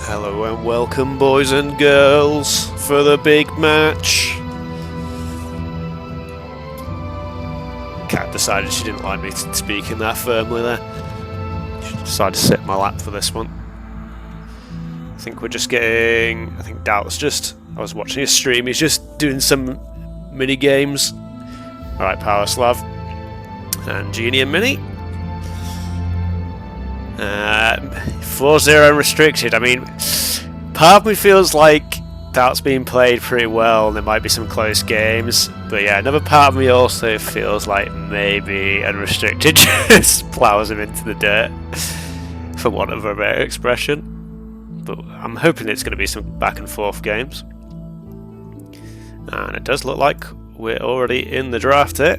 Hello and welcome, boys and girls, for the big match. Cat decided she didn't like me speaking that firmly there. She decided to sit in my lap for this one. I think we're just getting... I think Daut's just... I was watching his stream, he's just doing some mini games. Alright, Power Slav. And Genie and Mini. 4-0 Unrestricted. I mean, part of me feels like Daut's being played pretty well and there might be some close games. But yeah, another part of me also feels like maybe Unrestricted just plows him into the dirt, for want of a better expression. But I'm hoping it's going to be some back and forth games. And it does look like we're already in the draft here.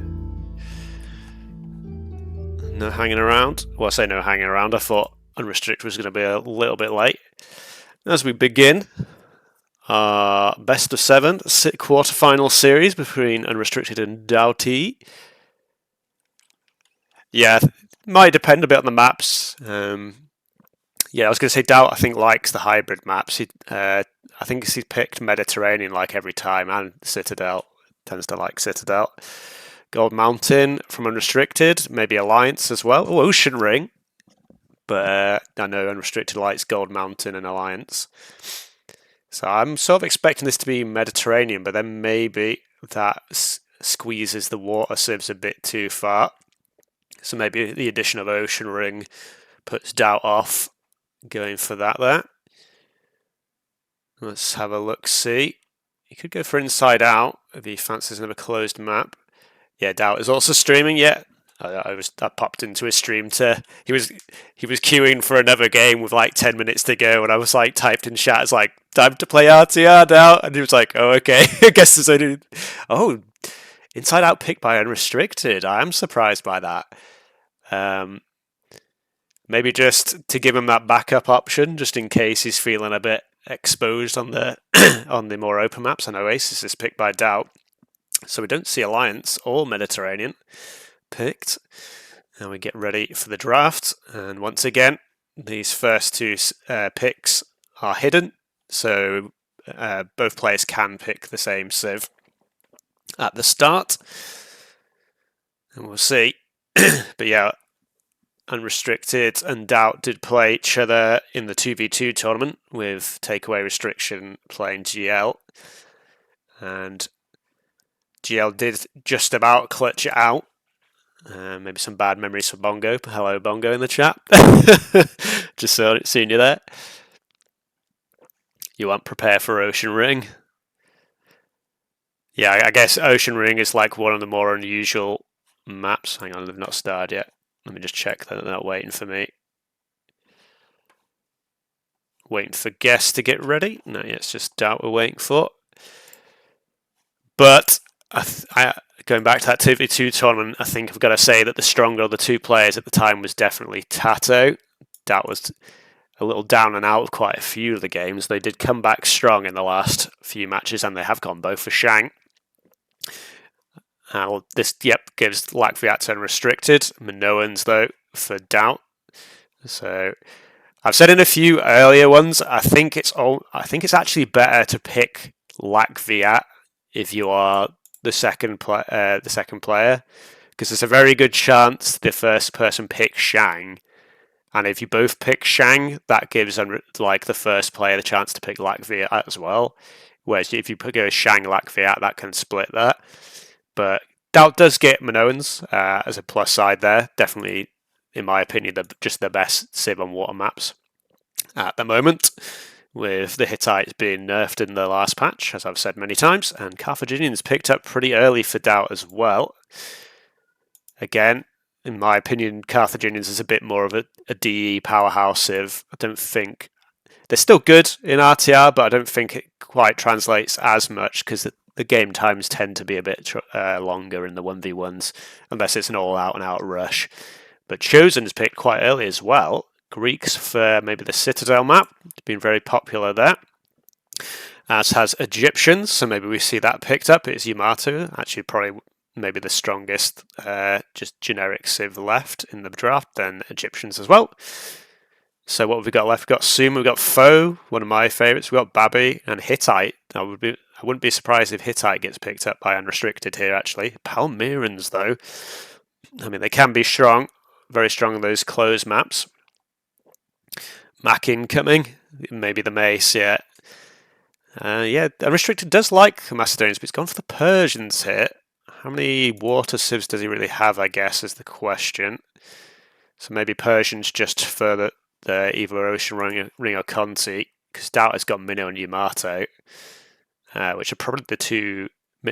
No hanging around. Well, I say no hanging around. I thought Unrestricted was going to be a little bit late. As we begin our best of 7 quarterfinal series between Unrestricted and Daut. Yeah, might depend a bit on the maps. Yeah, I was going to say Daut, I think, likes the hybrid maps. I think he's picked Mediterranean like every time, and Citadel. Tends to like Citadel. Gold Mountain from Unrestricted, maybe Alliance as well. Oh, Ocean Ring. But I know Unrestricted likes Gold Mountain and Alliance. So I'm sort of expecting this to be Mediterranean, but then maybe that squeezes the water sieves a bit too far. So maybe the addition of Ocean Ring puts Daut off going for that there. Let's have a look-see. You could go for Inside Out if he fancies another closed map. Yeah, Daut is also streaming. Yeah, I popped into his stream to. He was queuing for another game with like 10 minutes to go, and I was like typed in chat. It's like time to play RTR Daut, and he was like, "Oh, okay." I guess there's only. Oh, Inside Out picked by Unrestricted. I am surprised by that. Maybe just to give him that backup option, just in case he's feeling a bit exposed on the on the more open maps. And Oasis is picked by Daut. So we don't see Alliance or Mediterranean picked. And we get ready for the draft. And once again, these first two picks are hidden. So both players can pick the same civ at the start. And we'll see. But yeah, Unrestricted and Daut did play each other in the 2v2 tournament with Takeaway Restriction playing GL. And GL did just about clutch it out. Maybe some bad memories for Bongo. Hello, Bongo, in the chat. Just seeing you there. You aren't prepared for Ocean Ring. Yeah, I guess Ocean Ring is like one of the more unusual maps. Hang on, they've not started yet. Let me just check that they're not waiting for me. Waiting for guests to get ready. No, yeah, it's just Daut we're waiting for. But going back to that 2v2 tournament, I think I've got to say that the stronger of the two players at the time was definitely Tato. Daut was a little down and out of quite a few of the games. They did come back strong in the last few matches, and they have gone both for Shang. This, gives Latvia to Unrestricted. Minoans, though, for Daut. So I've said in a few earlier ones, I think it's actually better to pick Latvia if you are the second player, because there's a very good chance the first person picks Shang, and if you both pick Shang, that gives like the first player the chance to pick Latvia as well. Whereas if you go Shang Latvia, that can split that. But Daut does get Minoans as a plus side there. Definitely, in my opinion, just the best civ on water maps at the moment, with the Hittites being nerfed in the last patch, as I've said many times, and Carthaginians picked up pretty early for Daut as well. Again, in my opinion, Carthaginians is a bit more of a DE powerhouse civ. I don't think... They're still good in RTR, but I don't think it quite translates as much, because the game times tend to be a bit longer in the 1v1s, unless it's an all-out-and-out rush. But Chosen's picked quite early as well. Greeks for maybe the Citadel map. It's been very popular there. As has Egyptians, so maybe we see that picked up. It's Yamato, actually probably maybe the strongest just generic civ left in the draft, then Egyptians as well. So what have we got left? We've got Suma, we've got Foe, one of my favourites. We've got Babi and Hittite. I wouldn't be surprised if Hittite gets picked up by Unrestricted here, actually. Palmyrans, though. I mean, they can be strong, very strong in those closed maps. Mac incoming, maybe the Mace, yeah. Yeah, Unrestricted does like the Macedonians, but he's gone for the Persians here. How many water civs does he really have, I guess, is the question. So maybe Persians just for the either Ocean Ring or Conti, because Daut has got Minnow and Yamato, which are probably the two.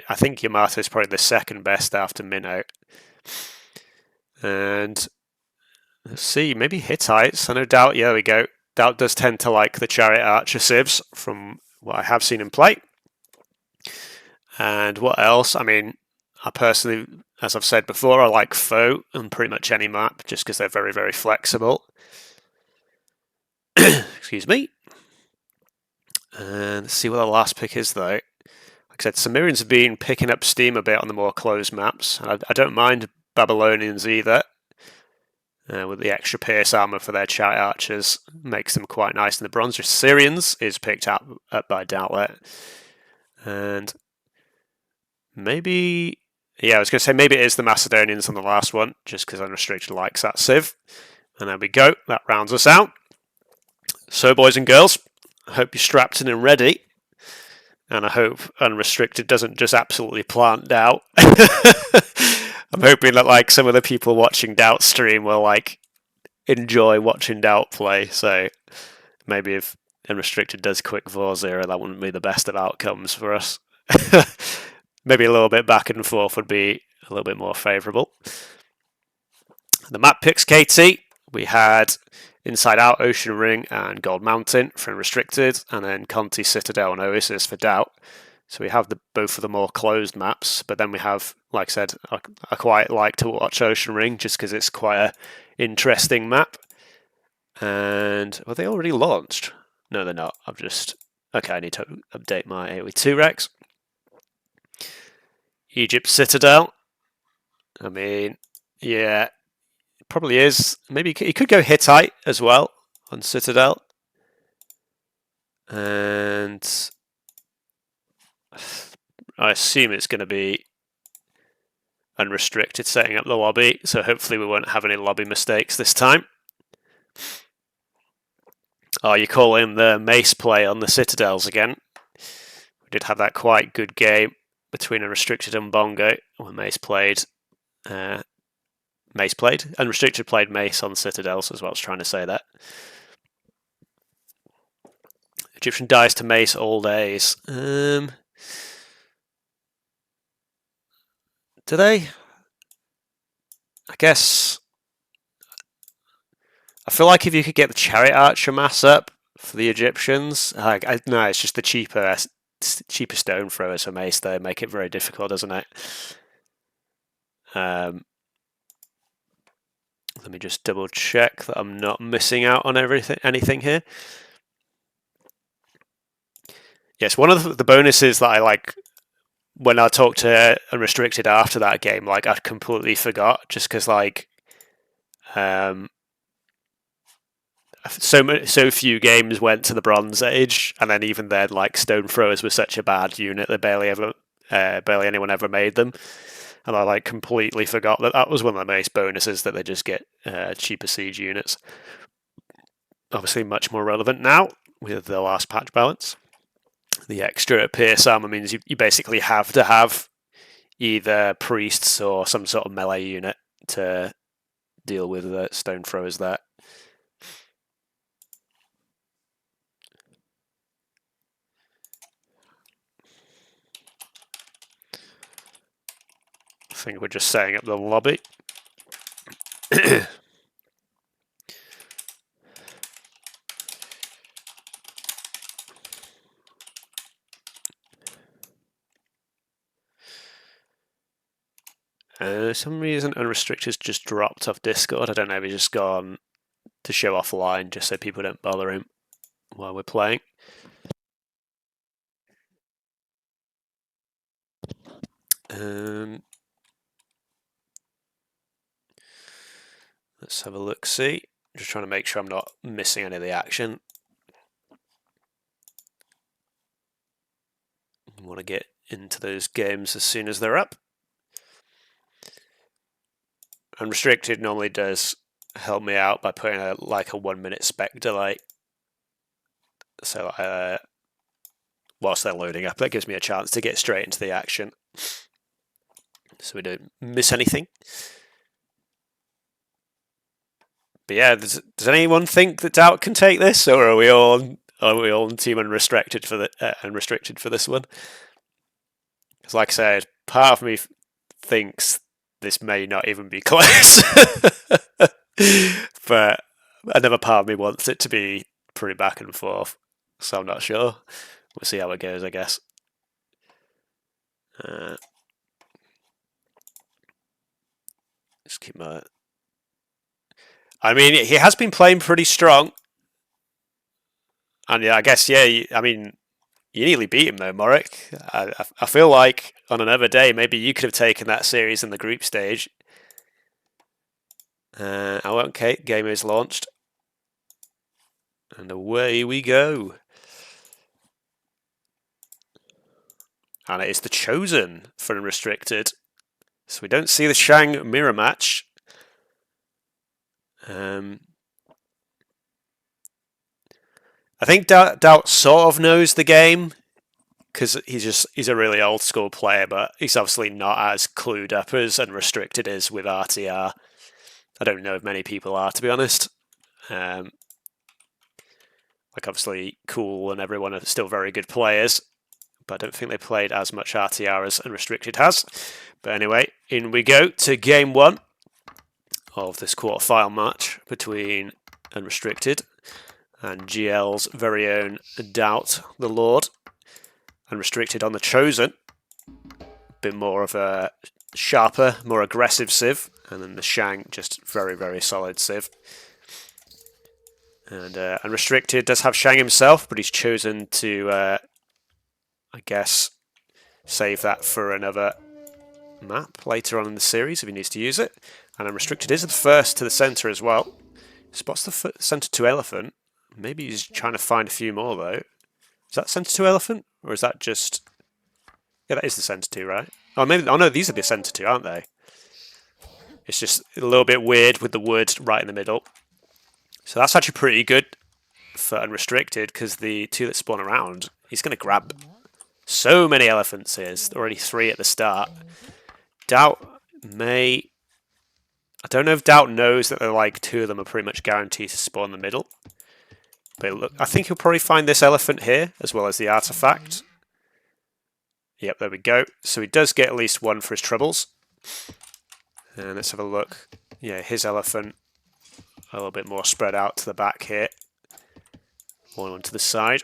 I think Yamato is probably the second best after Minnow. And let's see, maybe Hittites. I know Daut, yeah, there we go. Daut does tend to like the Chariot Archer civs from what I have seen him play. And what else? I mean, I personally, as I've said before, I like Foe on pretty much any map just because they're very, very flexible. Excuse me. And let's see what the last pick is, though. Like I said, Cimmerians have been picking up steam a bit on the more closed maps. And I don't mind Babylonians either. With the extra pierce armor for their Chariot Archers, makes them quite nice. And the Bronze Syrians is picked up by Doubtlet. And maybe, yeah, I was going to say maybe it is the Macedonians on the last one, just because Unrestricted likes that civ. And there we go, that rounds us out. So, boys and girls, I hope you're strapped in and ready. And I hope Unrestricted doesn't just absolutely plant Daut. I'm hoping that like some of the people watching Daut stream will like enjoy watching Daut play. So maybe if Unrestricted does quick 4-0, that wouldn't be the best of outcomes for us. Maybe a little bit back and forth would be a little bit more favourable. The map picks, KT. We had Inside Out, Ocean Ring, and Gold Mountain for Unrestricted, and then Conti, Citadel, and Oasis for Daut. So we have both of the more closed maps, but then we have, like I said, I quite like to watch Ocean Ring just because it's quite an interesting map. And are they already launched? No, they're not. Okay, I need to update my AOE2 Rex. Egypt Citadel. I mean, yeah, it probably is. Maybe he could go Hittite as well on Citadel. And I assume it's going to be Unrestricted setting up the lobby, so hopefully we won't have any lobby mistakes this time. Oh, you call him the Mace play on the Citadels again. We did have that quite good game between Unrestricted and Bongo when Mace played. Unrestricted played Mace on Citadels as well. I was trying to say that. Egyptian dies to Mace all days. Do they? I guess. I feel like if you could get the Chariot Archer mass up for the Egyptians, no, it's just the cheaper stone throwers for Mace. They make it very difficult, doesn't it? Let me just double check that I'm not missing out on anything here. Yes, one of the bonuses that I like when I talked to Unrestricted after that game, like I completely forgot just because like so few games went to the Bronze Age, and then even then, like stone throwers were such a bad unit that barely anyone ever made them, and I like completely forgot that was one of the most bonuses that they just get cheaper siege units. Obviously, much more relevant now with the last patch balance. The extra pierce armor means you basically have to have either priests or some sort of melee unit to deal with the stone throwers there. I think we're just setting up the lobby. Some reason Unrestricted's just dropped off Discord. I don't know if he's just gone to show offline just so people don't bother him while we're playing. Let's have a look. See, Just trying to make sure I'm not missing any of the action. I want to get into those games as soon as they're up. Unrestricted normally does help me out by putting like a 1 minute spec delay. So whilst they're loading up, that gives me a chance to get straight into the action, so we don't miss anything. But yeah, does anyone think that Doubt can take this, or are we all on Team Unrestricted for this one? Because, like I said, part of me thinks this may not even be close, but another part of me wants it to be pretty back and forth. So I'm not sure. We'll see how it goes, I guess. Just keep my. I mean, he has been playing pretty strong, and yeah, I guess I mean, you nearly beat him though, Morik. I feel like on another day, maybe you could have taken that series in the group stage. Okay, game is launched, and away we go. And it is the Chosen for Unrestricted. So we don't see the Shang mirror match. I think Daut sort of knows the game, because he's a really old school player, but he's obviously not as clued up as Unrestricted is with RTR. I don't know if many people are, to be honest. Like, obviously, Cool and everyone are still very good players, but I don't think they played as much RTR as Unrestricted has. But anyway, in we go to game 1 of this quarterfinal match between Unrestricted and GL's very own Daut, the Lord. Unrestricted on the Chosen, a bit more of a sharper, more aggressive civ, and then the Shang just very, very solid civ. And Unrestricted does have Shang himself, but he's chosen to, I guess, save that for another map later on in the series if he needs to use it. And Unrestricted is the first to the centre as well. Spots the centre 2 elephant. Maybe he's trying to find a few more though. Is that centre 2 elephant? Or is that just... Yeah, that is the centre 2, right? Oh, maybe... Oh no, these are the centre 2, aren't they? It's just a little bit weird with the wood right in the middle. So that's actually pretty good for Unrestricted, because the 2 that spawn around, he's going to grab so many elephants here. There's already 3 at the start. Daut may... I don't know if Daut knows that they're like 2 of them are pretty much guaranteed to spawn in the middle. But look, I think he'll probably find this elephant here, as well as the artifact. Yep, there we go. So he does get at least 1 for his troubles. And let's have a look. Yeah, his elephant a little bit more spread out to the back here. One to the side.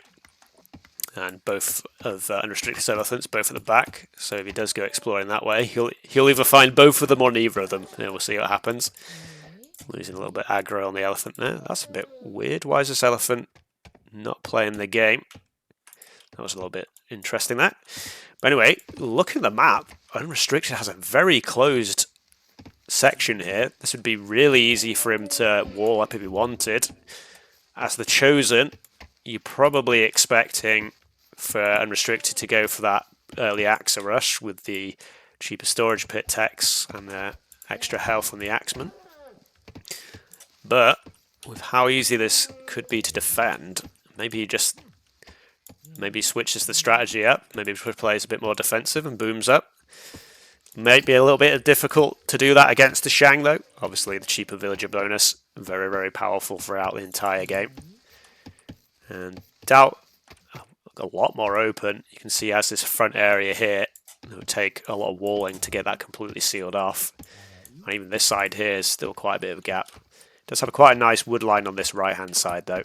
And both of Unrestricted elephants, both at the back. So if he does go exploring that way, he'll either find both of them or neither of them. And we'll see what happens. Losing a little bit aggro on the elephant there. That's a bit weird. Why is this elephant not playing the game? That was a little bit interesting, that. But anyway, looking at the map, Unrestricted has a very closed section here. This would be really easy for him to wall up if he wanted. As the Chosen, you're probably expecting for Unrestricted to go for that early Axa rush with the cheaper storage pit techs and the extra health on the Axeman. But with how easy this could be to defend, maybe he switches the strategy up. Maybe he plays a bit more defensive and booms up. Might be a little bit difficult to do that against the Shang though. Obviously the cheaper villager bonus, very, very powerful throughout the entire game. And Daut, a lot more open. You can see he has this front area here. It would take a lot of walling to get that completely sealed off. And even this side here is still quite a bit of a gap. Does have quite a nice wood line on this right hand side though.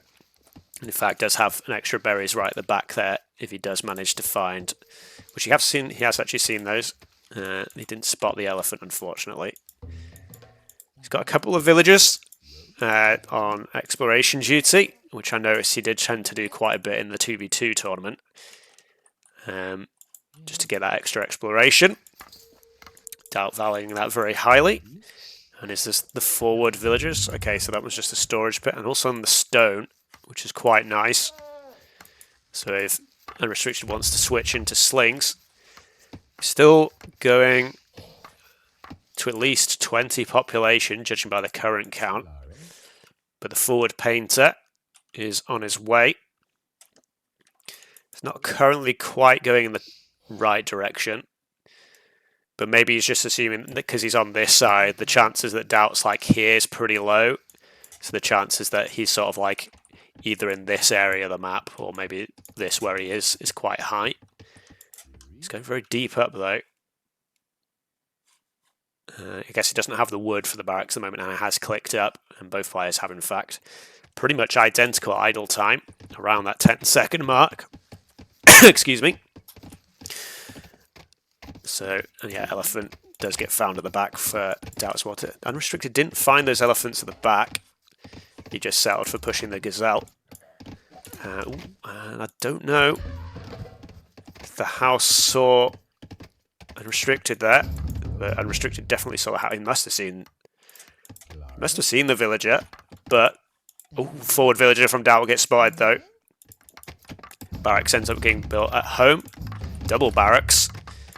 And in fact does have an extra berries right at the back there if he does manage to find, which he has actually seen those. He didn't spot the elephant unfortunately. He's got a couple of villagers on exploration duty, which I noticed he did tend to do quite a bit in the 2v2 tournament. Just to get that extra exploration. Daut valuing that very highly. And is this the forward villagers? Okay, so that was just a storage pit, and also on the stone, which is quite nice. So if Unrestricted wants to switch into slings, still going to at least 20 population, judging by the current count. But the forward painter is on his way. It's not currently quite going in the right direction. But maybe he's just assuming that because he's on this side, the chances that Daut's like here is pretty low. So the chances that he's sort of like either in this area of the map or maybe this where he is quite high. He's going very deep up though. I guess he doesn't have the wood for the barracks at the moment, and it has clicked up, and both players have in fact pretty much identical idle time around that 10-second mark. Excuse me. So, yeah, elephant does get found at the back for Daut's water. Unrestricted didn't find those elephants at the back. He just settled for pushing the gazelle. And I don't know if the house saw Unrestricted there, but Unrestricted definitely saw the house. He must have seen the villager, but forward villager from Daut will get spotted though. Barracks ends up getting built at home. Double barracks.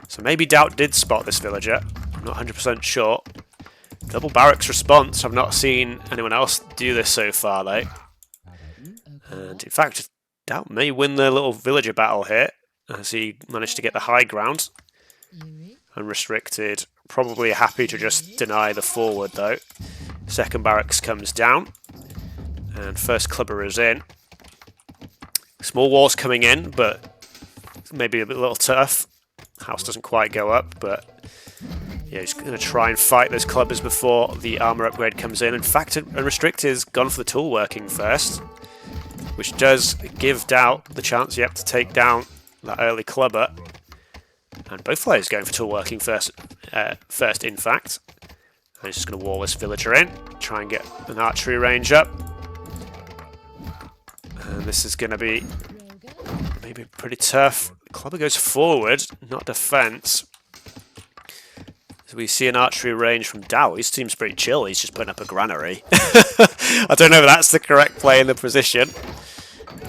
So maybe Daut did spot this villager. I'm not 100% sure. Double barracks response. I've not seen anyone else do this so far though. And in fact, Daut may win the little villager battle here, as he managed to get the high ground. Unrestricted, probably happy to just deny the forward though. Second barracks comes down, and first clubber is in. Small walls coming in, but maybe a little tough. House doesn't quite go up, but yeah, he's going to try and fight those clubbers before the armor upgrade comes in. In fact, Unrestricted has gone for the tool working first, which does give Daut the chance yet to take down that early clubber. And both players going for tool working first, in fact. And he's just going to wall this villager in, try and get an archery range up. And this is going to be maybe pretty tough. Clubber goes forward, not defense. So we see an archery range from Daut. He seems pretty chill. He's just putting up a granary. I don't know if that's the correct play in the position.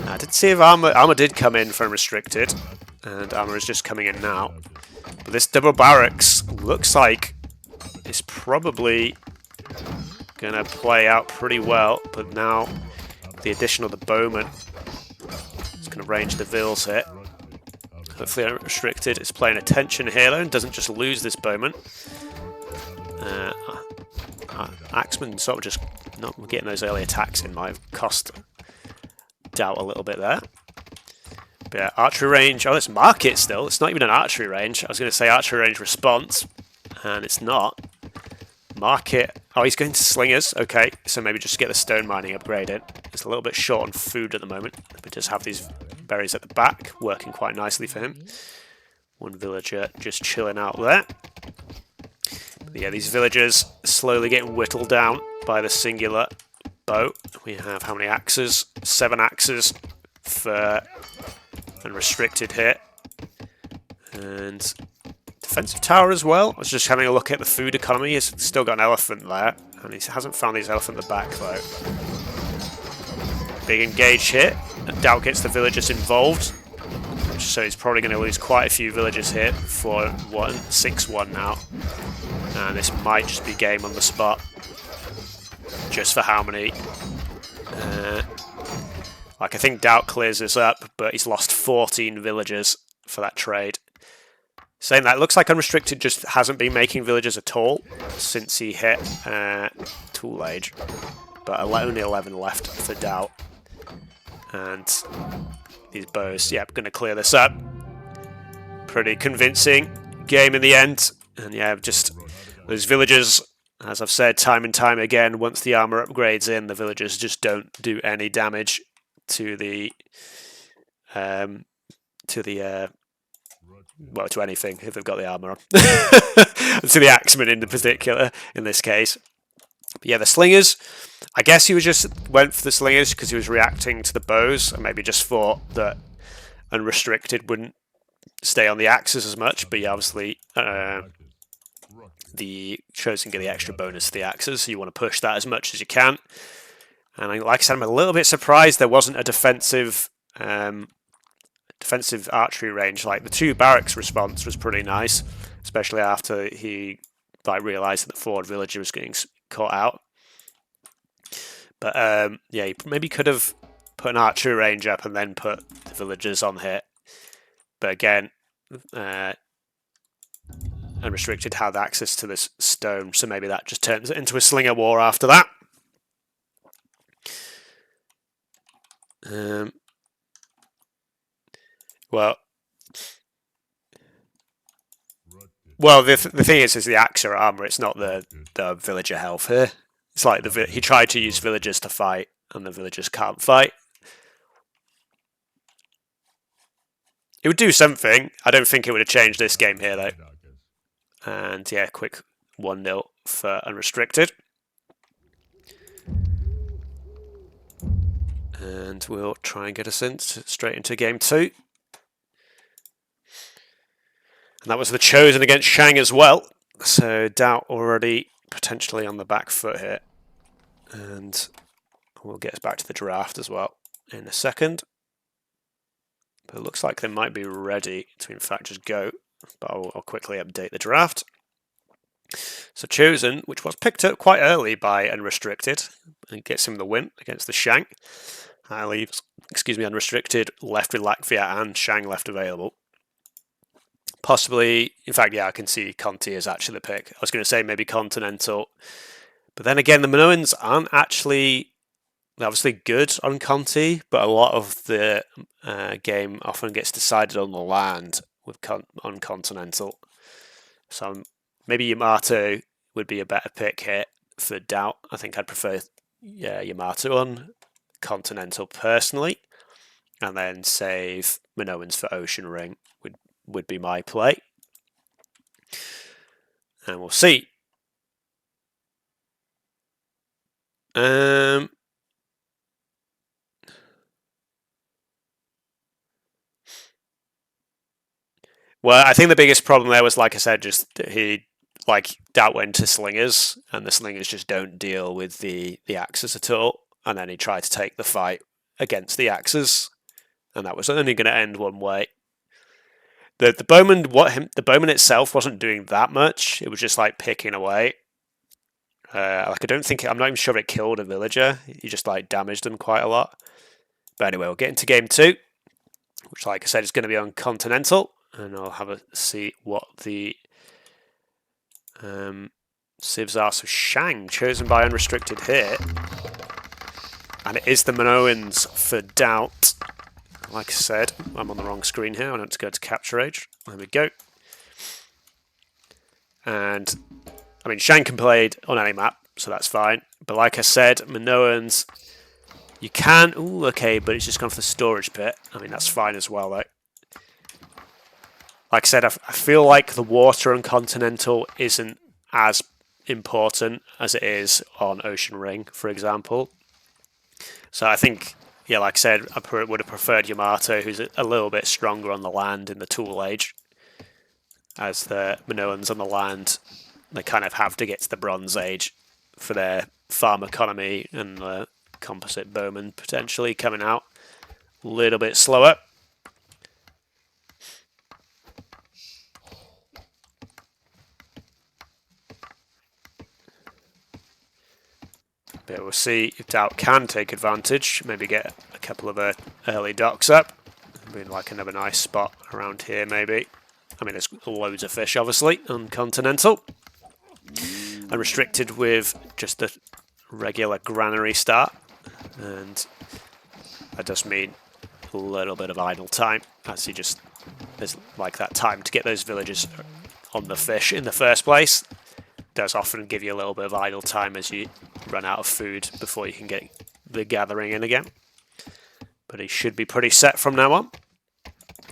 I did see if armor did come in from Restricted, and armor is just coming in now. But this double barracks looks like it's probably going to play out pretty well. But now the addition of the bowman is going to range the vills here. Hopefully Unrestricted is playing attention here though and doesn't just lose this bowman. Axeman sort of just not getting those early attacks in might have cost Daut a little bit there. But yeah, archery range. Oh, it's market still. It's not even an archery range. I was going to say archery range response, and it's not. Market. Oh, he's going to slingers. Okay, so maybe just get the stone mining upgraded. It's a little bit short on food at the moment, but does have these berries at the back, working quite nicely for him. One villager just chilling out there. But yeah, these villagers slowly getting whittled down by the singular bow. We have how many axes? 7 axes for Unrestricted here. And defensive tower as well. I was just having a look at the food economy. He's still got an elephant there, and he hasn't found his elephant at the back though. Big engage here. Daut gets the villagers involved, so he's probably going to lose quite a few villagers here for 6-1 now. And this might just be game on the spot. Just for how many? Like I think Daut clears this up, but he's lost 14 villagers for that trade. Saying that, it looks like Unrestricted just hasn't been making villagers at all since he hit Tool Age. But only 11 left for Daut. And these bows, yep, going to clear this up. Pretty convincing game in the end. And yeah, just those villagers, as I've said time and time again, once the armor upgrades in, the villagers just don't do any damage to the well, to anything if they've got the armor on. To the axeman in particular in this case. But yeah, the slingers, I guess he was just went for the slingers because he was reacting to the bows and maybe just thought that Unrestricted wouldn't stay on the axes as much. But yeah, obviously the Chosen get the extra bonus to the axes, so you want to push that as much as you can. And like I said, I'm a little bit surprised there wasn't a defensive archery range. Like the 2 barracks response was pretty nice, especially after he realised that the forward villager was getting caught out. But yeah, he maybe could have put an archery range up and then put the villagers on hit. But again, Unrestricted had access to this stone, so maybe that just turns it into a slinger war after that. Well, the thing is the axe or armor. It's not the villager health here. It's like he tried to use villagers to fight, and the villagers can't fight. It would do something. I don't think it would have changed this game here, though. And yeah, quick 1-0 for Unrestricted. And we'll try and get us straight into game 2. And that was the Chosen against Shang as well. So Daut already potentially on the back foot here. And we'll get us back to the draft as well in a second. But it looks like they might be ready to in fact just go. But I'll quickly update the draft. So Chosen, which was picked up quite early by Unrestricted, and gets him the win against the Shang. That leaves, Unrestricted left with Lakviat and Shang left available. Possibly, in fact, yeah, I can see Conti is actually the pick. I was going to say maybe Continental. But then again, the Minoans aren't actually obviously good on Conti, but a lot of the game often gets decided on the land on Continental. So maybe Yamato would be a better pick here for Daut. I think I'd prefer Yamato on Continental personally, and then save Minoans for Ocean Ring would be my play. And we'll see. Well, I think the biggest problem there was, like I said, just Daut went to slingers, and the slingers just don't deal with the axes at all. And then he tried to take the fight against the axes, and that was only going to end one way. The bowman itself wasn't doing that much. It was just like picking away. I don't think I'm not even sure it killed a villager. He just damaged them quite a lot. But anyway, we'll get into game 2, which, like I said, is going to be on Continental, and I'll have a see what the civs are. So Shang chosen by Unrestricted here, and it is the Minoans for Daut. Like I said, I'm on the wrong screen here. I want to go to Capture Age. There we go. And I mean, Shang can play on any map, so that's fine. But like I said, Minoans, you can. Ooh, okay, but it's just gone for the storage pit. I mean, that's fine as well, though. Like I said, I feel like the water on Continental isn't as important as it is on Ocean Ring, for example. So I think, yeah, like I said, I would have preferred Yamato, who's a little bit stronger on the land in the Tool Age. As the Minoans on the land, they kind of have to get to the Bronze Age for their farm economy, and the composite bowman potentially coming out a little bit slower. But we'll see if Daut can take advantage, maybe get a couple of early docks up. Being like another nice spot around here, maybe. I mean, there's loads of fish, obviously, on Continental. Unrestricted with just the regular granary start. And that does mean a little bit of idle time, as there's like that time to get those villagers on the fish in the first place. Does often give you a little bit of idle time as you run out of food before you can get the gathering in again. But he should be pretty set from now on.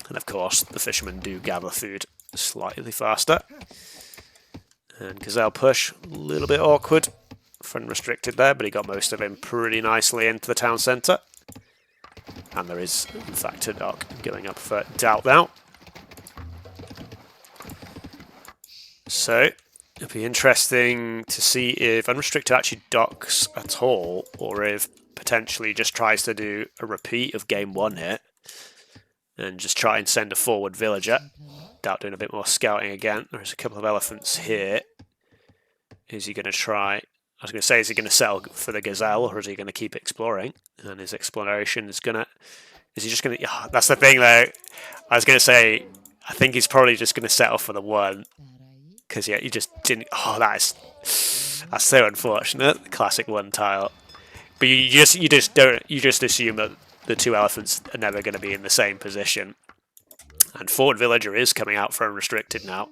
And of course, the fishermen do gather food slightly faster. And Gazelle push, a little bit awkward for Unrestricted there, but he got most of him pretty nicely into the town centre. And there is, in fact, a dock going up for Daut now. So, It'll be interesting to see if Unrestricted actually docks at all, or if potentially just tries to do a repeat of game 1 here and just try and send a forward villager. Daut doing a bit more scouting again. There's a couple of elephants here. Is he going to try? I was going to say, is he going to settle for the gazelle, or is he going to keep exploring? And his exploration is going to... Is he just going to... Oh, that's the thing, though. I was going to say, I think he's probably just going to settle for the 1. Because, yeah, you just didn't... Oh, that's so unfortunate. The classic 1 tile. But you just assume that the 2 elephants are never going to be in the same position. And forward villager is coming out for Unrestricted now.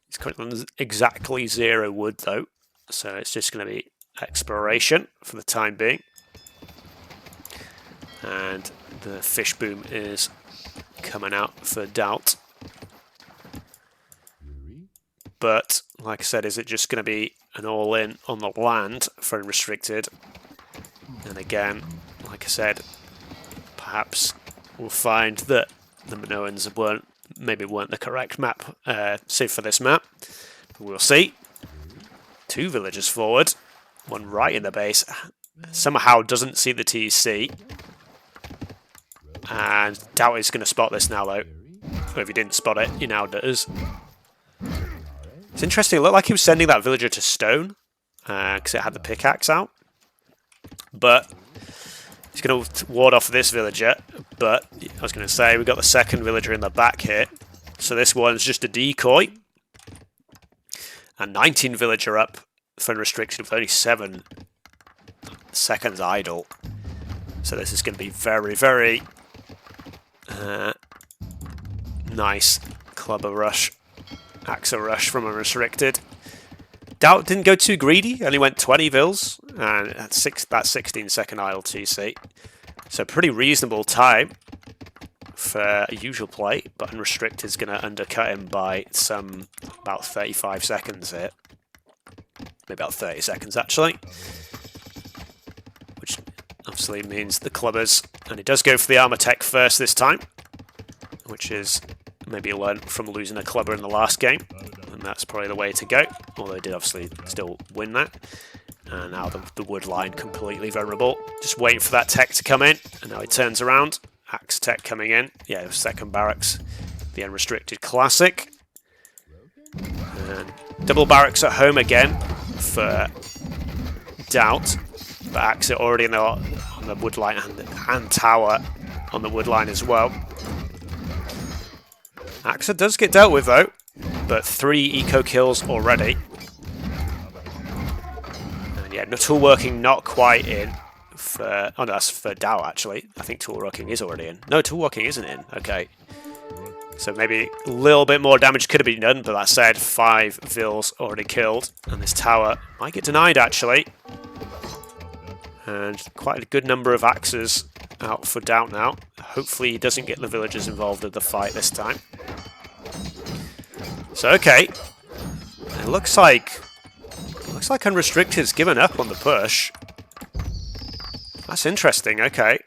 He's currently on exactly 0 wood, though. So it's just going to be exploration for the time being. And the fish boom is coming out for Daut. But, like I said, is it just going to be an all-in on the land for Unrestricted? And again, like I said, perhaps we'll find that the Minoans maybe weren't the correct map, save for this map. We'll see. 2 villagers forward, 1 right in the base. Somehow doesn't see the TC. And Daut is going to spot this now, though. Or if he didn't spot it, he now does. It's interesting, it looked like he was sending that villager to stone, because it had the pickaxe out. But he's going to ward off this villager. But I was going to say, we've got the second villager in the back here. So this one's just a decoy. And 19 villager up for Unrestricted with only 7 seconds idle. So this is going to be very, very nice clubber rush. Axa rush from Unrestricted. Daut didn't go too greedy, only went 20 vils, and that's 16 second idle TC. So pretty reasonable time for a usual play, but Unrestricted is going to undercut him by about 35 seconds here. Maybe about 30 seconds actually. Which obviously means the clubbers, and he does go for the armor tech first this time, which is maybe learned from losing a clubber in the last game, and that's probably the way to go, although he did obviously still win that. And now the wood line completely vulnerable, just waiting for that tech to come in, and now he turns around, axe tech coming in, yeah, second barracks, the Unrestricted classic, and double barracks at home again for Daut, but axe it already on the wood line, and tower on the wood line as well. Axa does get dealt with though, but 3 eco kills already. And yeah, no tool working not quite in for... Oh no, that's for Daut actually. I think tool working is already in. No, tool working isn't in. Okay. So maybe a little bit more damage could have been done, but that said, 5 vils already killed. And this tower might get denied actually. And quite a good number of axes out for Daut now. Hopefully he doesn't get the villagers involved in the fight this time. So okay, it looks like Unrestricted's given up on the push. That's interesting. Okay,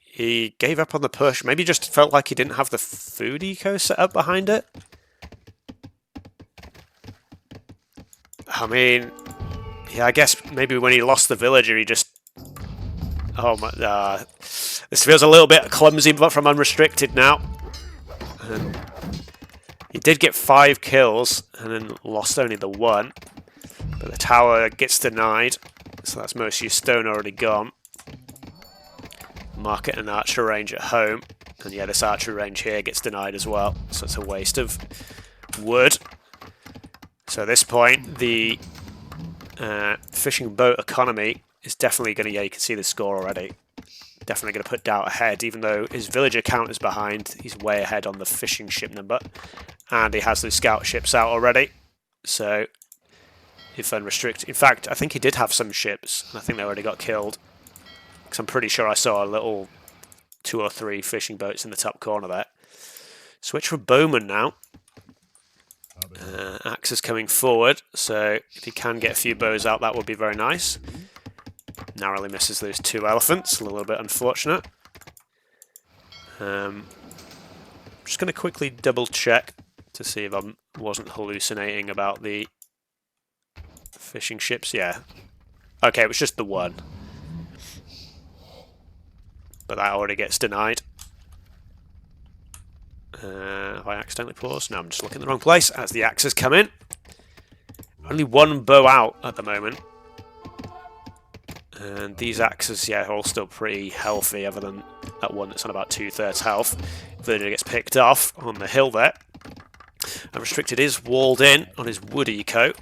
he gave up on the push. Maybe just felt like he didn't have the food eco set up behind it. I mean, yeah, I guess maybe when he lost the villager, he just... Oh my... this feels a little bit clumsy, but from Unrestricted now. And he did get 5 kills, and then lost only the 1. But the tower gets denied, so that's most of your stone already gone. Market and archer range at home. And yeah, this archer range here gets denied as well, so it's a waste of wood. So at this point, the fishing boat economy is definitely going to... Yeah, you can see the score already. Definitely going to put Daut ahead, even though his villager count is behind. He's way ahead on the fishing ship number. And he has those scout ships out already. So, if Unrestricted... In fact, I think he did have some ships, and I think they already got killed. Because I'm pretty sure I saw a little 2 or 3 fishing boats in the top corner there. Switch for Bowman now. Axe is coming forward, so if he can get a few bows out, that would be very nice. Narrowly misses those 2 elephants, a little bit unfortunate. Just going to quickly double check to see if I wasn't hallucinating about the fishing ships. Yeah. Okay, it was just the one. But that already gets denied. Have I accidentally paused? No, I'm just looking in the wrong place as the axes come in. Only one bow out at the moment. And these axes, yeah, are all still pretty healthy, other than that one that's on about 2/3 health. Villager gets picked off on the hill there. Unrestricted is walled in on his wood eco.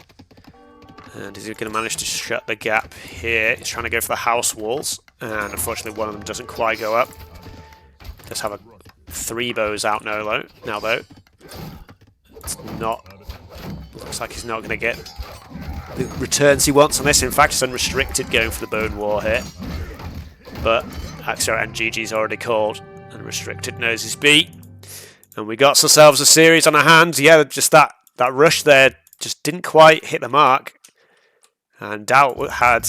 And is he going to manage to shut the gap here? He's trying to go for the house walls. And unfortunately, one of them doesn't quite go up. Does have 3 bows out now, though. It's not... Looks like he's not going to get the returns he wants on this. In fact, it's Unrestricted going for the Bone War here. But Axio and GG's already called. Unrestricted knows his beat. And we got ourselves a series on our hands. Yeah, just that rush there just didn't quite hit the mark. And Daut had,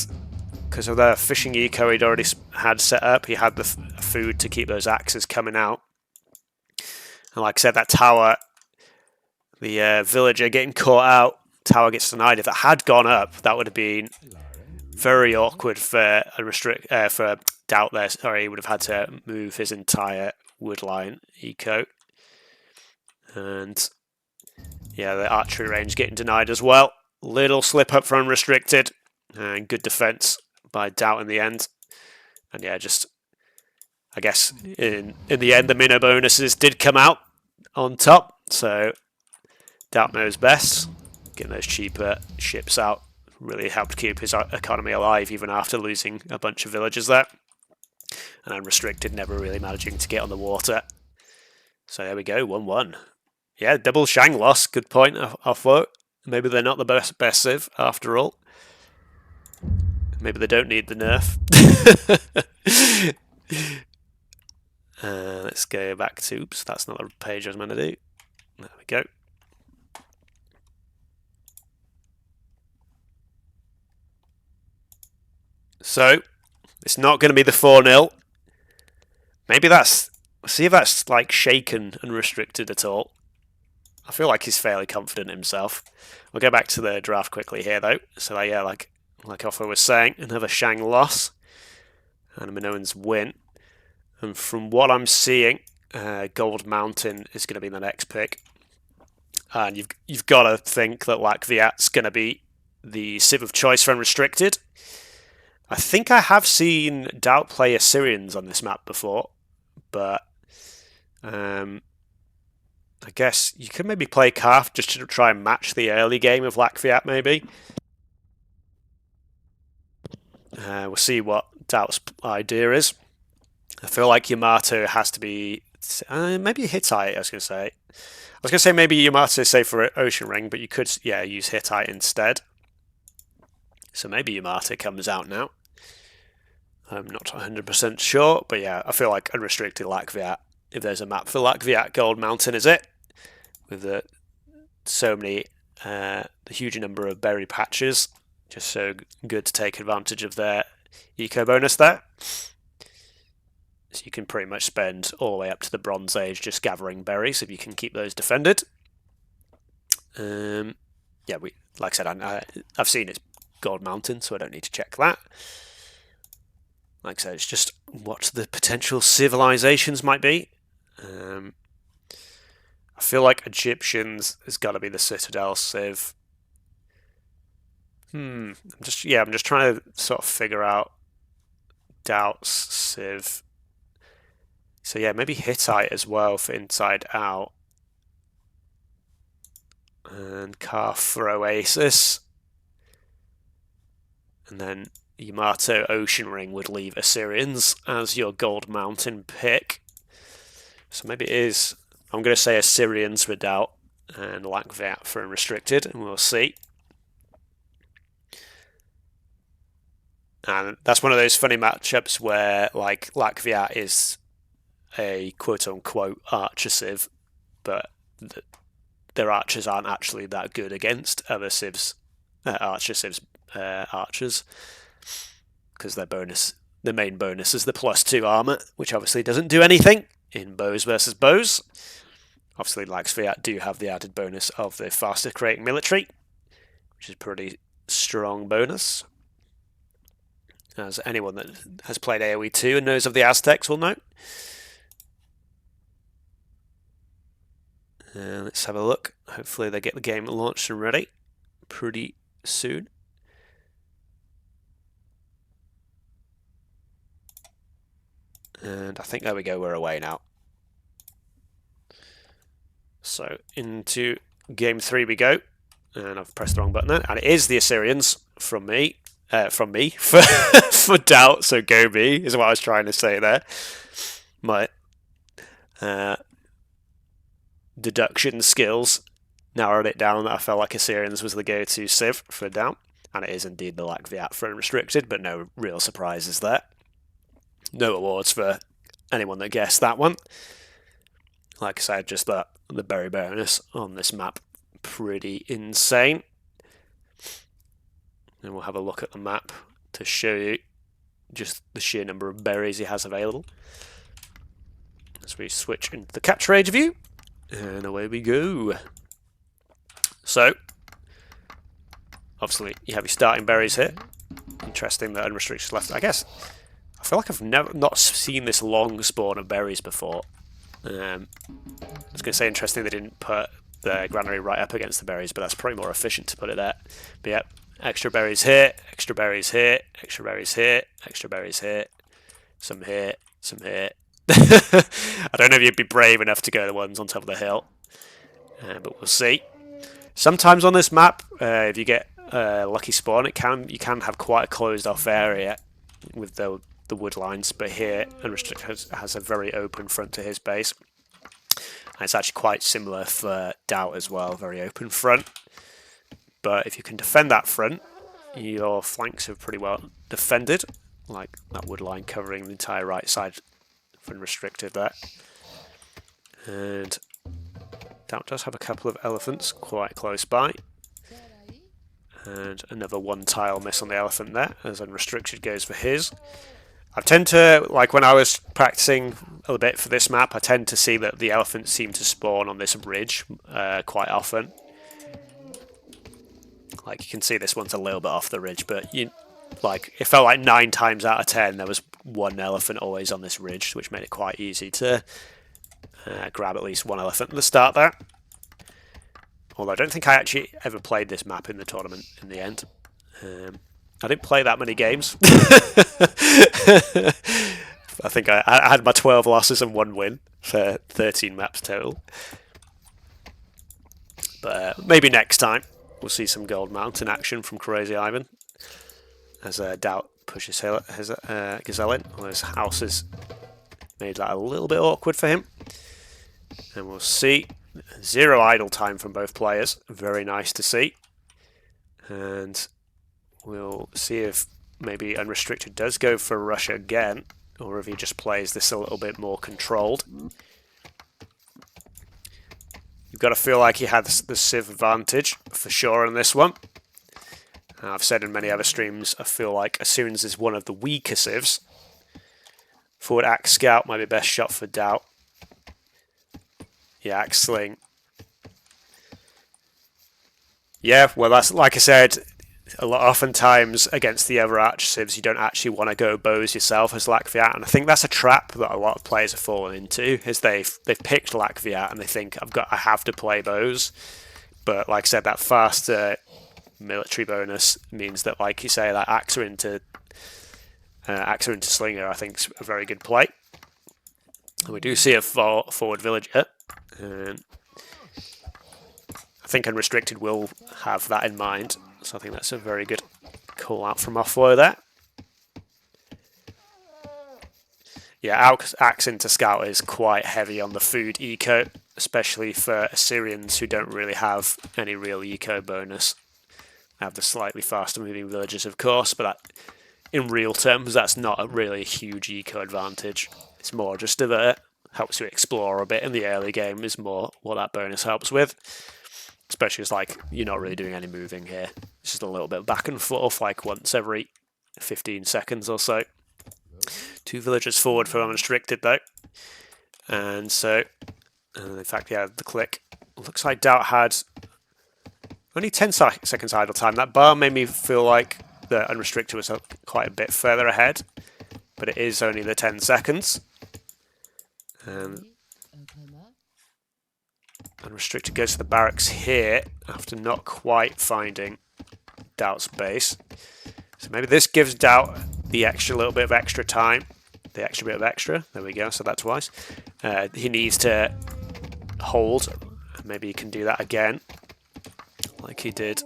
because of the fishing eco he'd already had set up, he had the food to keep those axes coming out. And like I said, that tower, the villager getting caught out, tower gets denied. If it had gone up, that would have been very awkward for Daut there. Sorry, he would have had to move his entire wood line eco. And yeah, the archery range getting denied as well. Little slip up for Unrestricted. And good defense by Daut in the end. And yeah, just, I guess, in the end, the minnow bonuses did come out on top. So Daut knows best. Getting those cheaper ships out really helped keep his economy alive, even after losing a bunch of villagers there. And Unrestricted never really managing to get on the water. So there we go, 1-1. Yeah, double Shang loss. Good point, I thought. Maybe they're not the best civ after all. Maybe they don't need the nerf. Let's go back to... Oops, that's not the page I was meant to do. There we go. So, it's not going to be the 4-0. Maybe that's... See if that's like shaken Unrestricted at all. I feel like he's fairly confident in himself. We'll go back to the draft quickly here, though. So, yeah, like Offa was saying, another Shang loss. And a Minoan's win. And from what I'm seeing, Gold Mountain is going to be the next pick. And you've got to think that Viat's going to be the civ of choice for Unrestricted. I think I have seen Daut play Assyrians on this map before. But... I guess you could maybe play Calf just to try and match the early game of Viat, maybe. We'll see what Daut's idea is. I feel like Yamato has to be... maybe Hittite, I was going to say. I was going to say maybe Yamato, say, for Ocean Ring, but you could, yeah, use Hittite instead. So maybe Yamato comes out now. I'm not 100% sure, but yeah, I feel like Unrestricted Viat. If there's a map for Viat, Gold Mountain is it. With so many, the huge number of berry patches, just so good to take advantage of their eco bonus there. So you can pretty much spend all the way up to the Bronze Age just gathering berries if you can keep those defended. Yeah, like I said, I've seen it's Gold Mountain, so I don't need to check that. Like I said, it's just what the potential civilizations might be. I feel like Egyptians has got to be the Citadel civ. I'm just trying to sort of figure out Daut's civ. So yeah, maybe Hittite as well for Inside Out. And Calf for Oasis. And then Yamato Ocean Ring would leave Assyrians as your Gold Mountain pick. So maybe it is... I'm going to say Assyrians for Daut and Viat for Unrestricted, and we'll see. And that's one of those funny matchups where, like, Viat is a quote-unquote archer civ, but their archers aren't actually that good against other civs, archers, because their main bonus is the +2 armor, which obviously doesn't do anything in bows versus bows. Obviously, Lax Fiat do have the added bonus of the faster creating military, which is a pretty strong bonus, as anyone that has played AOE2 and knows of the Aztecs will know. Let's have a look. Hopefully they get the game launched and ready pretty soon. And I think there we go, we're away now. So into game 3 we go. And I've pressed the wrong button there. And it is the Assyrians from me. For Doubt, so go me, is what I was trying to say there. My deduction skills narrowed it down that I felt like Assyrians was the go-to civ for Doubt. And it is indeed the Lac for Unrestricted, but no real surprises there. No awards for anyone that guessed that one. Like I said, just that the berry bonus on this map, pretty insane. And we'll have a look at the map to show you just the sheer number of berries he has available. As we switch into the capture age view, and away we go. So, obviously you have your starting berries here. Interesting that Unrestricted left. I guess I feel like I've not seen this long spawn of berries before. I was going to say interesting they didn't put the granary right up against the berries, but that's probably more efficient to put it there. But yeah, extra berries here, extra berries here, extra berries here, extra berries here, some here, some here. I don't know if you'd be brave enough to go the ones on top of the hill, but we'll see. Sometimes on this map, if you get a lucky spawn, you can have quite a closed off area with the wood lines, but here Unrestricted has a very open front to his base. And it's actually quite similar for Doubt as well, very open front. But if you can defend that front, your flanks are pretty well defended, like that wood line covering the entire right side for Unrestricted there. And Doubt does have a couple of elephants quite close by. And another one tile miss on the elephant there, as Unrestricted goes for his. I tend to, like when I was practicing a bit for this map, I tend to see that the elephants seem to spawn on this ridge quite often. Like you can see this one's a little bit off the ridge, but it felt like 9 times out of 10 there was one elephant always on this ridge, which made it quite easy to grab at least one elephant at the start there. Although I don't think I actually ever played this map in the tournament in the end. I didn't play that many games. I think I had my 12 losses and 1 win for 13 maps total. But maybe next time we'll see some Gold Mountain action from Crazy Ivan as Doubt pushes his Gazelle in. Well, his house has made that a little bit awkward for him. And we'll see. 0 idle time from both players. Very nice to see. And we'll see if maybe Unrestricted does go for Russia again, or if he just plays this a little bit more controlled. You've got to feel like he had the civ advantage for sure in this one. I've said in many other streams, I feel like as soon as it's one of the weaker civs, forward axe scout might be best shot for Doubt. Yeah, axe sling. Yeah, well, that's like I said. Oftentimes against the other arch civs, you don't actually want to go bows yourself as Lac-Viat, and I think that's a trap that a lot of players have fallen into. Is they've picked Lac-Viat and they think I have to play bows, but like I said, that faster military bonus means that, like you say, that Axer into Slinger, I think is a very good play. And we do see a forward villager. I think Unrestricted will have that in mind. So I think that's a very good call out from Offlow there. Yeah, axe into scout is quite heavy on the food eco, especially for Assyrians who don't really have any real eco bonus. They have the slightly faster moving villagers, of course, but in real terms, that's not really a huge eco advantage. It's more just helps you explore a bit in the early game is more what that bonus helps with. Especially as you're not really doing any moving here. It's just a little bit back and forth, like once every 15 seconds or so. 2 villagers forward for Unrestricted though. And so And in fact, yeah, the click. Looks like Daut had only 10 seconds idle time. That bar made me feel like the Unrestricted was quite a bit further ahead, but it is only the 10 seconds. Unrestricted goes to the barracks here after not quite finding Daut's base. So maybe this gives Daut the extra little bit of extra time. The extra bit of extra. There we go. So that's twice. He needs to hold. Maybe he can do that again, like he did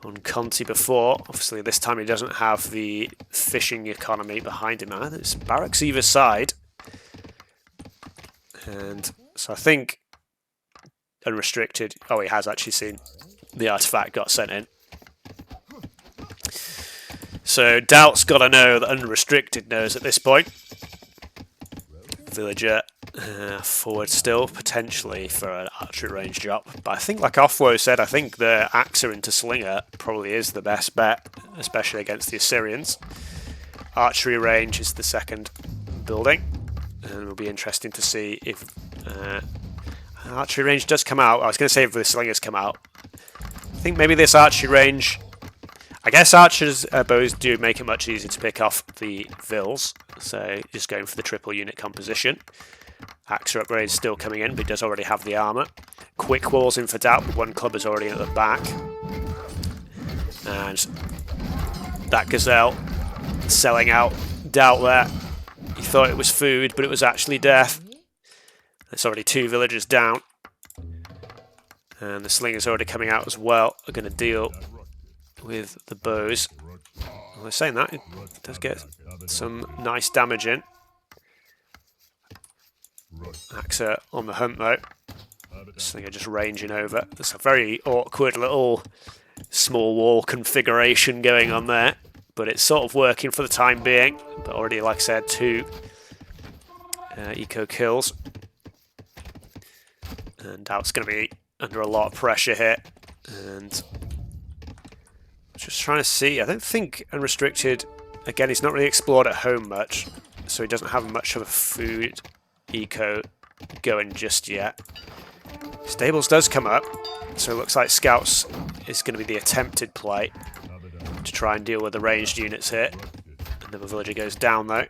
on Conti before. Obviously, this time he doesn't have the fishing economy behind him. There's barracks either side. And so I think Unrestricted... Oh, he has actually seen the artifact got sent in. So Daut's got to know that Unrestricted knows at this point. Villager forward still, potentially for an archery range drop. But I think, like Offwo said, I think the Axa into Slinger probably is the best bet, especially against the Assyrians. Archery range is the second building, and it'll be interesting to see if archery range does come out. I was going to say if the Slingers come out. I think maybe this archery range... I guess archers bows do make it much easier to pick off the Vils, so just going for the triple unit composition. Axa upgrade is still coming in, but he does already have the armour. Quick walls in for Daut, but one club is already at the back. And that Gazelle selling out Daut there. He thought it was food, but it was actually death. There's already 2 villagers down. And the Slinger's already coming out as well. Are going to deal with the bows. Well, they're saying that, it does get some nice damage in. Axa on the hunt though. Slinger just ranging over. There's a very awkward little small wall configuration going on there, but it's sort of working for the time being. But already, like I said, 2 eco kills. And Daut's going to be under a lot of pressure here. And just trying to see. I don't think Unrestricted, again, he's not really explored at home much, so he doesn't have much of a food eco going just yet. Stables does come up, so it looks like Scouts is going to be the attempted play to try and deal with the ranged units here. Another villager goes down though.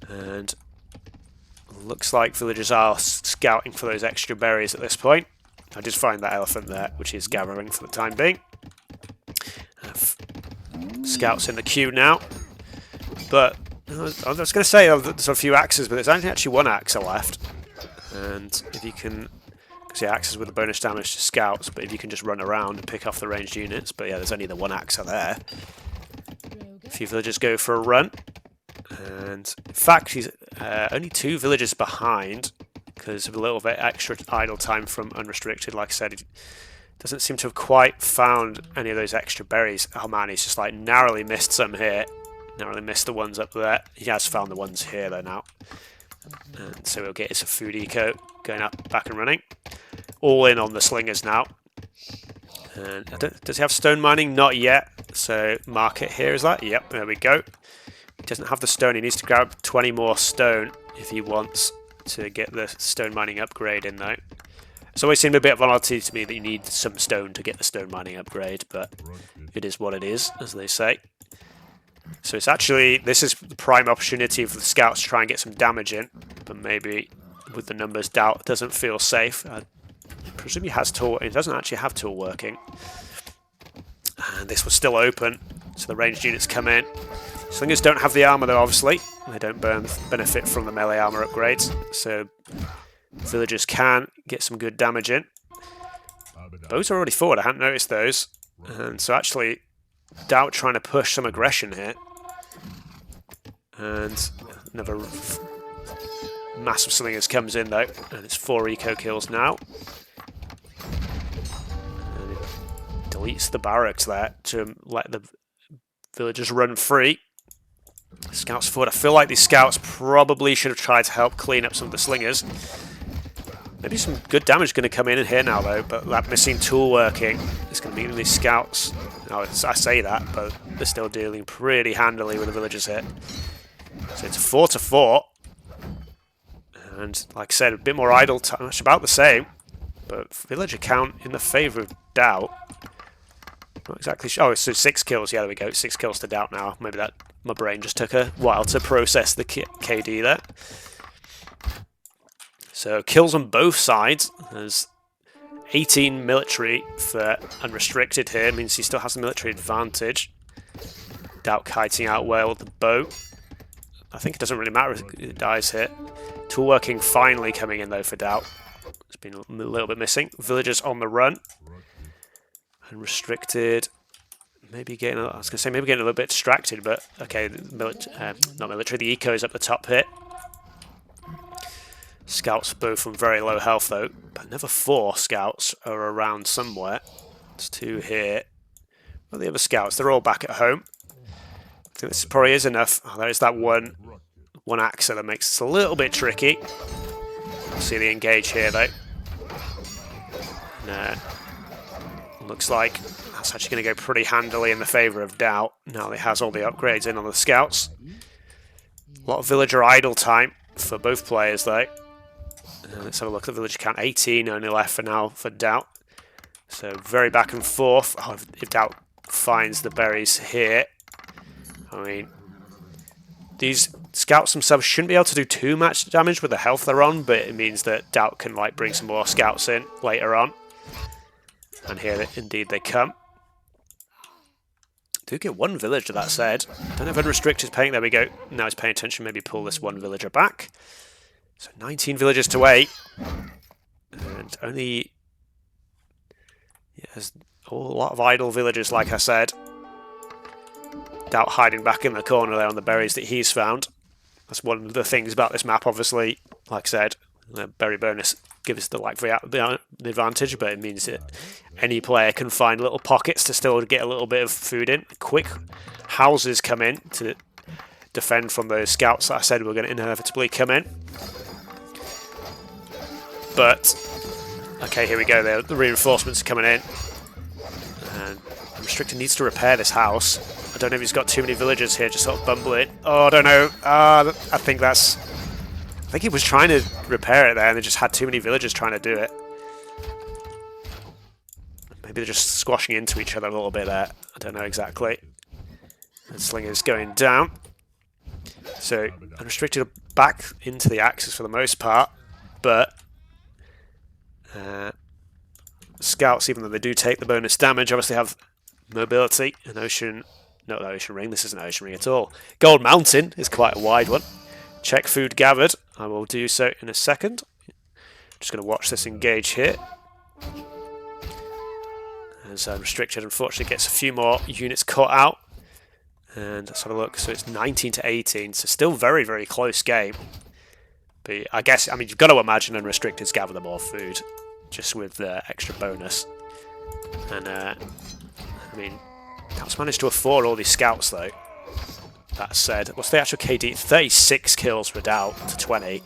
And looks like villagers are scouting for those extra berries at this point. I just find that elephant there, which is gathering for the time being. Scouts in the queue now, but I was going to say there's a few axes, but there's only actually 1 axa left. And if you can, because yeah, axes with the bonus damage to scouts, but if you can just run around and pick off the ranged units, but yeah, there's only the 1 axa there. A few villagers go for a run, and in fact, he's only 2 villagers behind because of a little bit extra idle time from Unrestricted. Like I said, he doesn't seem to have quite found any of those extra berries. Oh man, he's just like narrowly missed some here. Narrowly missed the ones up there. He has found the ones here though now. And so he'll get his food eco going up, back and running. All in on the Slingers now. And does he have stone mining? Not yet. So market here, is that? Yep, there we go. He doesn't have the stone. He needs to grab 20 more stone if he wants to get the stone mining upgrade in though. It's always seemed a bit of an oddity to me that you need some stone to get the stone mining upgrade, but it is what it is, as they say. So it's actually, this is the prime opportunity for the Scouts to try and get some damage in, but maybe with the numbers, Daut doesn't feel safe. I presume he has tool, he doesn't actually have tool working. And this was still open, so the ranged units come in. Slingers don't have the armour though, obviously. They don't benefit from the melee armour upgrades, so villagers can get some good damage in. Bows are already forward, I hadn't noticed those. And so actually, Daut trying to push some aggression here. And another massive Slingers comes in though, and it's 4 eco kills now. And it deletes the barracks there to let the villagers run free. Scouts forward. I feel like these Scouts probably should have tried to help clean up some of the Slingers. Maybe some good damage going to come in here now though, but that missing tool working is going to be these Scouts. Oh, I say that, but they're still dealing pretty handily with the villagers here. So it's 4-4. And like I said, a bit more idle time, it's about the same. But villager count in the favour of Doubt. Not exactly sure. Oh, so 6 kills. Yeah, there we go. 6 kills to Doubt now. Maybe that my brain just took a while to process the KD there. So kills on both sides. There's 18 military for Unrestricted here. Means he still has the military advantage. Doubt kiting out well with the bow. I think it doesn't really matter if it dies here. Tool working finally coming in though for Doubt. It's been a little bit missing. Villagers on the run. Unrestricted. Maybe getting, I was going to say maybe getting a little bit distracted, but okay, not military, the eco is up the top here. Scouts both from very low health though, but another 4 scouts are around somewhere. There's 2 here. Well, the other scouts, they're all back at home. I think this probably is enough. Oh, there is that one axer that makes this a little bit tricky. See the engage here though. Looks like that's actually going to go pretty handily in the favour of Doubt. Now he has all the upgrades in on the scouts. A lot of villager idle time for both players though. Let's have a look at the villager count. 18 only left for now for Doubt. So very back and forth. Oh, if Doubt finds the berries here. I mean, these scouts themselves shouldn't be able to do too much damage with the health they're on, but it means that Doubt can like bring some more scouts in later on. And here indeed they come. Do get 1 villager, that said. Don't know if Unrestricted is paying. There we go. Now he's paying attention. Maybe pull this 1 villager back. So 19 villagers to 8. And only... yeah, there's a lot of idle villagers, like I said. Doubt hiding back in the corner there on the berries that he's found. That's one of the things about this map, obviously. Like I said, the berry bonus gives the advantage, but it means that any player can find little pockets to still get a little bit of food in. Quick houses come in to defend from those scouts that I said were going to inevitably come in. But, okay, here we go. The reinforcements are coming in. And Unrestricted needs to repair this house. I don't know if he's got too many villagers here, just sort of bumbling. Oh, I don't know. I think he was trying to repair it there and they just had too many villagers trying to do it. Maybe they're just squashing into each other a little bit there. I don't know exactly. And Slinger's going down. So, Unrestricted back into the axis for the most part, but scouts, even though they do take the bonus damage, obviously have mobility. An ocean, not an ocean ring, this isn't an ocean ring at all. Gold Mountain is quite a wide one. Check food gathered. I will do so in a second. Just going to watch this engage here. As Unrestricted, unfortunately, gets a few more units cut out. And let's have a look. So it's 19 to 18. So still very, very close game. But I guess, I mean, you've got to imagine Unrestricted's gather the more food. Just with the extra bonus. And, I mean, Doubt's managed to afford all these scouts, though. That said, what's the actual KD? 36 kills for Doubt to 20.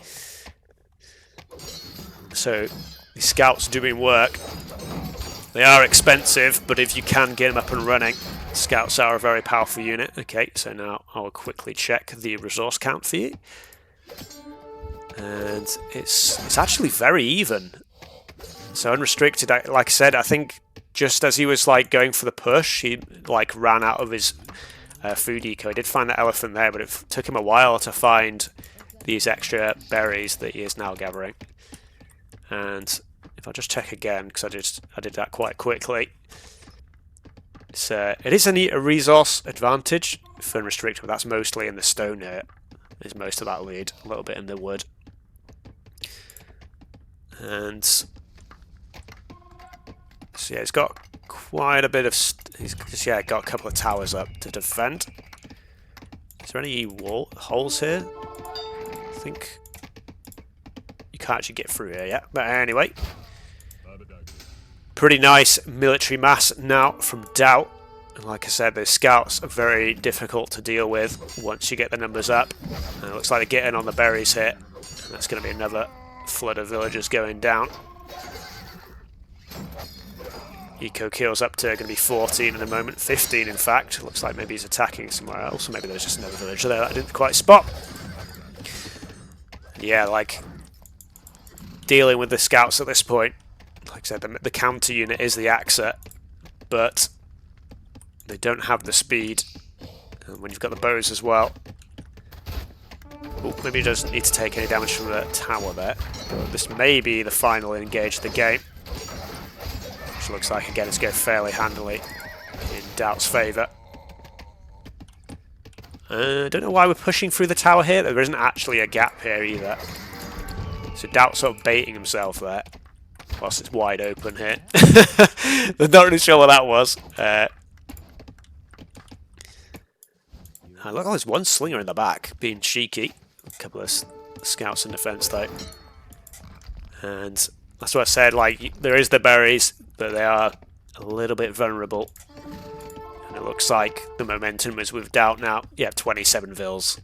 So, these scouts doing work. They are expensive, but if you can get them up and running, scouts are a very powerful unit. Okay, so now I'll quickly check the resource count for you. And it's actually very even. So Unrestricted, like I said, I think just as he was like going for the push, he like ran out of his food eco. He did find that elephant there, but it took him a while to find these extra berries that he is now gathering. And if I just check again, because I did that quite quickly. It is a resource advantage for Unrestricted, but that's mostly in the stone here. Is most of that lead, a little bit in the wood. And so yeah, he's got quite a bit of... he's just, yeah, got a couple of towers up to defend. Is there any holes here? I think you can't actually get through here yet. But anyway, pretty nice military mass now from Doubt. And like I said, those scouts are very difficult to deal with once you get the numbers up. And it looks like they're getting on the berries here. And that's going to be another flood of villagers going down. Eco kills up to going to be 14 in a moment, 15 in fact. Looks like maybe he's attacking somewhere else, or maybe there's just another villager there that I didn't quite spot. Yeah, like dealing with the scouts at this point. Like I said, the counter unit is the AXA, but they don't have the speed. And when you've got the bows as well. Ooh, maybe he doesn't need to take any damage from the tower there. But this may be the final engage of the game. Which looks like, again, it's going fairly handily in Daut's favour. I don't know why we're pushing through the tower here. There isn't actually a gap here either. So Daut sort of baiting himself there. Whilst it's wide open here. I'm not really sure what that was. Look, there's one slinger in the back, being cheeky. A couple of scouts in defence though. And that's what I said, like, there is the berries, but they are a little bit vulnerable. And it looks like the momentum is with Daut now. Yeah, 27 vills.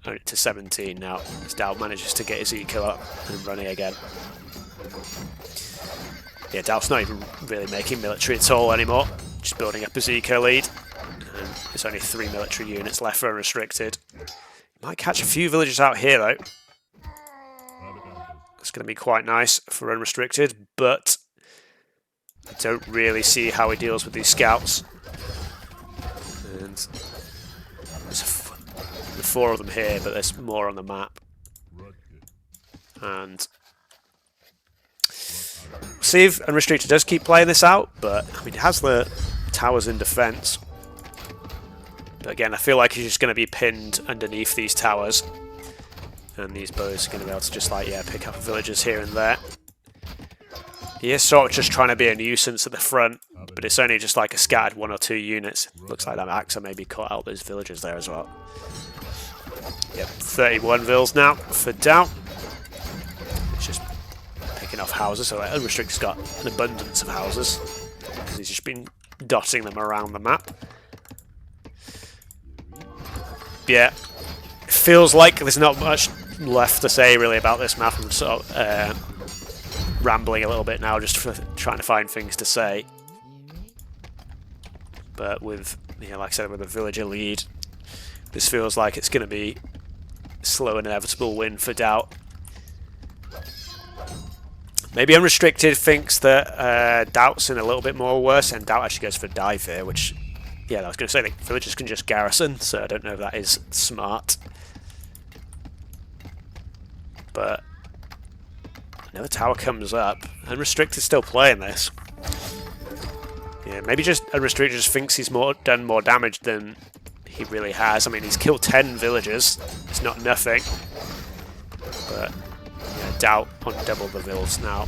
Only to 17 now, as Daut manages to get his eco up and running again. Yeah, Daut's not even really making military at all anymore. Just building up his eco lead. And there's only 3 military units left for Unrestricted. Might catch a few villagers out here though. It's going to be quite nice for Unrestricted, but I don't really see how he deals with these scouts. And there's 4 of them here, but there's more on the map. And we'll see if Unrestricted does keep playing this out, but I mean, it has the towers in defence. But again, I feel like he's just going to be pinned underneath these towers. And these bows are going to be able to just, like, yeah, pick up villagers here and there. He is sort of just trying to be a nuisance at the front, but it's only just like a scattered 1 or 2 units. Looks like that AXA maybe cut out those villagers there as well. Yep, 31 vills now for Daut. It's just picking off houses, so like, Unrestricted's got an abundance of houses. Because he's just been dotting them around the map. Yeah, it feels like there's not much left to say really about this map. I'm sort of rambling a little bit now, just for trying to find things to say. But with, yeah, like I said, with a villager lead, this feels like it's going to be a slow and inevitable win for Daut. Maybe Unrestricted thinks that Daut's in a little bit more worse, and Daut actually goes for dive here, which, yeah, I was going to say the villagers can just garrison, so I don't know if that is smart. But another tower comes up. Unrestricted still playing this. Yeah, maybe just Unrestricted just thinks he's done more damage than he really has. I mean, he's killed 10 villagers. It's not nothing. But yeah, Daut on double the vills now.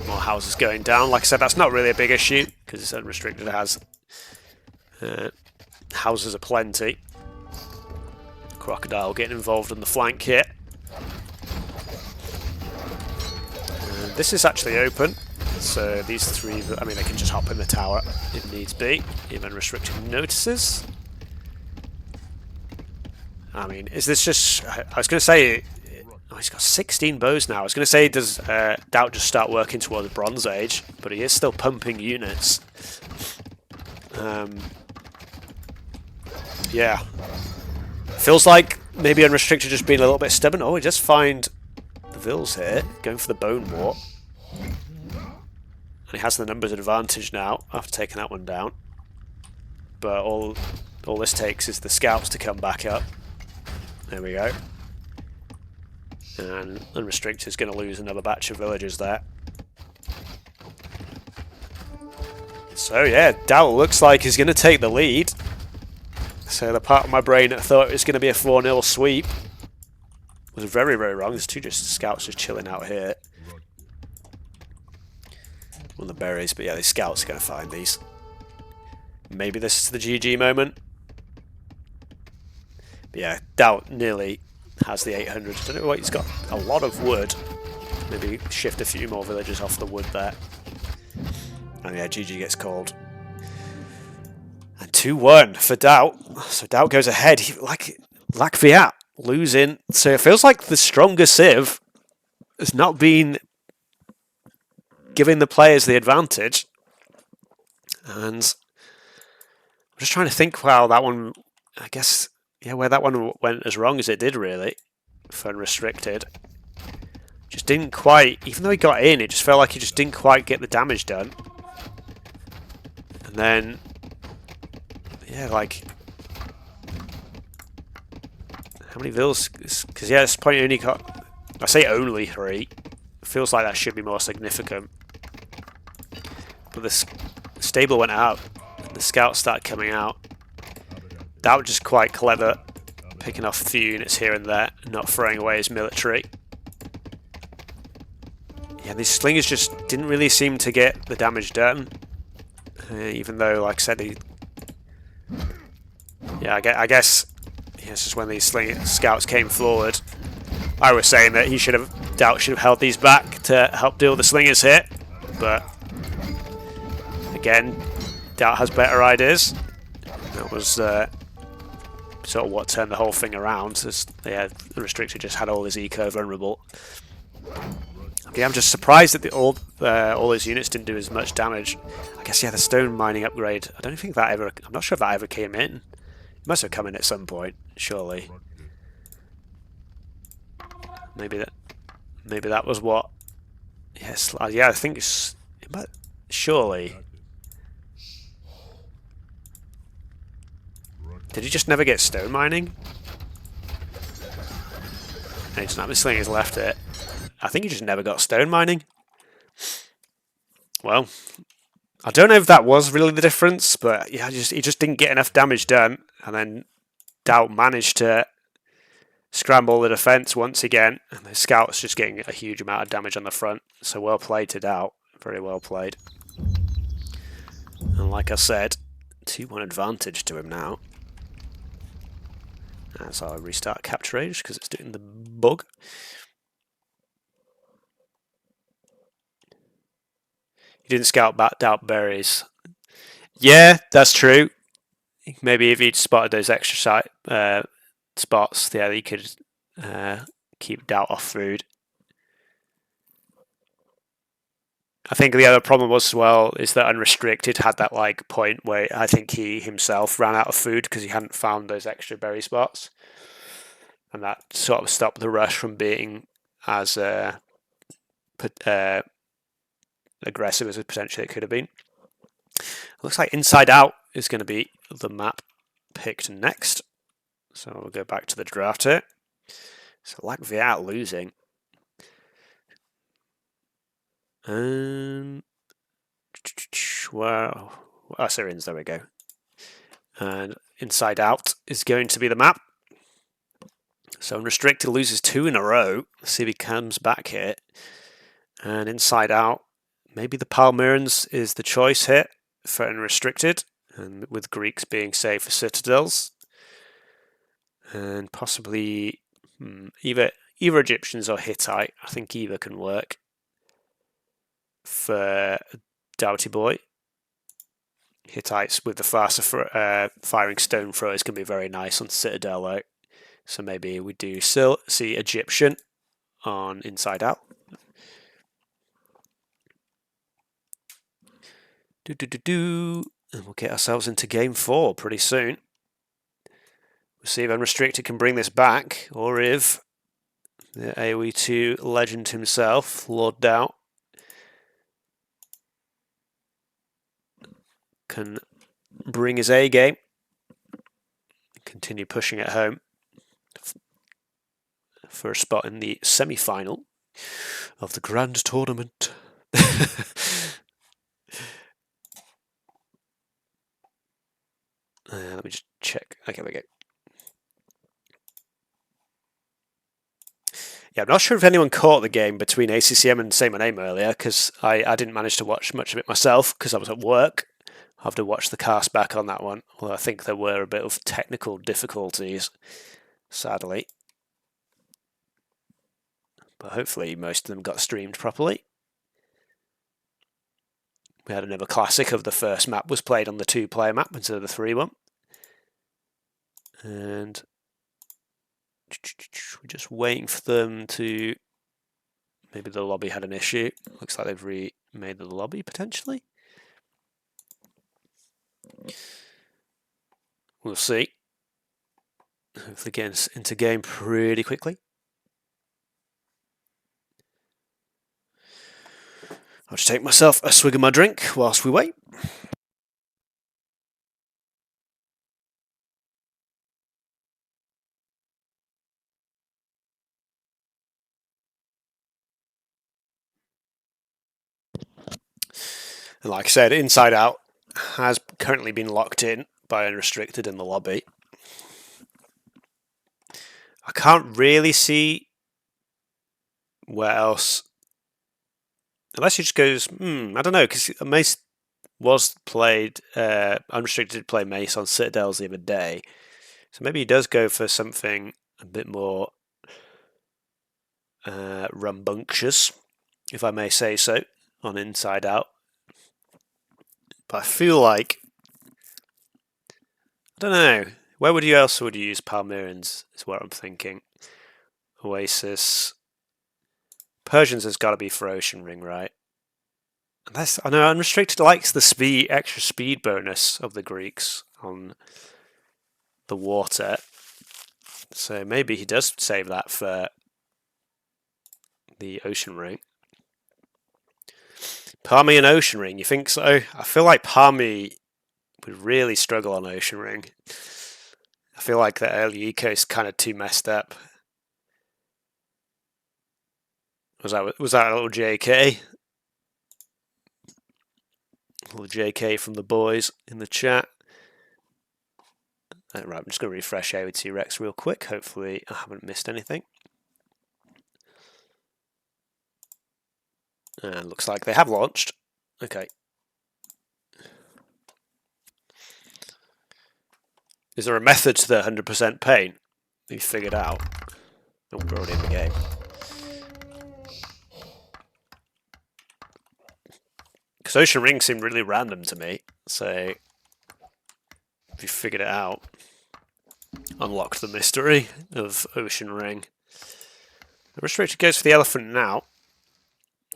More houses going down. Like I said, that's not really a big issue because Unrestricted has houses aplenty. Crocodile getting involved in the flank here. This is actually open, so these 3, I mean, they can just hop in the tower if needs be, if Unrestricted notices. I mean, is this just, I was going to say, oh, he's got 16 bows now. I was going to say, does Daut just start working towards the Bronze Age, but he is still pumping units. Yeah. Feels like maybe Unrestricted just being a little bit stubborn. Oh, he just find the vills here, going for the Bone War. And he has the numbers advantage now after taking that one down. But all this takes is the scouts to come back up. There we go. And Unrestricted is going to lose another batch of villagers there. So yeah, Daut looks like he's going to take the lead. So the part of my brain that thought it was going to be a 4-0 sweep was very, very wrong. There's 2 just scouts just chilling out here. On the berries, but yeah, these scouts are going to find these. Maybe this is the GG moment. But yeah, Daut nearly has the 800. I don't know what, he's got a lot of wood. Maybe shift a few more villagers off the wood there. And yeah, GG gets called. And 2-1 for Daut. So Daut goes ahead. Like Viat losing. So it feels like the stronger Civ has not been giving the players the advantage. And I'm just trying to think how that one, I guess, yeah, where that one went as wrong as it did, really, for Unrestricted. just didn't quite, even though he got in, it just felt like he just didn't quite get the damage done. And then, yeah, like, how many vills? Because, yeah, this point only got, I say only 3. It feels like that should be more significant. But the stable went out, and the scouts started coming out. That was just quite clever, picking off a few units here and there, not throwing away his military. Yeah, these slingers just didn't really seem to get the damage done, even though, like I said, yeah, I guess this is when these scouts came forward. I was saying that Daut should have held these back to help deal with the slingers hit, but again, Daut has better ideas. That was sort of what turned the whole thing around. The Restricted just had all his eco vulnerable. Okay, I'm just surprised that all his units didn't do as much damage. I guess, yeah, the stone mining upgrade. I don't think that ever. I'm not sure if that ever came in. It must have come in at some point, surely. Maybe that was what. Yes, yeah, I think it's. Surely. Did he just never get stone mining? No, he doesn't have his slingers left it. I think he just never got stone mining. Well, I don't know if that was really the difference, but yeah, he just didn't get enough damage done, and then Daut managed to scramble the defense once again, and the scouts just getting a huge amount of damage on the front. So well played to Daut, very well played. And like I said, 2-1 advantage to him now. As I'll restart Capture Age because it's doing the bug. He didn't scout back Daut berries. Yeah, that's true. Maybe if he'd spotted those extra spots, yeah, he could keep Daut off food. I think the other problem was as well is that Unrestricted had that like point where I think he himself ran out of food because he hadn't found those extra berry spots, and that sort of stopped the rush from being as aggressive as potentially it could have been. Looks like Inside Out is going to be the map picked next. So we'll go back to the draft here. So Lac-Viat losing. Well, Syrians, there we go. And Inside Out is going to be the map. So Unrestricted loses 2 in a row. Let's see if he comes back here. And Inside Out, maybe the Palmyrans is the choice here for Unrestricted, and with Greeks being safe for citadels, and possibly either Egyptians or Hittite. I think either can work for Doughty Boy. Hittites with the faster firing stone throwers can be very nice on Citadel though. So maybe we do still see Egyptian on Inside Out. And we'll get ourselves into game 4 pretty soon. We'll see if Unrestricted can bring this back, or if the AOE2 legend himself, Lord.Daut, can bring his A game, continue pushing it home for a spot in the semi-final of the grand tournament. Let me just check. Okay, there we go. Yeah, I'm not sure if anyone caught the game between ACCM and Say My Name earlier, because I didn't manage to watch much of it myself because I was at work. I'll have to watch the cast back on that one. Although I think there were a bit of technical difficulties, sadly. But hopefully most of them got streamed properly. We had another classic of the first map was played on the 2-player map instead of the 3-1. And we're just waiting for them to... Maybe the lobby had an issue. Looks like they've remade the lobby, potentially. We'll see. Hopefully get into game pretty quickly. I'll just take myself a swig of my drink whilst we wait. And like I said, Inside Out has currently been locked in by Unrestricted in the lobby. I can't really see where else, unless he just goes, I don't know, because Mace was played, Unrestricted did play Mace on Citadels the other day, so maybe he does go for something a bit more rambunctious, if I may say so, on Inside Out. But I feel like, I don't know, where would you else would you use Palmyrans, is what I'm thinking. Oasis. Persians has got to be for Ocean Ring, right? Unless, I know Unrestricted likes the extra speed bonus of the Greeks on the water. So maybe he does save that for the Ocean Ring. Palmy and Ocean Ring, you think so? I feel like Palmy would really struggle on Ocean Ring. I feel like the early eco is kind of too messed up. Was that a little JK? A little JK from the boys in the chat. Right, I'm just going to refresh AOE2 Rex real quick. Hopefully I haven't missed anything. And looks like they have launched. Okay. Is there a method to the 100% paint that you figured out? Oh, we're already in the game. Because Ocean Ring seemed really random to me, so if you figured it out, unlocked the mystery of Ocean Ring. The Restricted goes for the elephant now.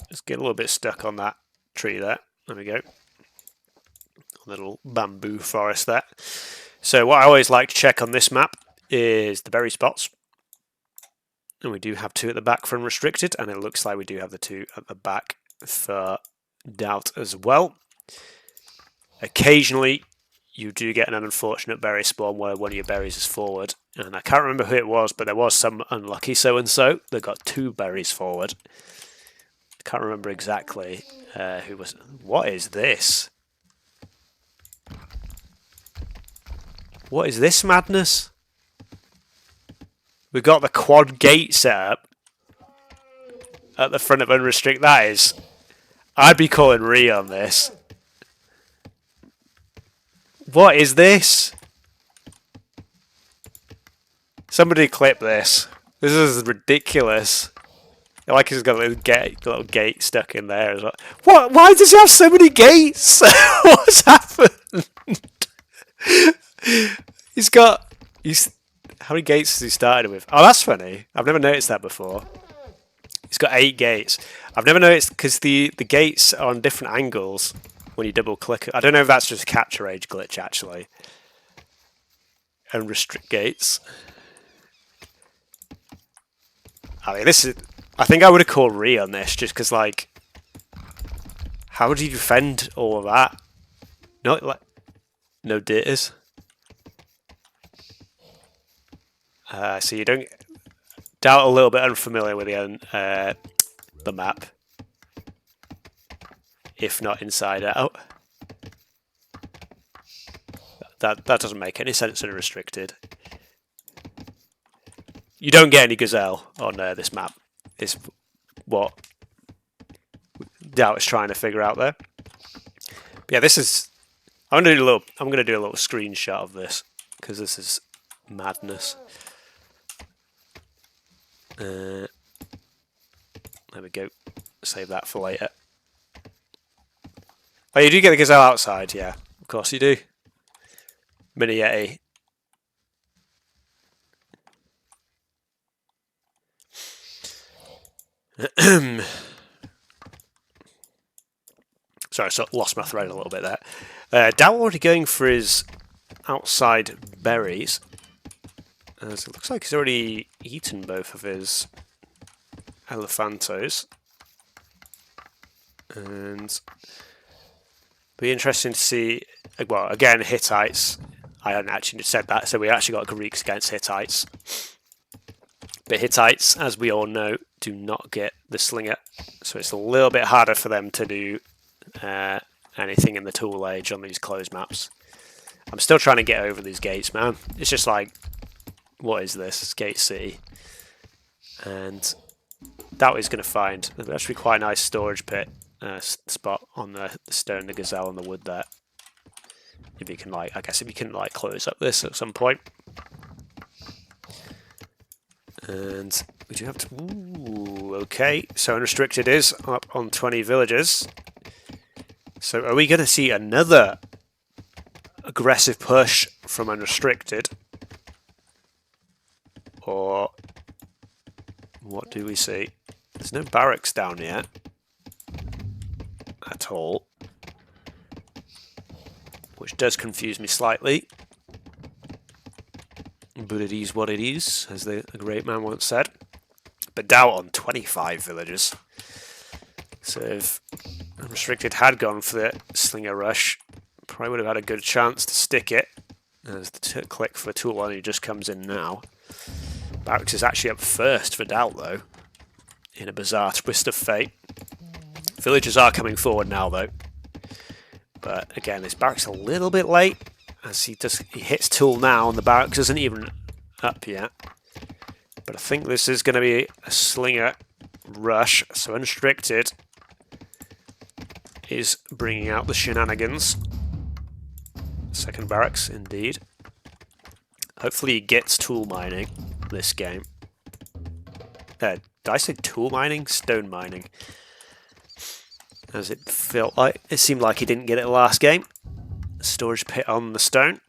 Let's get a little bit stuck on that tree there. There we go. A little bamboo forest there. So what I always like to check on this map is the berry spots. And we do have 2 at the back for Unrestricted, and it looks like we do have the 2 at the back for Doubt as well. Occasionally, you do get an unfortunate berry spawn where one of your berries is forward. And I can't remember who it was, but there was some unlucky so-and-so that got 2 berries forward. I can't remember exactly who was... What is this? What is this madness? We've got the quad gate set up at the front of Unrestricted. That is... I'd be calling Re on this. What is this? Somebody clip this. This is ridiculous. I like he's got a little gate stuck in there as well. What? Why does he have so many gates? What's happened? How many gates has he started with? Oh, that's funny. I've never noticed that before. He's got 8 gates. I've never noticed because the gates are on different angles when you double click. I don't know if that's just a capture age glitch actually. And restrict gates. I mean, I think I would have called Re on this just because, like, how do you defend all of that? No ditters. So you don't Doubt a little bit unfamiliar with the map, if not Inside Out. That doesn't make any sense in Restricted. You don't get any gazelle on this map. Is what Doubt is trying to figure out there. But yeah, this is. I'm gonna do a little screenshot of this because this is madness. There we go. Save that for later. Oh, you do get the gazelle outside, yeah. Of course you do. Mini Yeti. Sorry, I lost my thread a little bit there. Doubt already going for his outside berries. As it looks like he's already eaten both of his elephantos. And be interesting to see, well, again, Hittites. I hadn't actually said that, so we actually got Greeks against Hittites. But Hittites, as we all know, do not get the slinger, so it's a little bit harder for them to do anything in the tool age on these closed maps. I'm still trying to get over these gates, man. It's just like, what is this? It's Gate City. And Daut is going to find actually quite a nice storage pit spot on the stone, the gazelle, and the wood there. If you can, like, I guess if you can, like, close up this at some point. And we do have to. Ooh, okay. So Unrestricted is up on 20 villagers. So are we going to see another aggressive push from Unrestricted? Or what do we see? There's no barracks down yet at all, which does confuse me slightly. But it is what it is, as the great man once said. But Daut on 25 villagers. So if Unrestricted had gone for the Slinger Rush, probably would have had a good chance to stick it. As the click for tool only just comes in now. Barracks is actually up first for Daut, though, in a bizarre twist of fate. Villagers are coming forward now, though. But again, this barracks a little bit late. As he hits tool now, and the barracks isn't even up yet. But I think this is going to be a Slinger Rush. So Unrestricted is bringing out the shenanigans. Second barracks, indeed. Hopefully he gets tool mining this game. Did I say tool mining? Stone mining. As it seemed like he didn't get it last game. Storage pit on the stone.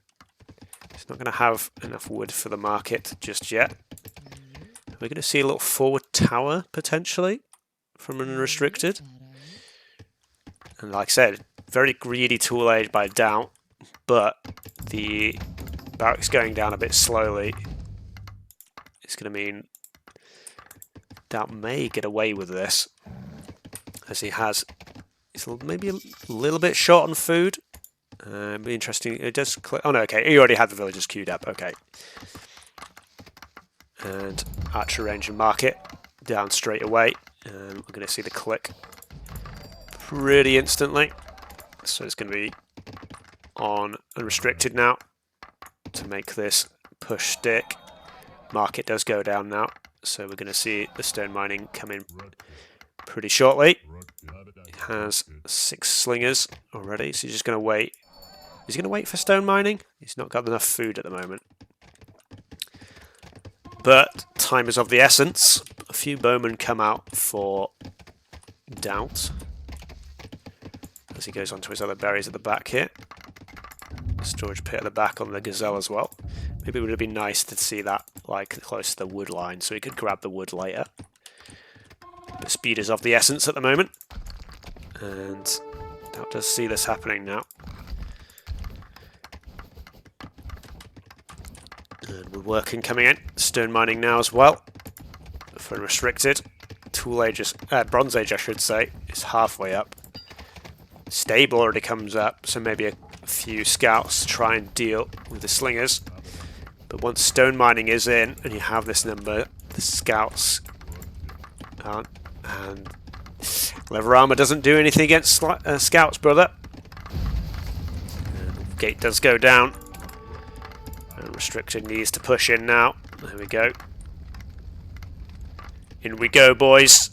He's not going to have enough wood for the market just yet. We're going to see a little forward tower potentially from Unrestricted. And like I said, very greedy tool age by Daut, but the barracks going down a bit slowly is going to mean Daut may get away with this, as he's maybe a little bit short on food. Be interesting. It does click. Oh no, okay. He already had the villagers queued up. Okay. And archer range and market down straight away. And we're going to see the click pretty instantly. So it's going to be on Unrestricted now to make this push stick. Market does go down now, so we're going to see the stone mining come in pretty shortly. He has 6 slingers already, so he's just going to wait. Is he going to wait for stone mining? He's not got enough food at the moment. But time is of the essence. A few bowmen come out for Daut as he goes on to his other berries at the back here. Storage pit at the back on the gazelle as well. Maybe it would have been nice to see that like close to the wood line so he could grab the wood later. But speed is of the essence at the moment. And Daut does see this happening now. And woodworking coming in. Stone mining now as well. For Unrestricted. Tool age is, Bronze Age I should say, is halfway up. Stable already comes up, so maybe a few scouts try and deal with the slingers. But once stone mining is in, and you have this number, the scouts aren't. And leather armor doesn't do anything against scouts, brother. And gate does go down. Unrestricted needs to push in now. There we go. In we go, boys.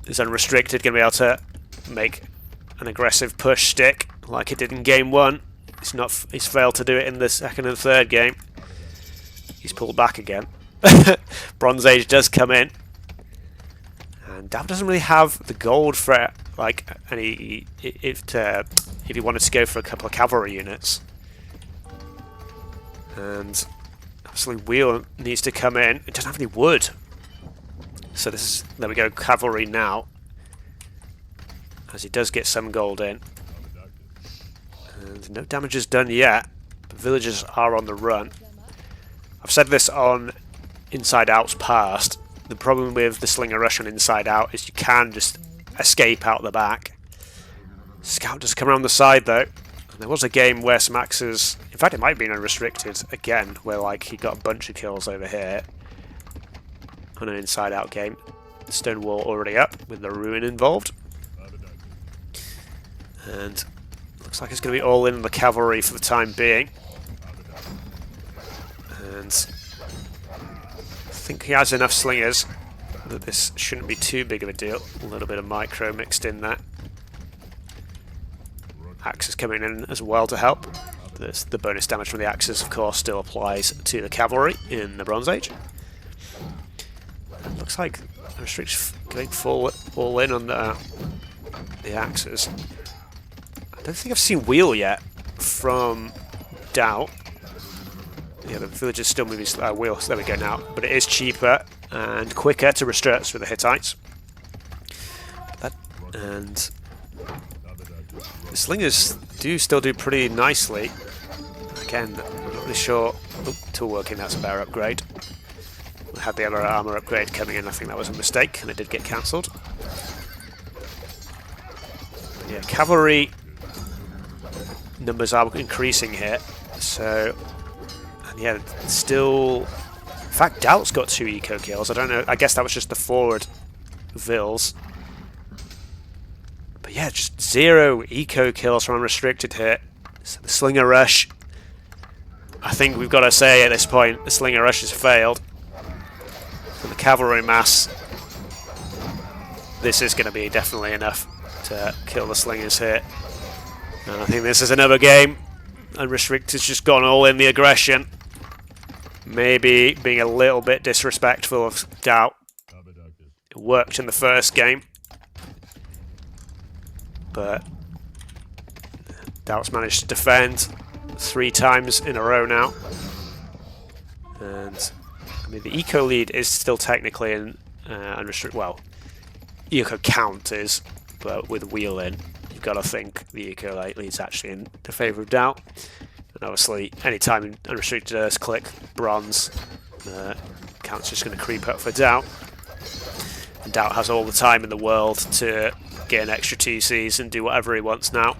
Is Unrestricted going to be able to make an aggressive push stick like it did in game 1? He's failed to do it in the second and third game. He's pulled back again. Bronze Age does come in. And Daut doesn't really have the gold for it, like any if he wanted to go for a couple of cavalry units. And obviously Wheel needs to come in. It doesn't have any wood. So this is, there we go, cavalry now. As he does get some gold in. And no damage is done yet. The villagers are on the run. I've said this on Inside Out's past. The problem with the Slinger Rush on Inside Out is you can just escape out the back. Scout does come around the side though. And there was a game where some axes, in fact it might have been Unrestricted again, where like he got a bunch of kills over here on an inside out game. Stone wall already up with the ruin involved. And looks like it's going to be all in on the cavalry for the time being. And I think he has enough slingers that this shouldn't be too big of a deal. A little bit of micro mixed in there. Axes coming in as well to help. The bonus damage from the axes, of course, still applies to the cavalry in the Bronze Age. It looks like Unrestricted going all in on the axes. I don't think I've seen wheel yet from Daut. Yeah, the village is still moving wheels. There we go now. But it is cheaper and quicker to restrict with the Hittites. And the slingers do still do pretty nicely. Again, I'm not really sure. Oh, tool working, that's a better upgrade. We had the other armor upgrade coming in. I think that was a mistake, and it did get cancelled. Yeah, cavalry numbers are increasing here. So, and yeah, still. In fact, Daut's got 2 eco kills. I don't know. I guess that was just the forward vills. But yeah, just 0 eco kills from Unrestricted here. So the Slinger Rush, I think we've got to say at this point, the Slinger Rush has failed. For the cavalry mass, this is going to be definitely enough to kill the Slingers here. And I think this is another game. Unrestricted's just gone all in the aggression. Maybe being a little bit disrespectful of Daut. It worked in the first game. But Daut's managed to defend 3 times in a row now. And I mean, the eco lead is still technically in Unrestricted. Well, eco count is, but with wheel in, you've got to think the eco lead's actually in the favour of Daut. And obviously, anytime Unrestricted does click bronze, count's just going to creep up for Daut. And Daut has all the time in the world to get an extra TCs and do whatever he wants now.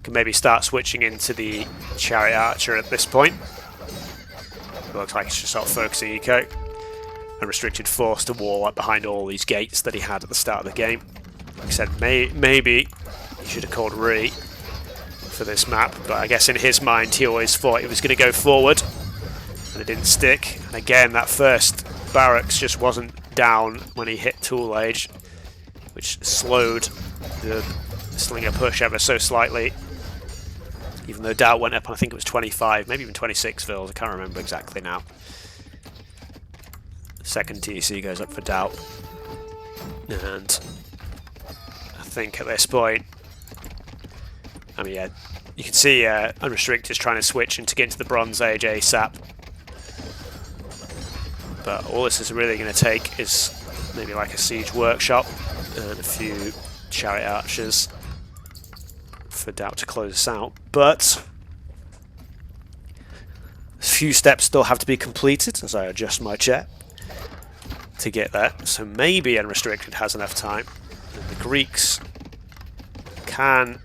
Can maybe start switching into the Chariot Archer at this point. It looks like he's just sort of focusing eco. Unrestricted forced to wall up behind all these gates that he had at the start of the game. Like I said, maybe he should have called Re for this map, but I guess in his mind he always thought he was going to go forward, and it didn't stick. And again, that first barracks just wasn't down when he hit Tool Age, which slowed the Slinger push ever so slightly. Even though Daut went up, I think it was 25, maybe even 26 vills, I can't remember exactly now. Second TC goes up for Daut. And I think at this point, I mean, yeah, you can see Unrestricted is trying to switch and to get into the Bronze Age ASAP. But all this is really going to take is maybe like a Siege Workshop and a few Chariot Archers for Daut to close us out. But a few steps still have to be completed as I adjust my chair to get there. So maybe Unrestricted has enough time. And the Greeks can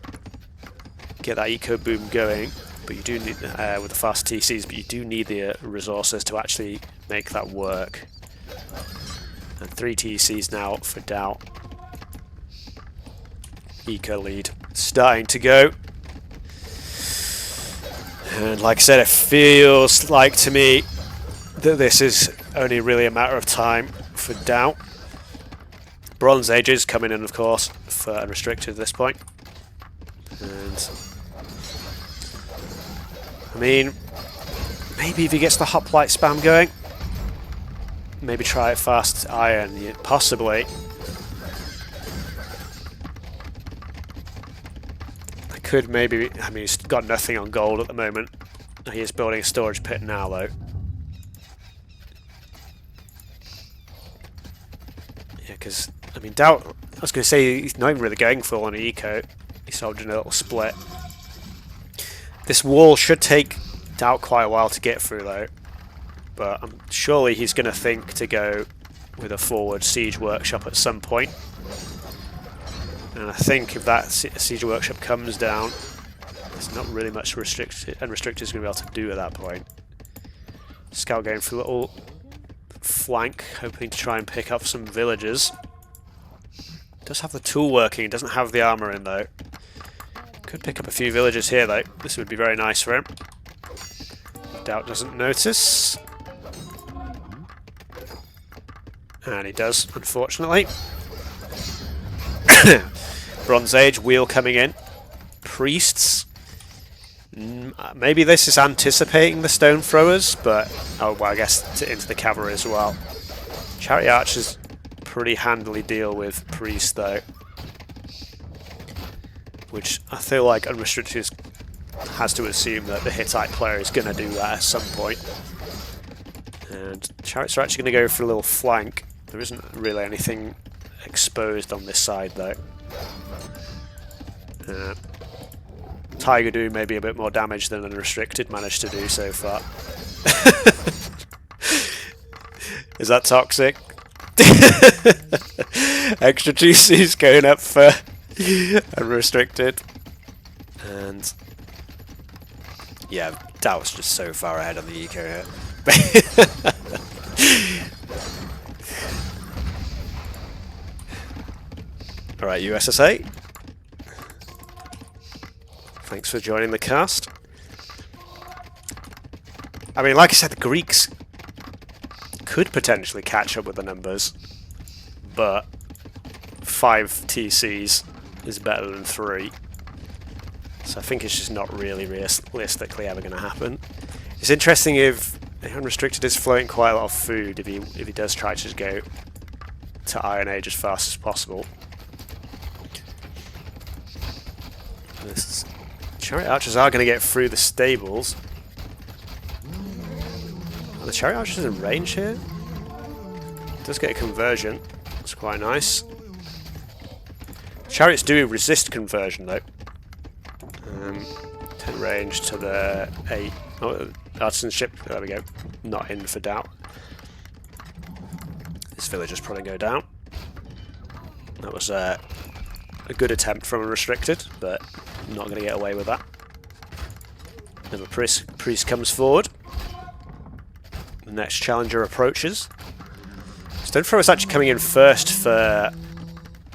get that eco boom going, but you do need with the fast TCs, but you do need the resources to actually make that work. And 3 TCs now for Daut. Eco lead starting to go. And like I said, it feels like to me that this is only really a matter of time for Daut. Bronze Age is coming in, of course, for Unrestricted at this point. And I mean, maybe if he gets the hoplite spam going, maybe try it fast iron, yeah, possibly. I could maybe, I mean, he's got nothing on gold at the moment. He is building a storage pit now, though. Yeah, because, I mean, Daut, I was going to say, he's not even really going full on eco. He's sort of doing a little split. This wall should take Daut quite a while to get through, though. But surely he's going to think to go with a forward Siege Workshop at some point. And I think if that Siege Workshop comes down, there's not really much Unrestricted is going to be able to do at that point. Scout going for a little flank, hoping to try and pick up some villagers. Does have the tool working, doesn't have the armor in though. Could pick up a few villagers here though. This would be very nice for him. Daut doesn't notice. And he does, unfortunately. Bronze Age, wheel coming in. Priests. Maybe this is anticipating the stone throwers, but oh well, I guess into the cavalry as well. Chariot archers pretty handily deal with priests though, which I feel like Unrestricted has to assume that the Hittite player is going to do that at some point. And chariots are actually going to go for a little flank. There isn't really anything exposed on this side though. Tiger do maybe a bit more damage than Unrestricted managed to do so far. Is that toxic? Extra GC's going up for Unrestricted. And yeah, Daut's just so far ahead on the eco here. Alright, USSA. Thanks for joining the cast. I mean, like I said, the Greeks could potentially catch up with the numbers, but 5 TCs is better than 3. So I think it's just not really realistically ever going to happen. It's interesting if Unrestricted is floating quite a lot of food if he does try to just go to Iron Age as fast as possible. Chariot archers are going to get through the stables. Are the chariot archers in range here? Does get a conversion. That's quite nice. Chariots do resist conversion though. 10 range to the 8. Oh, artisan ship. There we go. Not in for Daut. This villager's probably go down. That was a good attempt from Unrestricted, but not going to get away with that. Another priest comes forward. The next challenger approaches. Stonethrower is actually coming in first for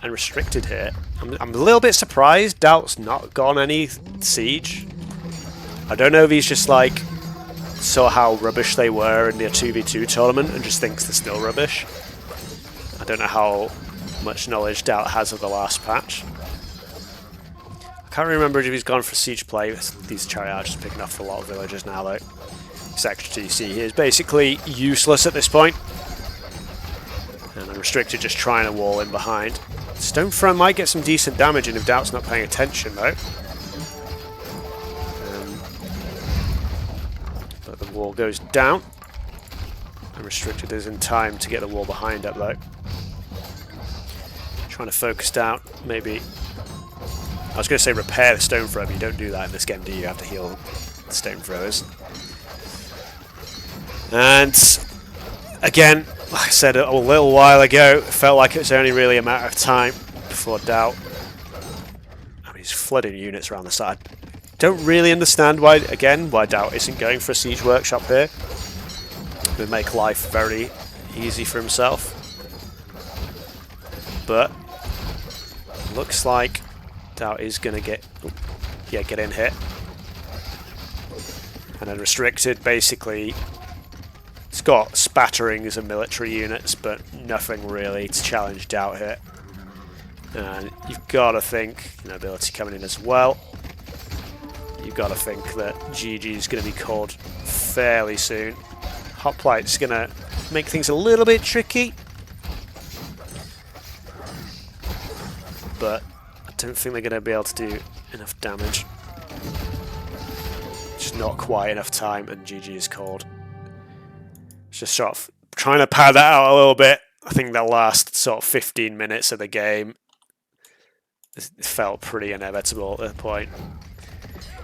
Unrestricted here. I'm a little bit surprised Daut's not gone any siege. I don't know if he's just like saw how rubbish they were in their 2v2 tournament and just thinks they're still rubbish. I don't know how much knowledge Daut has of the last patch. I can't remember if he's gone for siege play. These chariot archers picking off a lot of villagers now though. This extra TC here is basically useless at this point. And Unrestricted just trying to wall in behind. Stonethrower might get some decent damage in if Daut's not paying attention though. But the wall goes down. Unrestricted is in time to get the wall behind up though. Trying to focus down, maybe. I was going to say repair the Stonethrower, but you don't do that in this game, do you? You have to heal the Stonethrowers. And again, like I said a little while ago, it felt like it was only really a matter of time before Daut. I mean, he's flooding units around the side. Don't really understand why Daut isn't going for a siege workshop here. It would make life very easy for himself. But looks like Daut is going to get in hit. And then Unrestricted basically. It's got spatterings of military units, but nothing really to challenge Daut here. And you've got to think, ability coming in as well. You've got to think that GG is going to be called fairly soon. Hoplite's going to make things a little bit tricky. But I don't think they're going to be able to do enough damage. Just not quite enough time, and GG is called. Just sort of trying to pad that out a little bit. I think the last sort of 15 minutes of the game felt pretty inevitable at that point.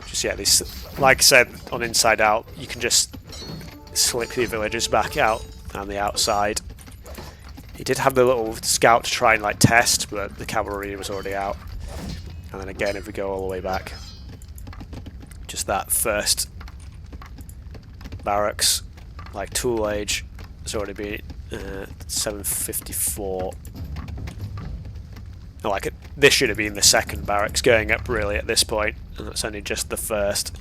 Just these, like I said on Inside Out, you can just slip your villagers back out on the outside. He did have the little scout to try and like test, but the cavalry was already out. And then again, if we go all the way back, just that first barracks, like tool age, has already been 754. Like this should have been the second barracks going up really at this point, and that's only just the first.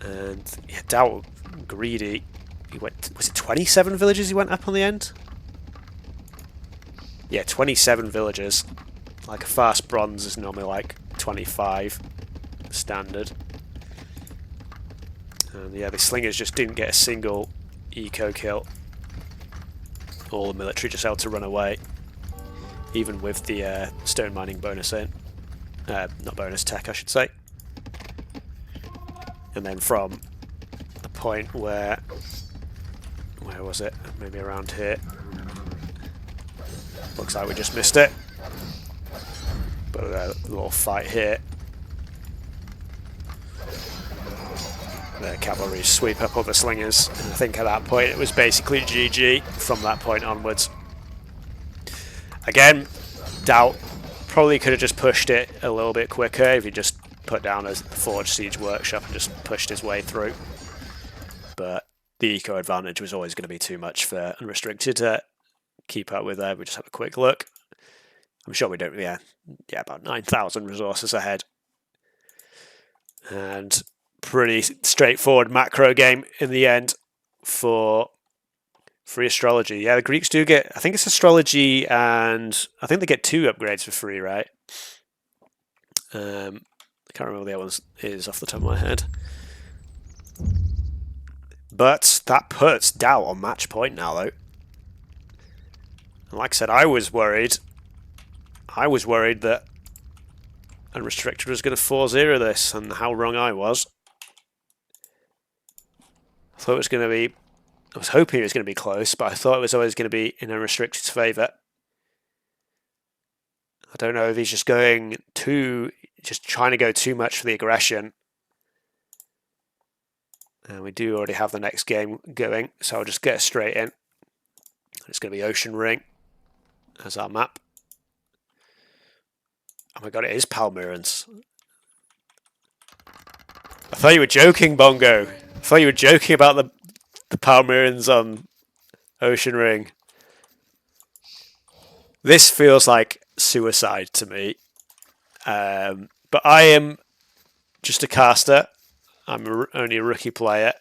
And yeah, Daut greedy. He went. Was it 27 villages he went up on the end? Yeah, 27 villages. Like a fast bronze is normally like 25 standard. And yeah, the slingers just didn't get a single eco kill. All the military just able to run away, even with the stone mining bonus in. Not bonus tech, I should say. And then from the point where was it? Maybe around here. Looks like we just missed it. But a little fight here. The cavalry sweep up all the slingers, and I think at that point it was basically GG from that point onwards. Again, Daut probably could have just pushed it a little bit quicker if he just put down a Forge Siege Workshop and just pushed his way through. But the eco advantage was always going to be too much for Unrestricted to keep up with there. We just have a quick look. I'm sure we don't, yeah, about 9,000 resources ahead. And pretty straightforward macro game in the end for free astrology. Yeah, the Greeks do get, I think it's astrology, and I think they get 2 upgrades for free, right? I can't remember what the other one is off the top of my head. But that puts Daut on match point now, though. And like I said, I was worried that Unrestricted was going to 4-0 this, and how wrong I was. I thought it was going to be, I was hoping it was going to be close, but I thought it was always going to be in Unrestricted's favour. I don't know if he's just going just trying to go too much for the aggression. And we do already have the next game going, so I'll just get straight in. It's going to be Ocean Ring as our map. Oh my god, it is Palmyrans. I thought you were joking, Bongo. I thought you were joking about the Palmyrans on Ocean Ring. This feels like suicide to me. But I am just a caster. I'm only a rookie player.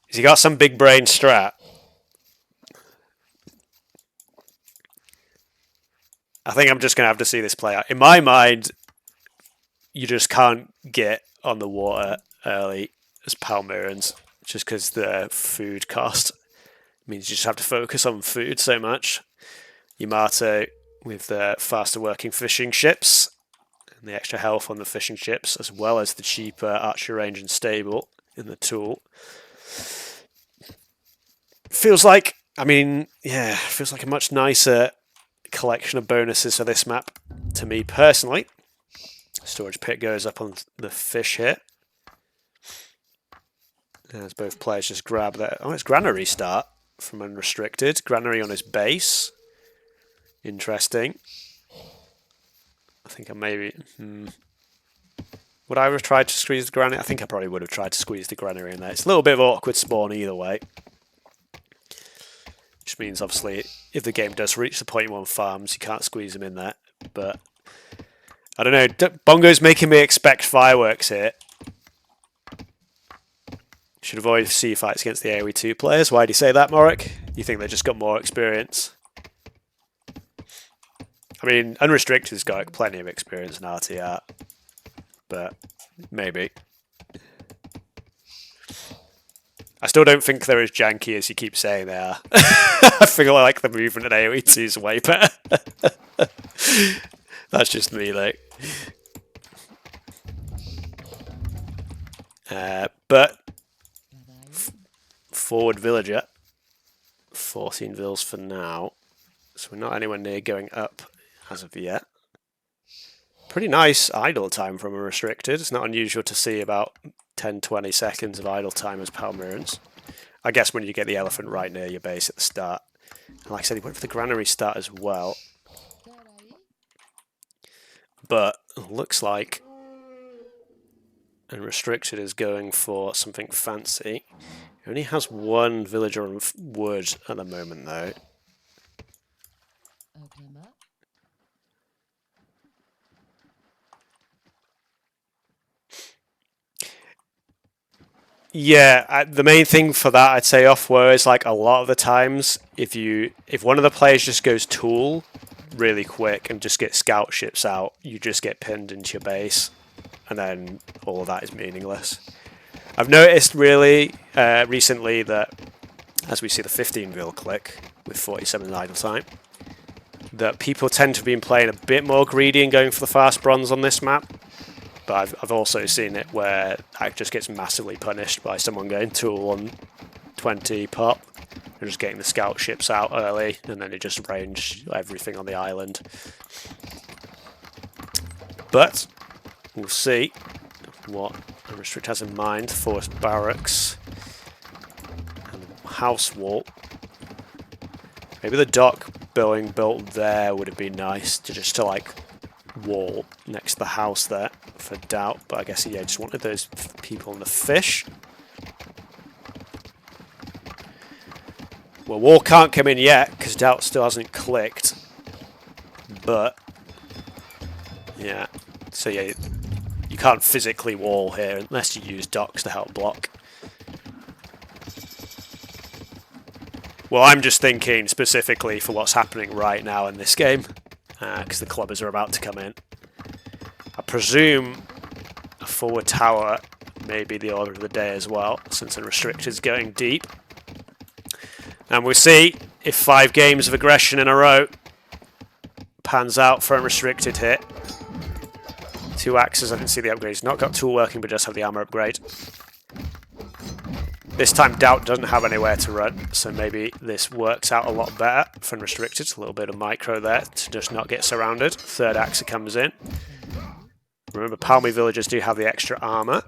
Has he got some big brain strat? I think I'm just going to have to see this play out. In my mind, you just can't get on the water early as Palmyrans, just because the food cost means you just have to focus on food so much. Yamato with the faster working fishing ships and the extra health on the fishing ships, as well as the cheaper archer range and stable in the tool. Feels like, I mean, yeah, feels like a much nicer collection of bonuses for this map to me personally. Storage pit goes up on the fish here. As both players just grab that. Oh, it's Granary start from Unrestricted. Granary on his base. Interesting. I think I maybe... Would I have tried to squeeze the Granary? I think I probably would have tried to squeeze the Granary in there. It's a little bit of an awkward spawn either way. Which means, obviously, if the game does reach the point you want farms, you can't squeeze them in there. But, I don't know. Bongo's making me expect fireworks here. Should avoid sea fights against the AOE2 players. Why do you say that, Morik? You think they just got more experience? I mean, Unrestricted's got plenty of experience in RTR. But, maybe. I still don't think they're as janky as you keep saying they are. I feel like the movement in AOE2 is way better. That's just me, though. But forward villager, 14 vills for now. So we're not anywhere near going up as of yet. Pretty nice idle time from Unrestricted. It's not unusual to see about 10-20 seconds of idle time as Palmyrans. I guess when you get the elephant right near your base at the start. And like I said, he went for the granary start as well. But looks like Unrestricted is going for something fancy. He only has one villager on wood at the moment, though. Yeah, the main thing for that I'd say off war is like a lot of the times if one of the players just goes tool really quick and just get scout ships out, you just get pinned into your base, and then all of that is meaningless. I've noticed really recently that as we see the 15 vil click with 47 idle time, that people tend to be playing a bit more greedy and going for the fast bronze on this map. But I've also seen it where that just gets massively punished by someone going tool on 20 pop and just getting the scout ships out early, and then it just range everything on the island. But we'll see what Unrestricted has in mind. Forced barracks and house wall. Maybe the dock building built there would have been nice to like wall next to the house there for Daut, but I guess just wanted those people on the fish. Well, wall can't come in yet because Daut still hasn't clicked, but yeah, so yeah, you can't physically wall here unless you use docks to help block. Well, I'm just thinking specifically for what's happening right now in this game, because the clubbers are about to come in. I presume a forward tower may be the order of the day as well, since Unrestricted is going deep. And we'll see if 5 games of aggression in a row pans out for Unrestricted here. 2 axes, I didn't see the upgrades. Not got tool working, but just have the armor upgrade. This time Daut doesn't have anywhere to run, so maybe this works out a lot better for Unrestricted. A little bit of micro there to just not get surrounded. 3rd axe comes in. Remember, Palmy villagers do have the extra armor.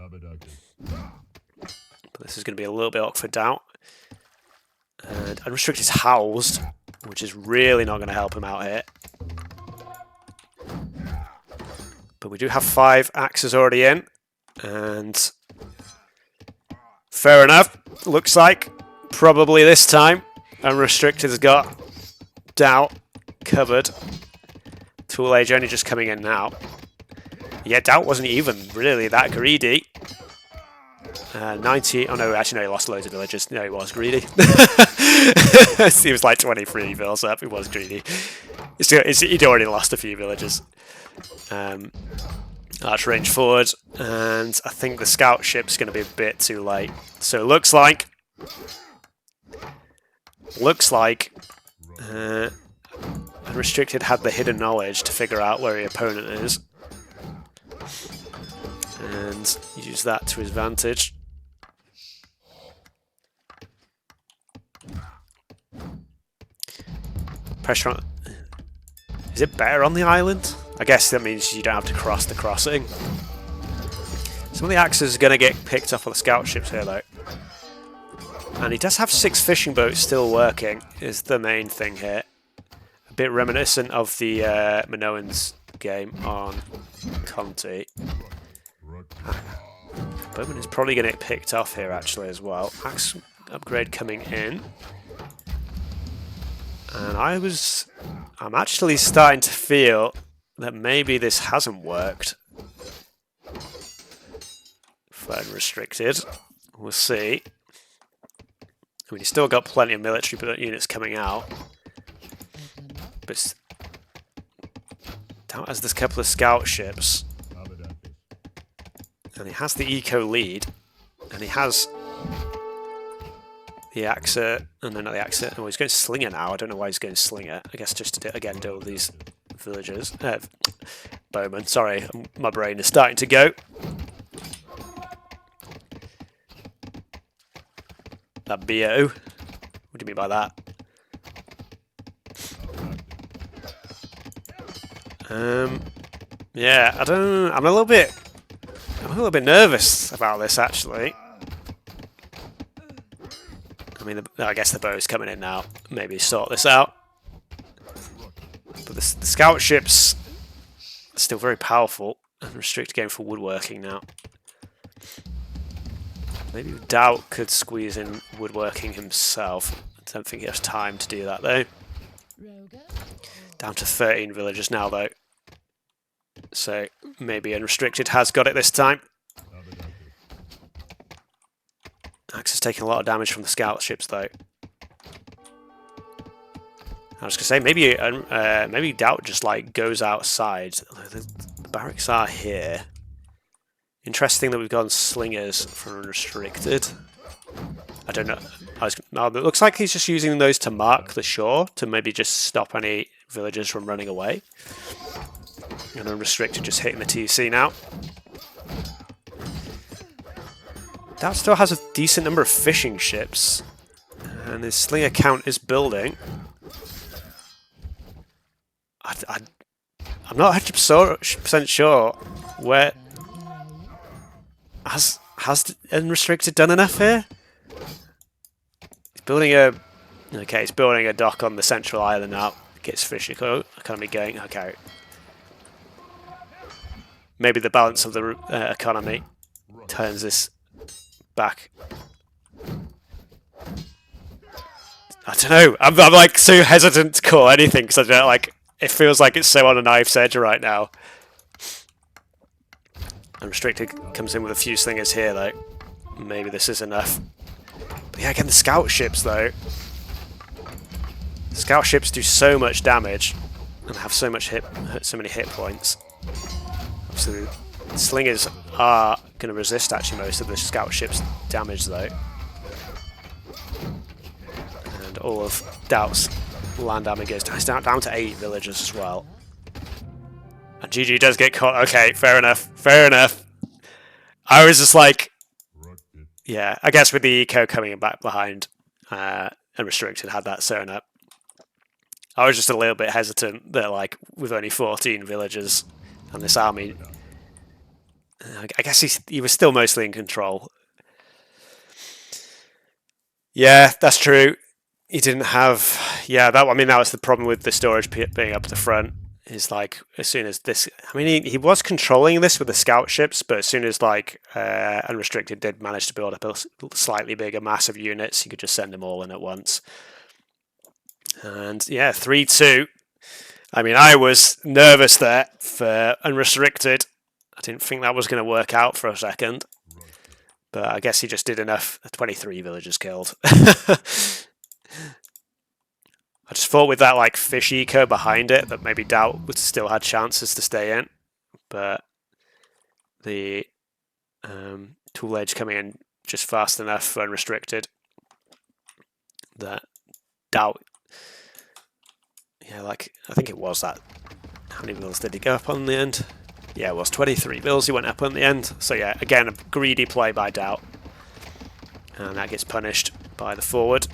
But this is going to be a little bit awkward for Daut. And Unrestricted is housed, which is really not going to help him out here. But we do have 5 axes already in. And fair enough. Looks like probably this time Unrestricted has got Daut covered. Tool Age only just coming in now. Yeah, Daut wasn't even really that greedy. 90. Oh no, actually, no, he lost loads of villagers. No, he was greedy. He was like 23 vills up. He was greedy. He'd already lost a few villagers. Arch range forward, and I think the scout ship's going to be a bit too late. So it looks like Unrestricted had the hidden knowledge to figure out where the opponent is, and use that to his advantage. Pressure on. Is it better on the island? I guess that means you don't have to cross the crossing. Some of the axes are going to get picked up on the scout ships here, though. And he does have 6 fishing boats still working, is the main thing here. A bit reminiscent of the Minoans game on Conti. Bowman is probably going to get picked off here, actually, as well. Axe upgrade coming in. And I'm actually starting to feel that maybe this hasn't worked for Unrestricted. We'll see. I mean, he's still got plenty of military units coming out. But Daut has this couple of scout ships. And he has the eco lead. And he has the Axer. Oh, no, not the Axer. Oh, he's going Slinger now. I don't know why he's going Slinger. I guess just to, again, deal with these villagers. Bowman, sorry. My brain is starting to go. That BO. What do you mean by that? Yeah, I don't. I'm a little bit nervous about this, actually. I mean, I guess the bow's coming in now. maybe sort this out. But the scout ships are still very powerful. Unrestricted going for woodworking now. Maybe Daut could squeeze in woodworking himself. I don't think he has time to do that though. Down to 13 villagers now though. So maybe Unrestricted has got it this time. Axe is taking a lot of damage from the scout ships though. I was gonna say maybe maybe Daut just like goes outside. The barracks are here. Interesting that we've gone slingers for Unrestricted. I don't know. No, it looks like he's just using those to mark the shore to maybe just stop any villagers from running away. And Unrestricted just hitting the TC now. Daut still has a decent number of fishing ships, and his slinger count is building. I'm not 100% sure where has Unrestricted done enough here. He's building he's building a dock on the central island now. Gets fish economy going. Okay, maybe the balance of the economy turns this back. I don't know. I'm like so hesitant to call anything because I don't like. It feels like it's so on a knife's edge right now. Unrestricted comes in with a few slingers here though. Maybe this is enough. But yeah, again the scout ships though. Scout ships do so much damage and have so many hit points. So the slingers are going to resist actually most of the scout ship's damage though. And all of Daut's land damage goes down to 8 villagers as well. And GG does get caught. Okay, fair enough. Fair enough. I was just like, yeah, I guess with the eco coming back behind, Unrestricted had that sewn up. I was just a little bit hesitant that, like, with only 14 villagers and this army, I guess he was still mostly in control. Yeah, that's true. He didn't have, I mean, that was the problem with the storage being up the front. Is like as soon as this, I mean, he was controlling this with the scout ships, but as soon as like Unrestricted did manage to build up a slightly bigger mass of units, he could just send them all in at once. And yeah, 3-2. I mean, I was nervous there for Unrestricted. I didn't think that was going to work out for a second, but I guess he just did enough. 23 villagers killed. I just thought with that like fish eco behind it that maybe Daut would still had chances to stay in, but the tool edge coming in just fast enough for Unrestricted that Daut, like I think it was that. How many bills did he go up on the end? Yeah, it was 23 bills he went up on the end. So yeah, again a greedy play by Daut, and that gets punished by the forward.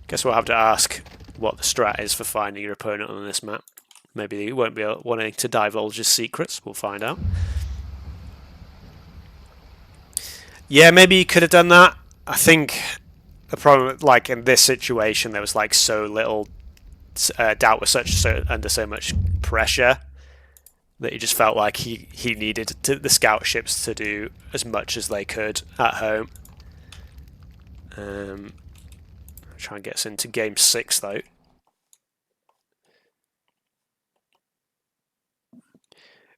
Guess we'll have to ask what the strat is for finding your opponent on this map. Maybe he won't be wanting to divulge his secrets. We'll find out. Yeah, maybe he could have done that. I think the problem, like in this situation, there was like so little. Daut was under so much pressure that he just felt like he needed the scout ships to do as much as they could at home. Try and get us into game 6 though.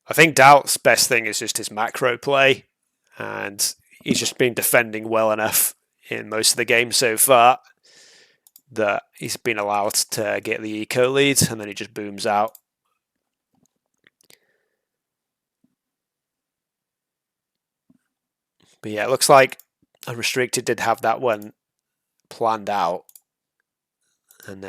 I think Daut's best thing is just his macro play, and he's just been defending well enough in most of the game so far that he's been allowed to get the eco lead, and then he just booms out. But yeah, it looks like Unrestricted did have that one planned out. And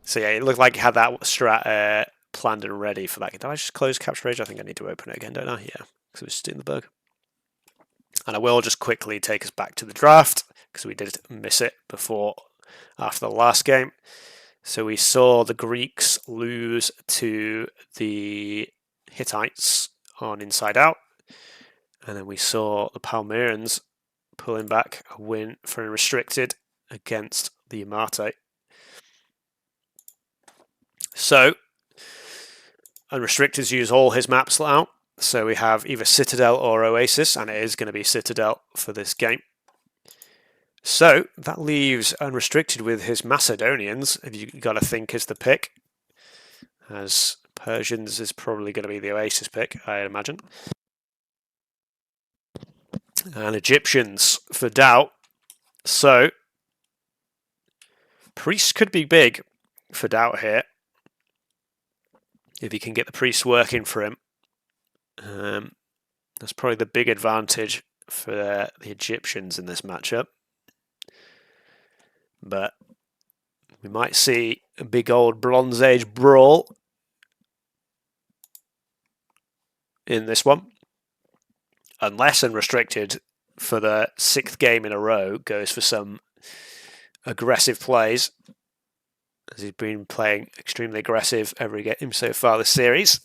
so yeah, it looked like he had that strat planned and ready for that. Did I just close Capture Page? I think I need to open it again, don't I? Yeah, because it was just in the bug. And I will just quickly take us back to the draft, because we did miss it after the last game. So we saw the Greeks lose to the Hittites on Inside Out. And then we saw the Palmyrans pulling back a win for Unrestricted against the Amate. So, Unrestricted's use all his maps out. So we have either Citadel or Oasis, and it is going to be Citadel for this game. So that leaves Unrestricted with his Macedonians, if you got to think is the pick, as Persians is probably going to be the Oasis pick, I imagine. And Egyptians for Daut. So Priest could be big for Daut here, if he can get the Priest working for him. That's probably the big advantage for the Egyptians in this matchup. But we might see a big old Bronze Age brawl in this one. Unless Unrestricted, for the 6th game in a row, goes for some aggressive plays, as he's been playing extremely aggressive every game so far this series.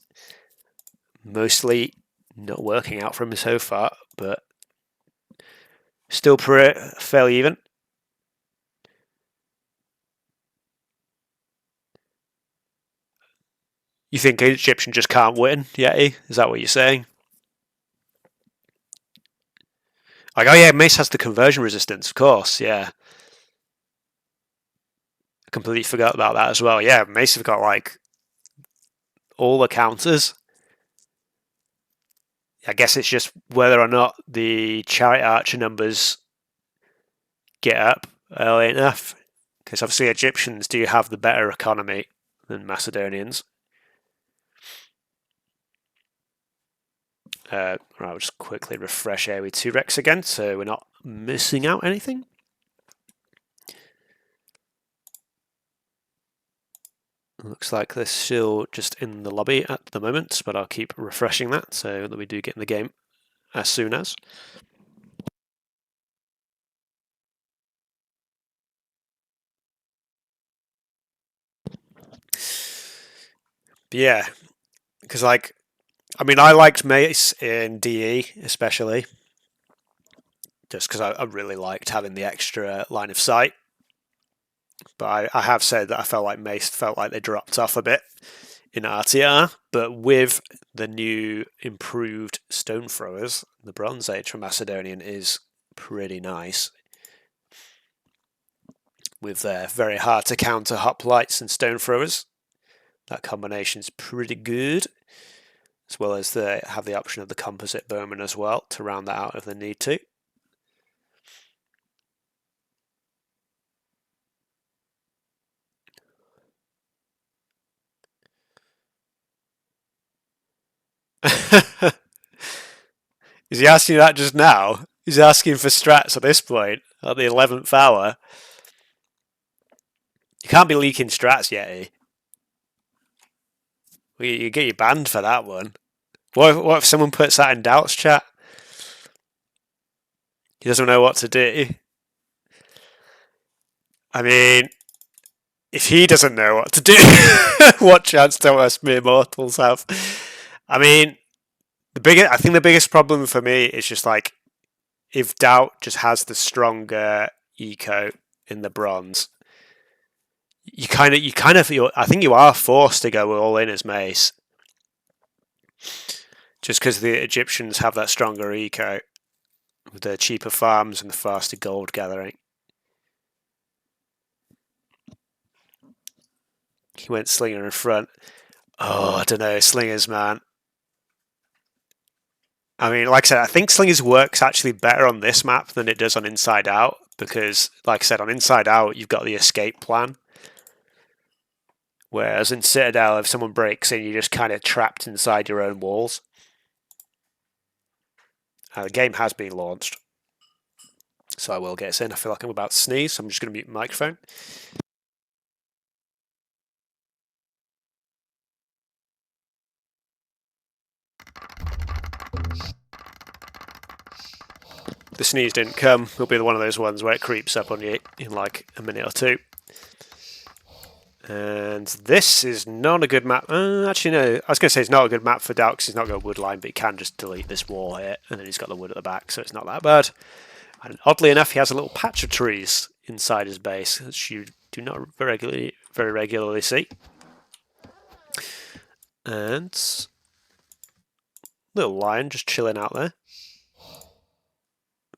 Mostly not working out for him so far, but still fairly even. You think Egyptian just can't win, Yeti? Is that what you're saying? Like, oh yeah, Mace has the conversion resistance, of course, yeah. I completely forgot about that as well. Yeah, Mace have got, like, all the counters. I guess it's just whether or not the Chariot Archer numbers get up early enough. Because obviously Egyptians do have the better economy than Macedonians. I'll just quickly refresh AOE2 Rex again, so we're not missing out anything. Looks like they're still just in the lobby at the moment, but I'll keep refreshing that so that we do get in the game as soon as. But yeah, because like, I mean, I liked Mace in DE especially, just because I really liked having the extra line of sight. But I have said that I felt like Mace felt like they dropped off a bit in RTR, but with the new improved stone throwers, the Bronze Age from Macedonian is pretty nice. With their very hard to counter hoplites and stone throwers, that combination is pretty good. As well as they have the option of the composite bowman as well to round that out if they need to. Is he asking that just now? He's asking for strats at this point, at the 11th hour. You can't be leaking strats yet, eh? You get you banned for that one. What if someone puts that in Daut's chat? He doesn't know what to do. I mean, if he doesn't know what to do, what chance do us mere mortals have? I mean, I think the biggest problem for me is just like, if Daut just has the stronger eco in the bronze, I think you are forced to go all in as Mace, just because the Egyptians have that stronger eco with the cheaper farms and the faster gold gathering. He went Slinger in front. Oh, I don't know, Slingers, man. I mean, like I said, I think Slingers works actually better on this map than it does on Inside Out, because, like I said, on Inside Out, you've got the escape plan. Whereas in Citadel, if someone breaks in, you're just kind of trapped inside your own walls. The game has been launched, so I will get us in. I feel like I'm about to sneeze, so I'm just going to mute my microphone. The sneeze didn't come. It'll be one of those ones where it creeps up on you in like a minute or two. And this is not a good map. Actually, no. I was going to say it's not a good map for Daut because he's not got a wood line, but he can just delete this wall here, and then he's got the wood at the back, so it's not that bad. And oddly enough, he has a little patch of trees inside his base, which you do not very regularly see. And little lion just chilling out there.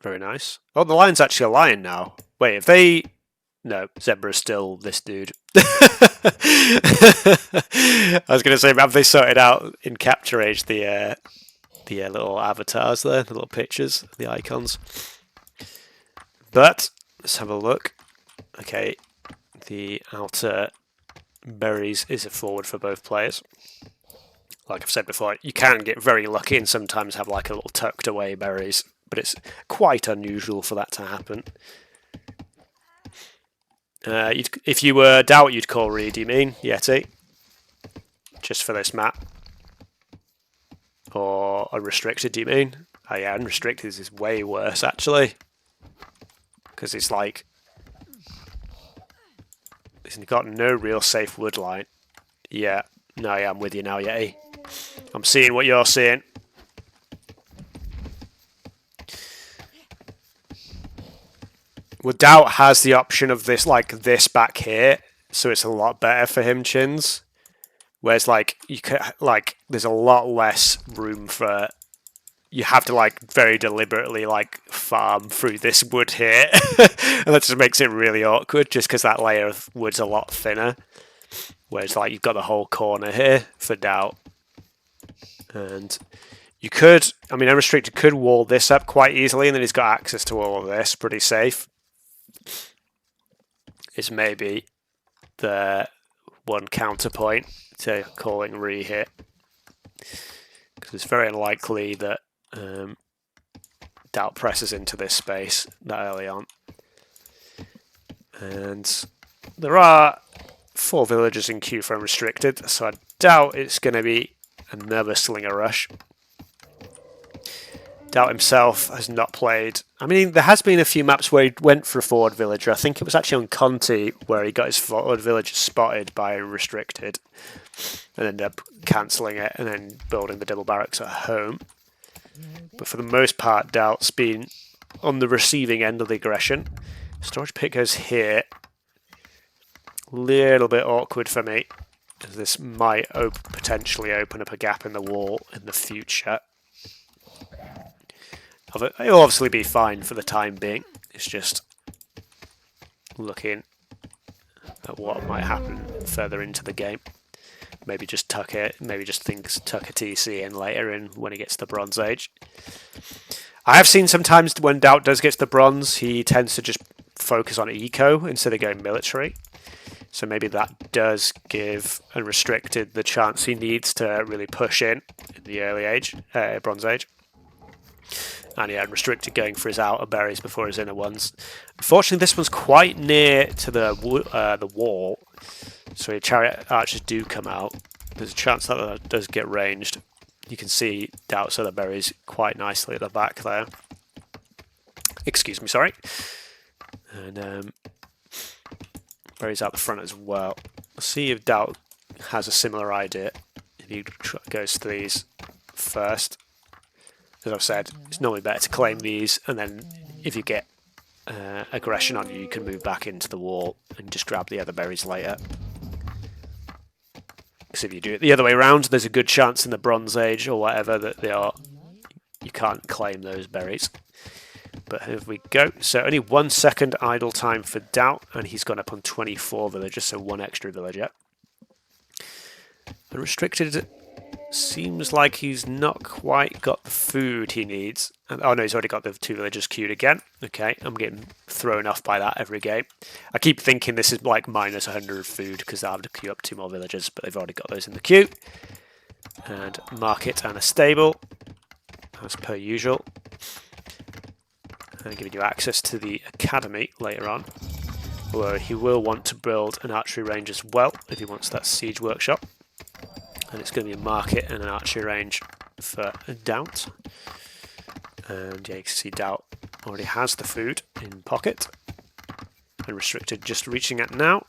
Very nice. Oh, the lion's actually a lion now. Wait, if they... No, Zebra's still this dude. I was going to say, have they sorted out in Capture Age the little avatars there, the little pictures, the icons? But let's have a look. Okay, the outer berries is a forward for both players. Like I've said before, you can get very lucky and sometimes have like a little tucked away berries, but it's quite unusual for that to happen. If you were Daut, you'd call Reed, you mean, Yeti? Just for this map? Or Unrestricted, do you mean? Oh yeah, Unrestricted is way worse, actually. Because it's like... He's got no real safe wood line. Yeah, no, yeah, I'm with you now, Yeti. I'm seeing what you're seeing. Well, Daut has the option of this, like this back here, so it's a lot better for him, Chins. Whereas, like, you could, like, there's a lot less room for. You have to like very deliberately like farm through this wood here, and that just makes it really awkward, just because that layer of wood's a lot thinner. Whereas, like, you've got the whole corner here for Daut, and you could, I mean, Unrestricted could wall this up quite easily, and then he's got access to all of this, pretty safe. Is maybe the one counterpoint to calling re-hit, because it's very unlikely that Daut presses into this space that early on. And there are 4 villagers in queue for Unrestricted, so I doubt it's going to be another Slinger Rush. Daut himself has not played. I mean, there has been a few maps where he went for a forward villager. I think it was actually on Conti where he got his forward villager spotted by Restricted and ended up cancelling it and then building the double barracks at home. But for the most part, Daut's been on the receiving end of the aggression. Storage pit goes here. Little bit awkward for me, as this might potentially open up a gap in the wall in the future. It'll obviously be fine for the time being. It's just looking at what might happen further into the game. Maybe just tuck it. Maybe just tuck a TC in later in when he gets to the Bronze Age. I have seen sometimes when Daut does get to the Bronze, he tends to just focus on eco instead of going military. So maybe that does give Unrestricted the chance he needs to really push in the early age, Bronze Age. And yeah, Unrestricted going for his outer berries before his inner ones. Unfortunately, this one's quite near to the wall, so your chariot archers do come out. There's a chance that does get ranged. You can see Daut's other berries quite nicely at the back there. Excuse me, sorry. And berries out the front as well. Let's see if Daut has a similar idea. If he goes to these first. As I've said, it's normally better to claim these, and then if you get aggression on you, you can move back into the wall and just grab the other berries later. Because if you do it the other way around, there's a good chance in the Bronze Age or whatever that you can't claim those berries. But here we go. So only 1 second idle time for Daut, and he's gone up on 24 villagers, so 1 extra villager. Unrestricted seems like he's not quite got the food he needs. Oh no, he's already got the 2 villagers queued again. Okay, I'm getting thrown off by that every game. I keep thinking this is like minus 100 food because I'll have to queue up 2 more villagers, but they've already got those in the queue. And market and a stable, as per usual. And giving you access to the academy later on. Although he will want to build an archery range as well if he wants that siege workshop. And it's going to be a market and an archery range for Daut. And yeah, you can see Daut already has the food in pocket. Unrestricted just reaching it now.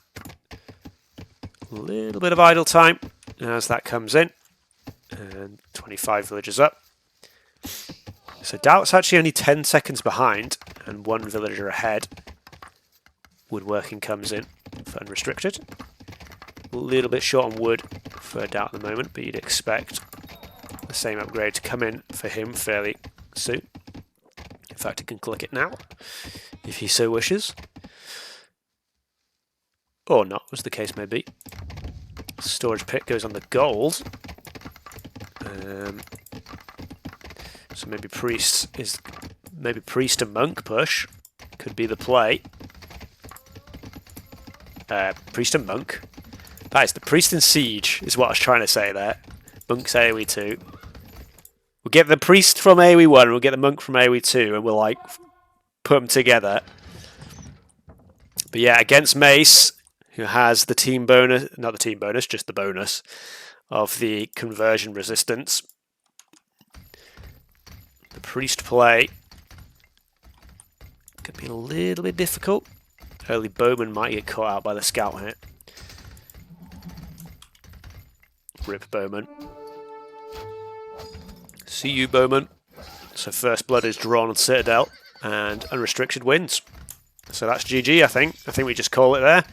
A little bit of idle time as that comes in. And 25 villagers up. So Daut's actually only 10 seconds behind and 1 villager ahead. Woodworking comes in for Unrestricted. A little bit short on wood for Daut at the moment, but you'd expect the same upgrade to come in for him fairly soon. In fact, he can click it now, if he so wishes. Or not, as the case may be. Storage pit goes on the gold. So maybe priest and monk push could be the play. Priest and monk. That is the priest and siege is what I was trying to say there. Monk's AOE2. We'll get the priest from AOE1, we'll get the monk from AOE2, and we'll like put them together. But yeah, against Mace, who has the team bonus, not the team bonus, just the bonus of the conversion resistance. The priest play could be a little bit difficult. Early bowman might get caught out by the scout here. Rip bowman. See you, bowman. So first blood is drawn on Citadel, and Unrestricted wins. So that's GG, I think. I think we just call it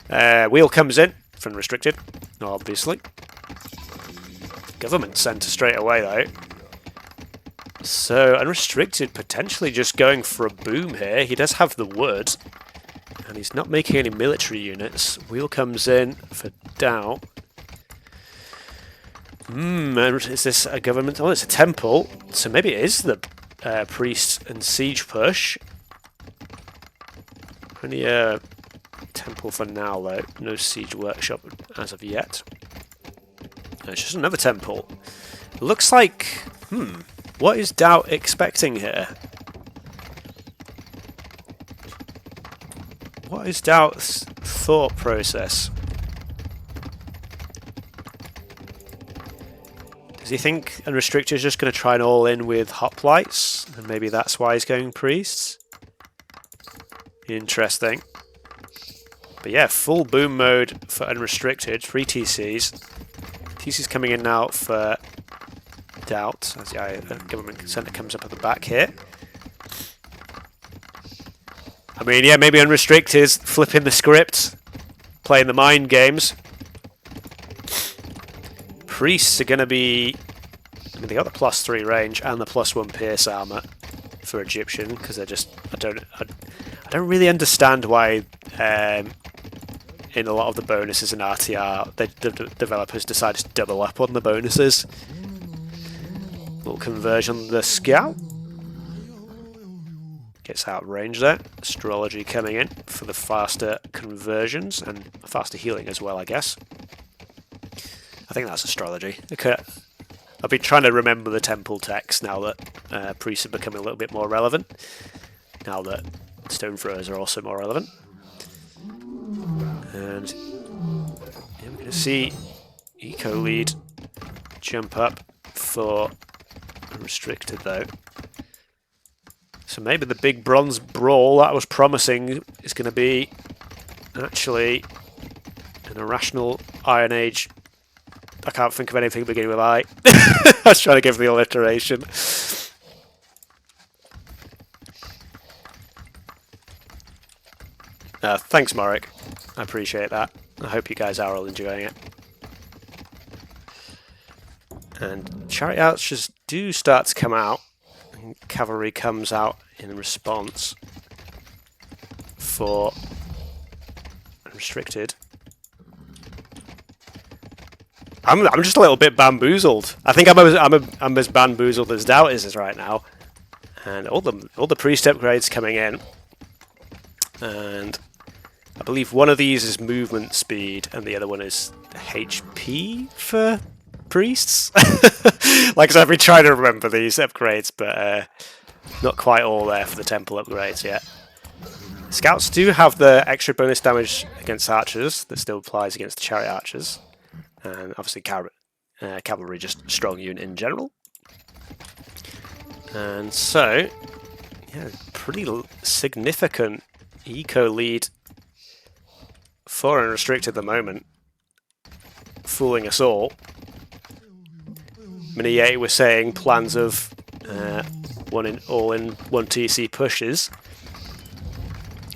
there. Wheel comes in for Unrestricted, obviously. Government centre straight away, though. So Unrestricted potentially just going for a boom here. He does have the wood, and he's not making any military units. Wheel comes in for Daut. Is this a government? Oh, it's a temple. So maybe it is the priest and siege push. Only a temple for now, though. No siege workshop as of yet. No, it's just another temple. It looks like... what is Daut expecting here? What is Daut's thought process? Does he think Unrestricted is just going to try and all in with hoplites? And maybe that's why he's going priests? Interesting. But yeah, full boom mode for Unrestricted. 3 TCs. TC's coming in now for Daut, as the government centre comes up at the back here. I mean, yeah, maybe Unrestricted is flipping the script, playing the mind games. Priests are going to be... I mean, they got the +3 range and the +1 pierce armor for Egyptian, because they're just... I don't really understand why in a lot of the bonuses in RTR, the developers decided to double up on the bonuses. Little conversion on the scout. Gets out of range there. Astrology coming in for the faster conversions and faster healing as well, I guess. I think that's astrology. Okay. I've been trying to remember the temple text now that priests are becoming a little bit more relevant. Now that stone throwers are also more relevant. And yeah, we're going to see Eco Lead jump up for Unrestricted, though. So maybe the big bronze brawl that was promising is going to be actually an irrational Iron Age. I can't think of anything beginning with I. I was trying to give the alliteration. Thanks, Morik. I appreciate that. I hope you guys are all enjoying it. And chariot archers do start to come out. And cavalry comes out in response for Unrestricted. I'm just a little bit bamboozled. I think I'm as bamboozled as Daut is right now. And all the priest upgrades coming in. And I believe one of these is movement speed and the other one is HP for priests. Like I said, I've been trying to remember these upgrades, but not quite all there for the temple upgrades yet. Scouts do have the extra bonus damage against archers that still applies against the chariot archers. And obviously cavalry just a strong unit in general. And so, yeah, pretty significant eco lead for Unrestricted at the moment. fooling us all. Mini was saying plans of all-in-one TC pushes.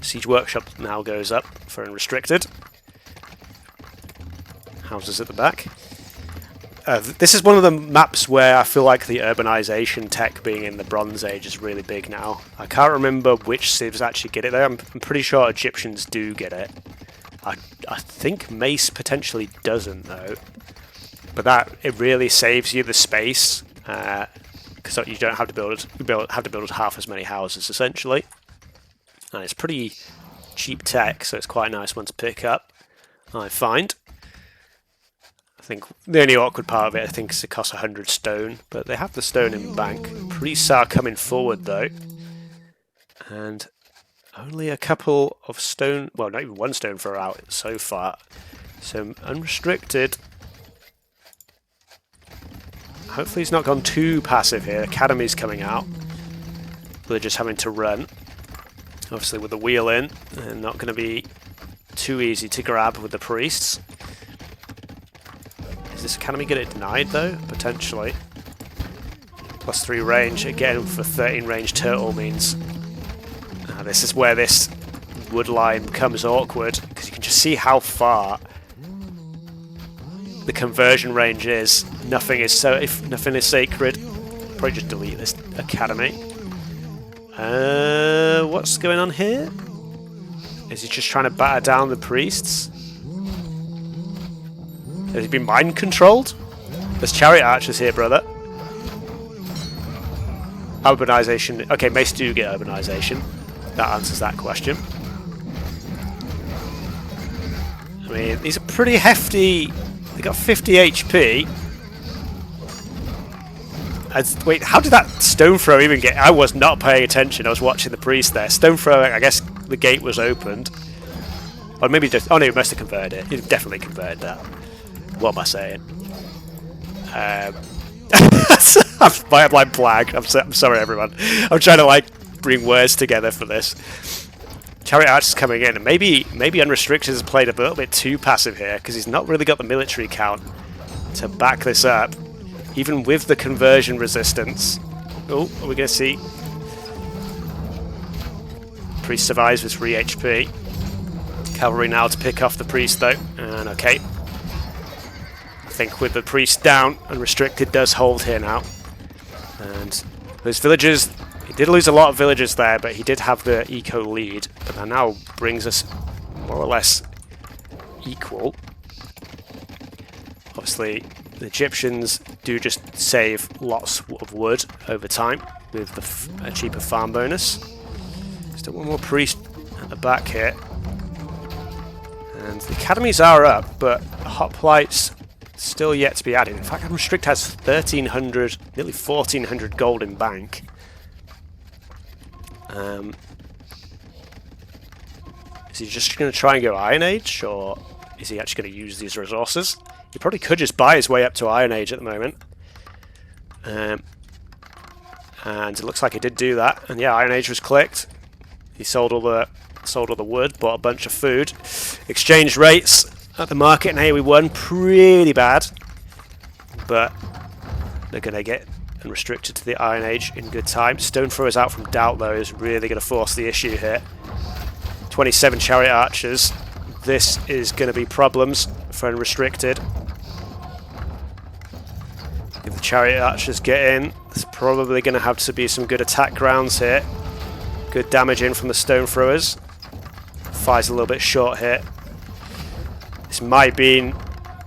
Siege Workshop now goes up for Unrestricted. Houses at the back. This is one of the maps where I feel like the urbanization tech being in the Bronze Age is really big now. I can't remember which civs actually get it though. I'm pretty sure Egyptians do get it. I think Mace potentially doesn't though. But it really saves you the space because you don't have to build half as many houses essentially. And it's pretty cheap tech, so it's quite a nice one to pick up, I find. I think the only awkward part of it, I think, is it costs 100 stone, but they have the stone in the bank. Priests are coming forward though, and only a couple of stone, well, not even one stone throw out so far. So Unrestricted. Hopefully he's not gone too passive here. Academy's coming out. They're just having to run. Obviously with the wheel in, they're not going to be too easy to grab with the priests. Is this academy going to get denied though? Potentially. +3 range, again for 13 range turtle means this is where this wood line becomes awkward, because you can just see how far the conversion range is. Nothing is sacred. Probably just delete this academy. What's going on here? Is he just trying to batter down the priests? Has he been mind controlled? There's chariot archers here, brother. Urbanization. Okay, Mace do get urbanization. That answers that question. I mean, these are pretty hefty. They got 50 HP. Wait, how did that stone throw even get? I was not paying attention. I was watching the priest there. Stone throw, I guess the gate was opened. Or maybe just... Oh no, he must have converted it. He definitely converted that. What am I saying? I'm like blank. I'm sorry, everyone. I'm trying to like bring words together for this. Chariot Archer's coming in, and maybe Unrestricted has played a little bit too passive here, because he's not really got the military count to back this up, even with the conversion resistance. Oh, are we going to see? Priest survives with 3 HP. Cavalry now to pick off the priest though, and okay. I think with the priest down, Unrestricted does hold here now. And those villagers, he did lose a lot of villagers there, but he did have the eco lead. But that now brings us more or less equal. Obviously, the Egyptians do just save lots of wood over time with a cheaper farm bonus. Still one more priest at the back here. And the academies are up, but hoplites still yet to be added. In fact, Unrestricted has 1,300, nearly 1,400 gold in bank. Is he just going to try and go Iron Age, or is he actually going to use these resources? He probably could just buy his way up to Iron Age at the moment. And it looks like he did do that. And yeah, Iron Age was clicked. He sold all the wood, bought a bunch of food. Exchange rates at the market in AOE1 pretty bad, but they're going to get Unrestricted to the Iron Age in good time. Stone throwers out from Doubt though is really going to force the issue here. 27 chariot archers. This is going to be problems for Unrestricted. If the chariot archers get in, there's probably going to have to be some good attack grounds here. Good damage in from the stone throwers. Fire's a little bit short here. This might be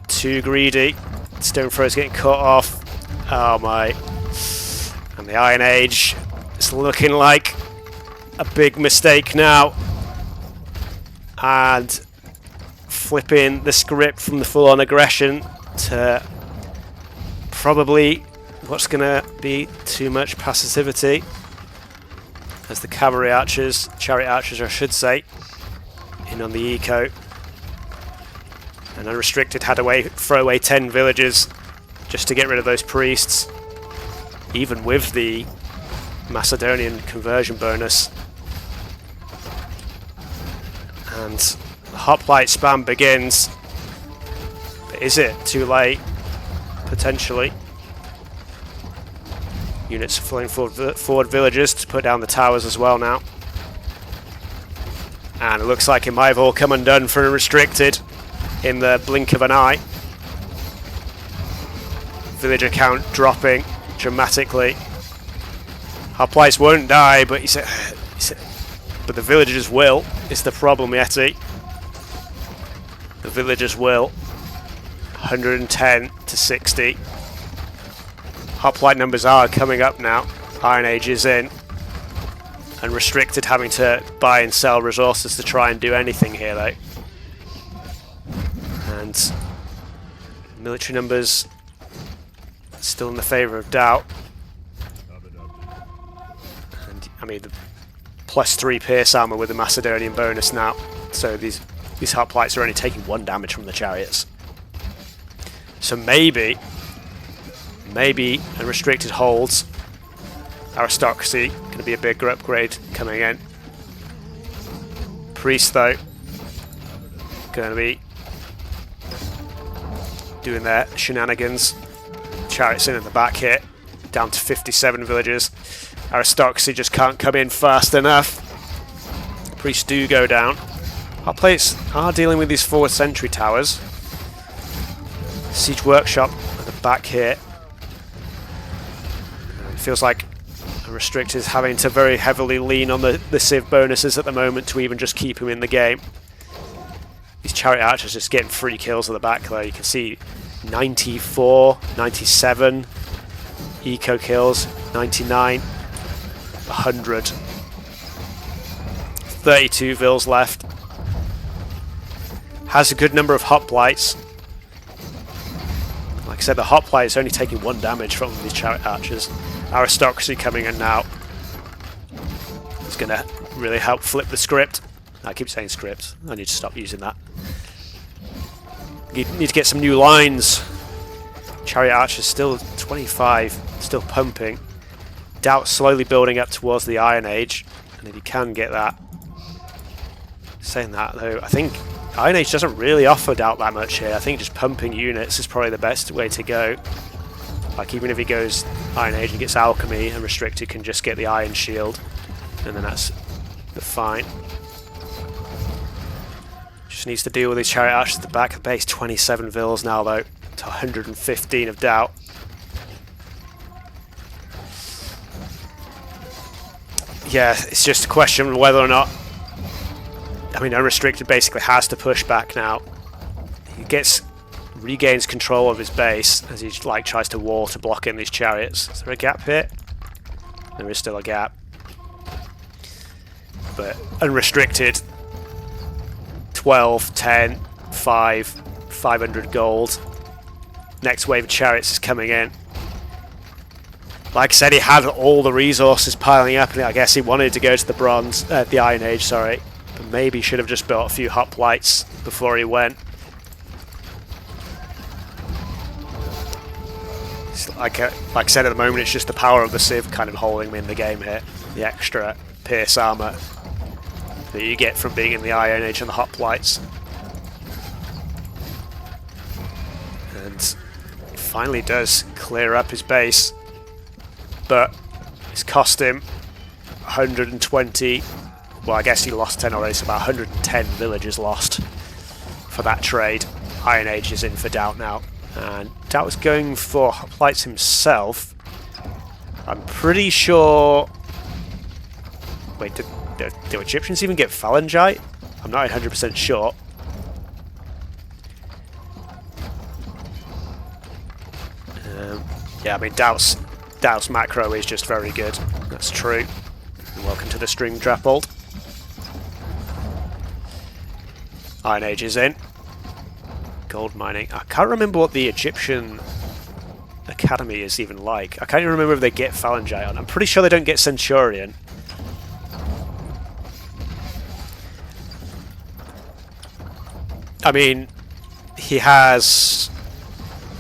too greedy. Stone throwers getting cut off. Oh my. And the Iron Age is looking like a big mistake now. And flipping the script from the full-on aggression to probably what's going to be too much passivity. As the cavalry archers, chariot archers I should say, in on the eco. And Unrestricted had to throw away 10 villagers just to get rid of those priests, even with the Macedonian conversion bonus. And the hoplite spam begins. Is it too late? Potentially. Units flowing forward villagers to put down the towers as well now. And it looks like it might have all come undone for Unrestricted in the blink of an eye. Villager count dropping dramatically. Hoplites won't die, but but the villagers will. It's the problem, Yeti. The villagers will. 110 to 60. Hoplite numbers are coming up now. Iron Age is in. Unrestricted having to buy and sell resources to try and do anything here, though. And military numbers still in the favour of Daut. And I mean, the +3 pierce armor with the Macedonian bonus now. So these hoplites are only taking 1 damage from the chariots. So maybe Unrestricted holds. Aristocracy, going to be a bigger upgrade coming in. Priest, though, going to be doing their shenanigans. Chariots in at the back here, down to 57 villagers. Aristocracy just can't come in fast enough. Priests do go down. Our players are dealing with these forward sentry towers. Siege Workshop at the back here. It feels like Unrestricted is having to very heavily lean on the Civ bonuses at the moment to even just keep him in the game. These chariot archers just getting free kills at the back though. You can see 94, 97 eco kills, 99, 100. 32 vills left. Has a good number of hoplites. Like I said, the hoplite is only taking 1 damage from these chariot archers. Aristocracy coming in now. It's going to really help flip the script. I keep saying script. I need to stop using that. You need to get some new lines. Chariot archers still 25, still pumping. Daut slowly building up towards the Iron Age. And if you can get that. Saying that though, I think Iron Age doesn't really offer Daut that much here. I think just pumping units is probably the best way to go. Like even if he goes Iron Age and gets Alchemy, Unrestricted can just get the Iron Shield, and then that's fine. Just needs to deal with these chariot archers at the back of the base. 27 vills now though, to 115 of Daut. Yeah, it's just a question of whether or not. I mean, Unrestricted basically has to push back now. He regains control of his base as he tries to wall to block in these chariots. Is there a gap here? There is still a gap. But Unrestricted 12, 10, 5, 500 gold. Next wave of chariots is coming in. Like I said, he had all the resources piling up, and I guess he wanted to go to the Iron Age, sorry. But maybe he should have just built a few hoplites before he went. Like I said, at the moment it's just the power of the Civ kind of holding me in the game here. The extra pierce armor that you get from being in the Iron Age and the hoplites. And it finally does clear up his base, but it's cost him 120. Well, I guess he lost 10 already, so about 110 villagers lost for that trade. Iron Age is in for Daut now. And Daut was going for hoplites himself. I'm pretty sure. Wait, did Egyptians even get phalangite? I'm not 100% sure. Yeah, I mean, Daut's macro is just very good. That's true. And welcome to the string Drapult. Iron Age is in. Gold mining. I can't remember what the Egyptian academy is even like. I can't even remember if they get phalangite on. I'm pretty sure they don't get Centurion. I mean, he has...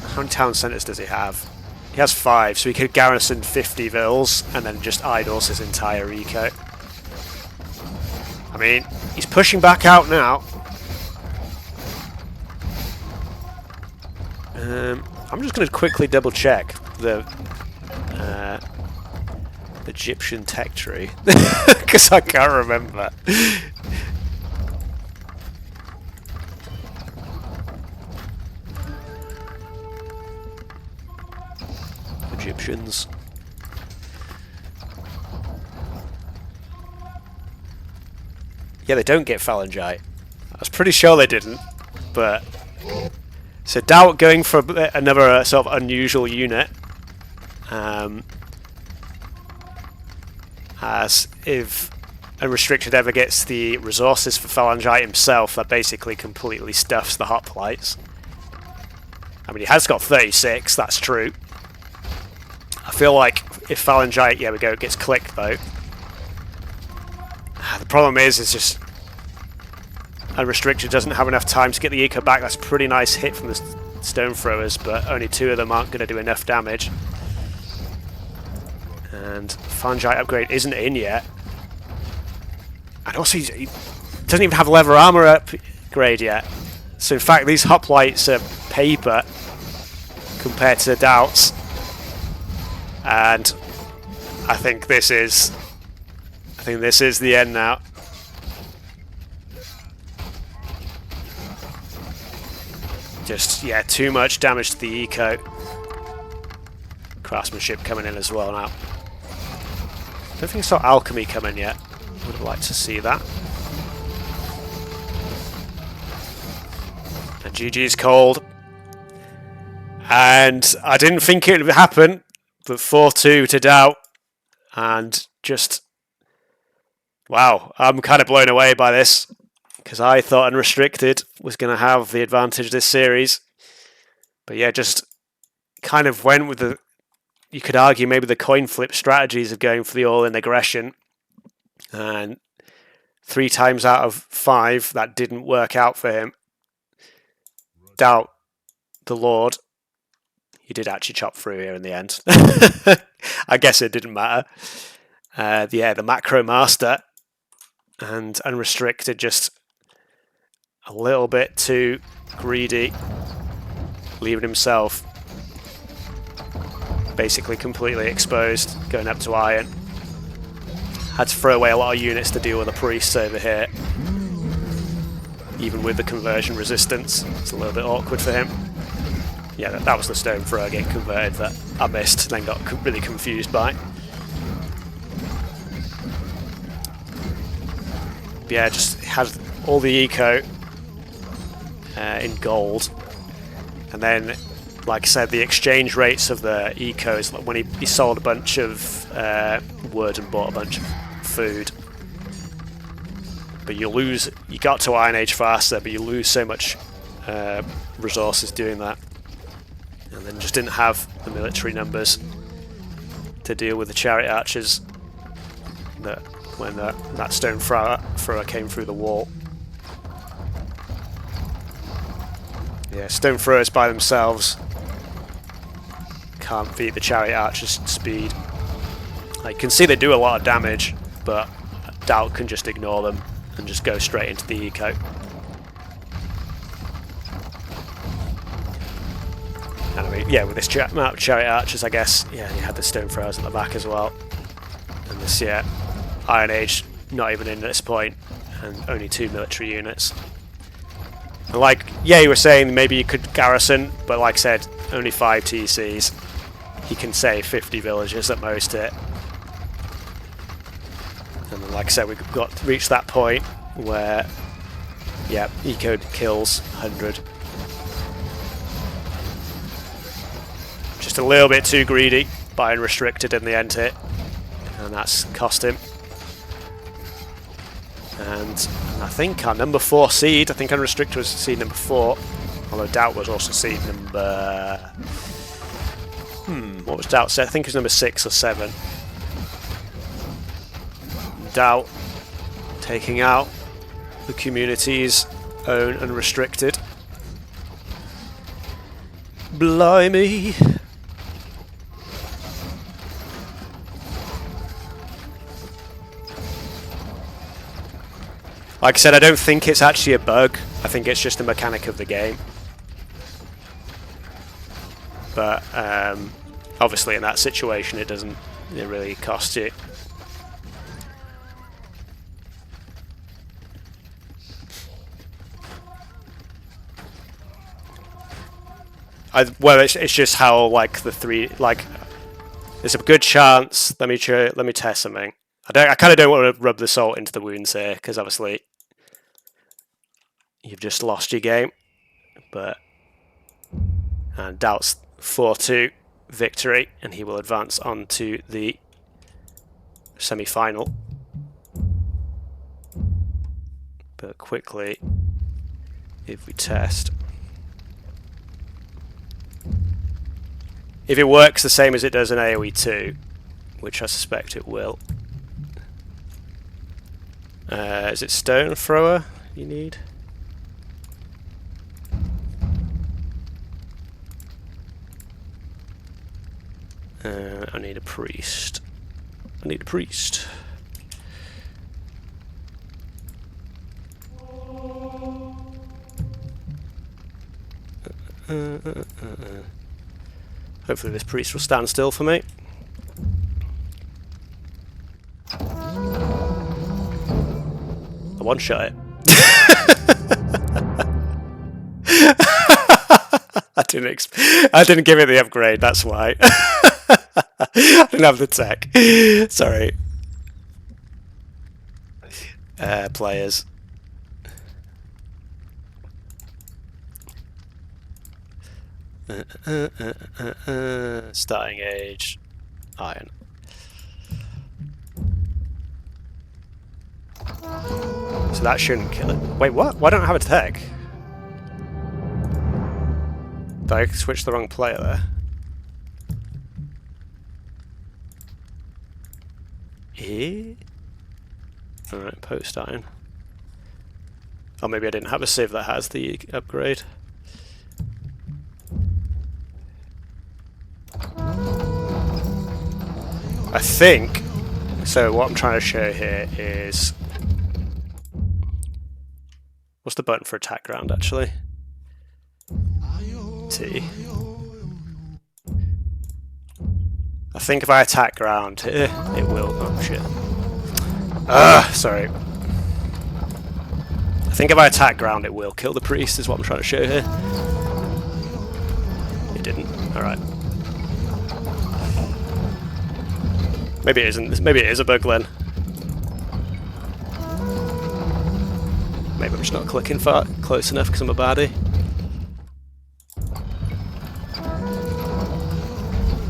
How many town centres does he have? He has 5, so he could garrison 50 vills and then just idles his entire eco. I mean, he's pushing back out now. I'm just going to quickly double check the Egyptian tech tree because I can't remember. Egyptians. Yeah, they don't get phalangite. I was pretty sure they didn't, but so Daut going for another sort of unusual unit. As if Unrestricted ever gets the resources for phalangite himself, that basically completely stuffs the hoplites. I mean, he has got 36, that's true. I feel like if phalangite, yeah, we go, it gets clicked though. The problem is, it's just Unrestricted doesn't have enough time to get the eco back. That's a pretty nice hit from the stone throwers, but only 2 of them aren't going to do enough damage. And phalangite upgrade isn't in yet. And also, he doesn't even have leather armor upgrade yet. So in fact, these hoplites are paper compared to the Dauts. And I think this is the end now. Just, yeah, too much damage to the eco. Craftsmanship coming in as well now. Don't think I saw alchemy coming yet. Would have liked to see that. And GG's cold. And I didn't think it would happen, but 4-2 to Daut. And just, wow, I'm kind of blown away by this. Because I thought Unrestricted was going to have the advantage this series. But yeah, just kind of went with the, you could argue maybe the coin flip strategies of going for the all-in aggression. And 3 times out of 5, that didn't work out for him. Daut, the Lord, he did actually chop through here in the end. I guess it didn't matter. Yeah, the macro master and Unrestricted just a little bit too greedy, leaving himself basically completely exposed, going up to iron. Had to throw away a lot of units to deal with the priests over here. Even with the conversion resistance, it's a little bit awkward for him. Yeah, that was the stone thrower getting converted that I missed, then got really confused by. But yeah, just had all the eco in gold, and then, like I said, the exchange rates of the ecos, like when he sold a bunch of wood and bought a bunch of food. But you lose, you got to Iron Age faster, but you lose so much resources doing that. And then just didn't have the military numbers to deal with the chariot archers that when that stone thrower came through the wall. Yeah, stone throwers by themselves can't beat the chariot archers' speed. I can see they do a lot of damage, but Daut can just ignore them and just go straight into the eco. And I mean, yeah, with this amount of chariot archers, I guess, yeah, you had the stone throwers at the back as well. And this, yeah, Iron Age not even in at this point, and only 2 military units. And like, yeah, you were saying maybe you could garrison, but like I said, only 5 TCs. He can save 50 villagers at most here. And then, like I said, we've reached that point where, yeah, eco kills 100. Just a little bit too greedy by Unrestricted in the end hit, and that's cost him. And I think our number 4 seed, I think Unrestricted was seed number 4, although Daut was also seed number... what was Daut said? I think it was number 6 or 7. Daut taking out the community's own Unrestricted. Blimey! Like I said, I don't think it's actually a bug. I think it's just a mechanic of the game. but obviously in that situation it really cost you. Well, it's just how like the three like. There's a good chance. Let me test something. I kind of don't want to rub the salt into the wounds here because obviously you've just lost your game. But and Daut's 4-2 victory, and he will advance on to the semi-final. But quickly, if we test. If it works the same as it does in AOE2, which I suspect it will. Is it Stone Thrower you need? I need a priest. I need a priest. Hopefully this priest will stand still for me. I one-shot it. I didn't give it the upgrade, that's why. I didn't have the tech. Sorry. Players. Starting age. Iron. So that shouldn't kill it. Wait, what? Why don't I have a tech? Did I switch the wrong player there? Alright, post iron. Or maybe I didn't have a civ that has the upgrade. I think, so what I'm trying to show here is, what's the button for attack ground actually? T. I think if I attack ground here, it will, oh shit. Sorry. I think if I attack ground it will kill the priest is what I'm trying to show here. It didn't, alright. Maybe it isn't. Maybe it is a bug then. Maybe I'm just not clicking far close enough because I'm a baddie.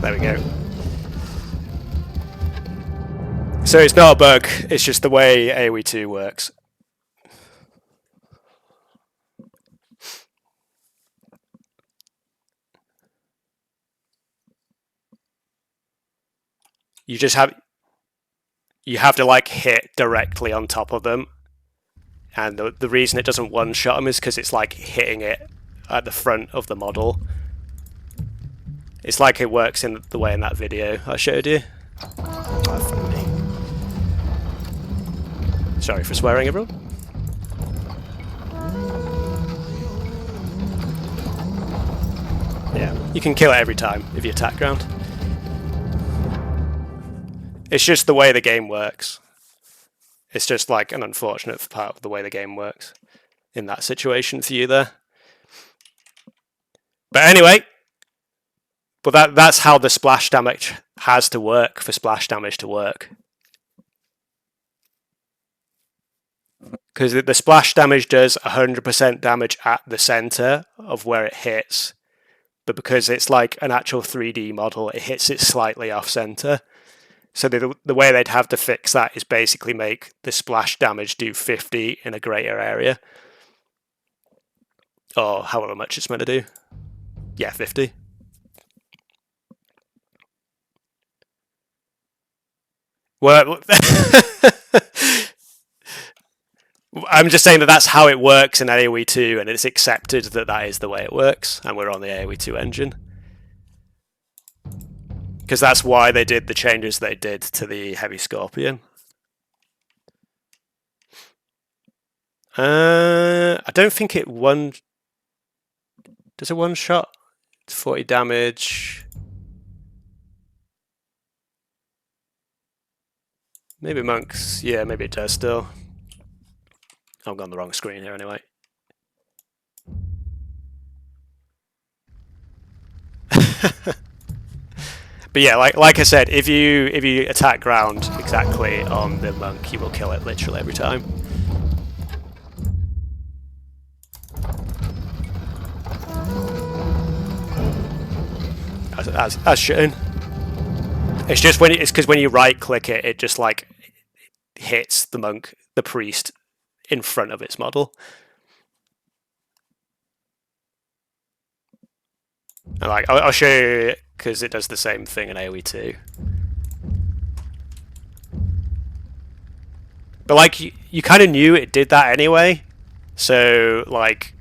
There we go. So it's not a bug, it's just the way AOE2 works. You have to like hit directly on top of them, and the reason it doesn't one-shot them is because it's like hitting it at the front of the model. It's like it works in the way in that video I showed you. Sorry for swearing, everyone. Yeah, you can kill it every time if you attack ground. It's just the way the game works. It's just like an unfortunate part of the way the game works in that situation for you there. But anyway, but that's how the splash damage has to work for splash damage to work. Because the splash damage does 100% damage at the center of where it hits. But because it's like an actual 3D model, it hits it slightly off center. So the way they'd have to fix that is basically make the splash damage do 50 in a greater area. Or however much it's meant to do. Yeah, 50. Well, I'm just saying that that's how it works in AOE2, and it's accepted that that is the way it works, and we're on the AOE2 engine. Because that's why they did the changes they did to the Heavy Scorpion. I don't think it does it one shot? 40 damage. Maybe monks. Yeah, maybe it does still. I've gone the wrong screen here anyway. But yeah, like I said, if you attack ground exactly on the monk, you will kill it literally every time. As shown. It's just it's because when you right click it, it just like hits the monk, the priest, in front of its model. And like I'll show you because it does the same thing in AOE2. But like you kind of knew it did that anyway, so like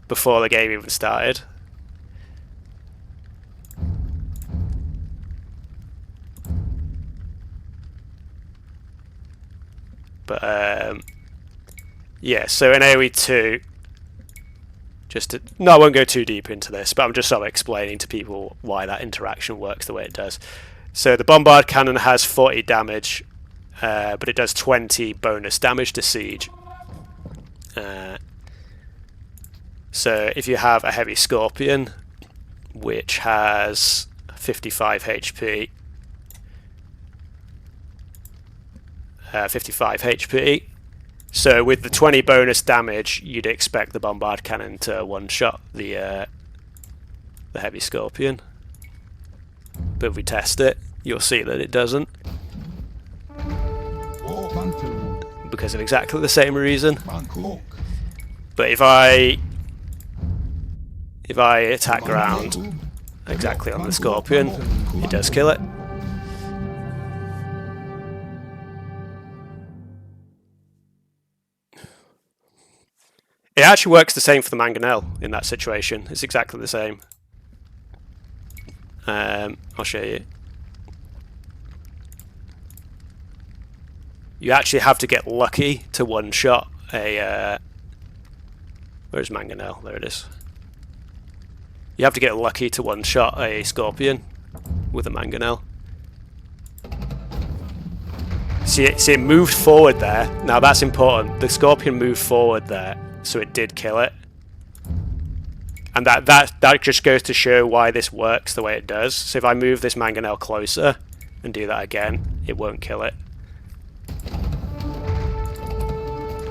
before the game even started. But yeah, so in AOE2, I won't go too deep into this, but I'm just sort of explaining to people why that interaction works the way it does. So the bombard cannon has 40 damage, but it does 20 bonus damage to siege. So if you have a heavy scorpion, which has 55 HP, 55 HP. So with the 20 bonus damage, you'd expect the bombard cannon to one-shot the heavy scorpion. But if we test it, you'll see that it doesn't. Because of exactly the same reason. But if I attack ground exactly on the scorpion, it does kill it. It actually works the same for the mangonel in that situation. It's exactly the same. I'll show you. You actually have to get lucky to one-shot a... where's mangonel? There it is. You have to get lucky to one-shot a scorpion with a mangonel. See, it moved forward there. Now that's important. The scorpion moved forward there, so it did kill it. And that just goes to show why this works the way it does. So if I move this mangonel closer and do that again, it won't kill it.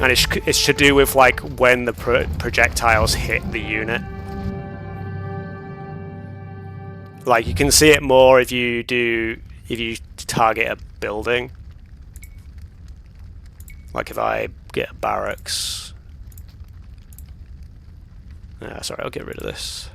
And it's to do with like when the projectiles hit the unit. Like you can see it more if you target a building. Like if I get a barracks. Sorry, I'll get rid of this.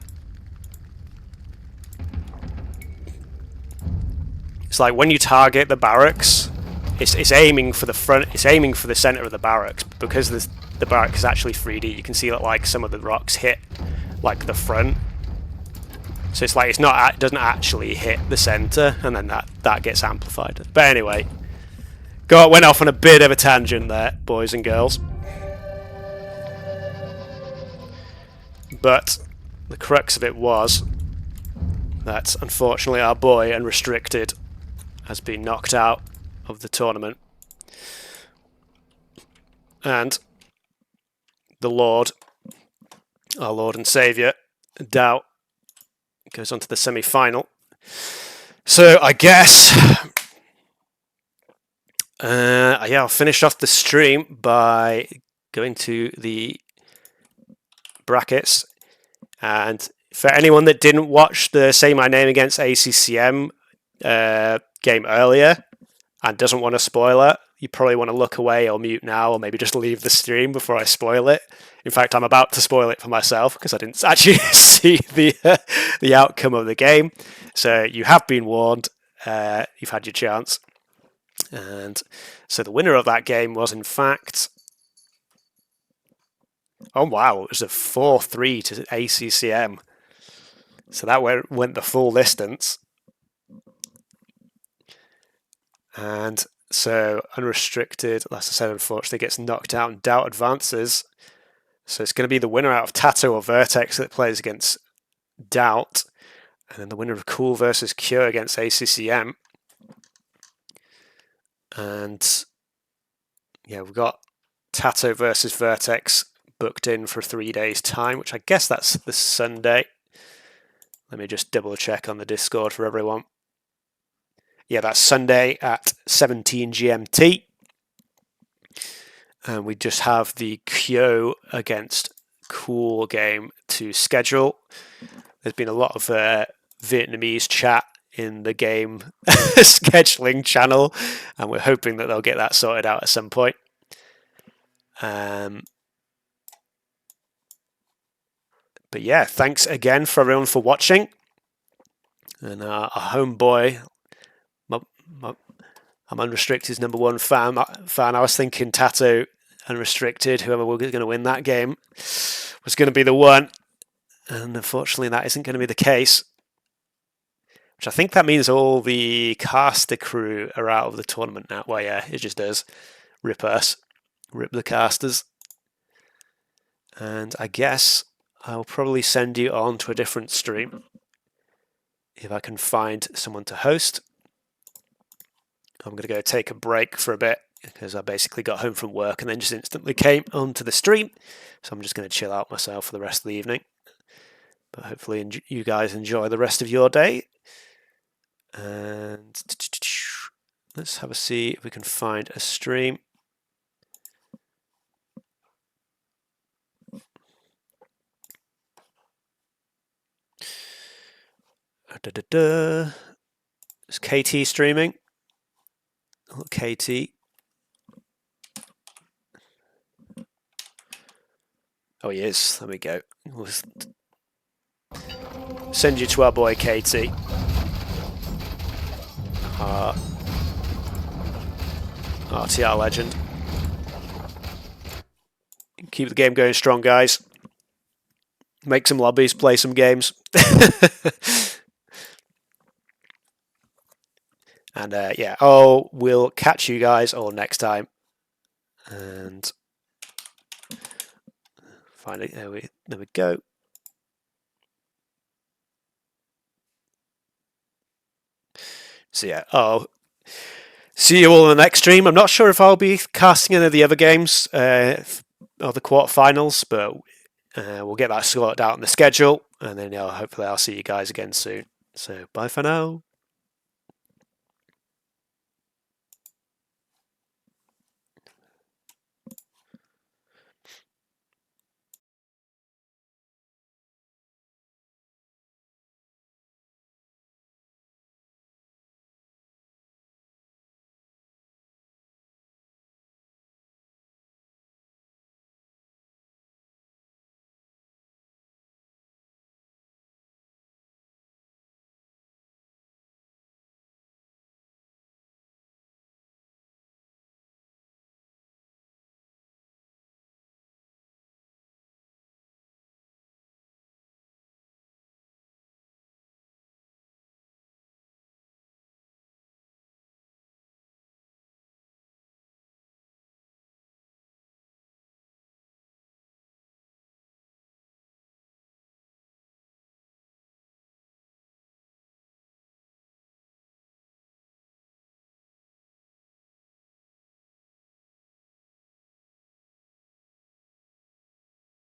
It's like when you target the barracks, it's aiming for the front. It's aiming for the center of the barracks because the barracks is actually 3D. You can see that like some of the rocks hit like the front. So it's like it doesn't actually hit the center, and then that gets amplified. But anyway, went off on a bit of a tangent there, boys and girls. But the crux of it was that unfortunately our boy Unrestricted has been knocked out of the tournament, and the Lord, our Lord and Saviour, Daut, goes on to the semi-final. So I guess yeah, I'll finish off the stream by going to the brackets. And for anyone that didn't watch the Say My Name against ACCM game earlier and doesn't want a spoiler, you probably want to look away or mute now, or maybe just leave the stream before I spoil it. In fact, I'm about to spoil it for myself because I didn't actually see the outcome of the game. So you have been warned. You've had your chance. And so the winner of that game was, in fact... Oh, wow. It was a 4-3 to ACCM. So that went the full distance. And so Unrestricted, as I said, unfortunately gets knocked out, and Daut advances. So it's going to be the winner out of Tato or Vertex that plays against Daut, and then the winner of Cool versus Cure against ACCM. And yeah, we've got Tato versus Vertex booked in for 3 days' time, which I guess that's this Sunday. Let me just double check on the Discord for everyone. Yeah, that's Sunday at 17 GMT. And we just have the Kyo against Cool game to schedule. There's been a lot of Vietnamese chat in the game scheduling channel, and we're hoping that they'll get that sorted out at some point. But yeah, thanks again for everyone for watching. And our homeboy, I'm Unrestricted's #1 fan. I was thinking Tato Unrestricted, whoever was going to win that game, was going to be the one. And unfortunately, that isn't going to be the case. Which I think that means all the caster crew are out of the tournament now. Well, yeah, it just does. Rip us. Rip the casters. And I guess I'll probably send you on to a different stream if I can find someone to host. I'm going to go take a break for a bit because I basically got home from work and then just instantly came onto the stream. So I'm just going to chill out myself for the rest of the evening. But hopefully you guys enjoy the rest of your day. And let's have a see if we can find a stream. Is KT streaming? Oh, KT. Oh, he is. There we go. We'll send you to our boy KT. RTR legend. Keep the game going strong, guys. Make some lobbies, play some games. And yeah, we'll catch you guys all next time. And finally, there we go. So yeah, see you all in the next stream. I'm not sure if I'll be casting any of the other games or the quarterfinals, but we'll get that sorted out in the schedule, and then hopefully I'll see you guys again soon. So bye for now.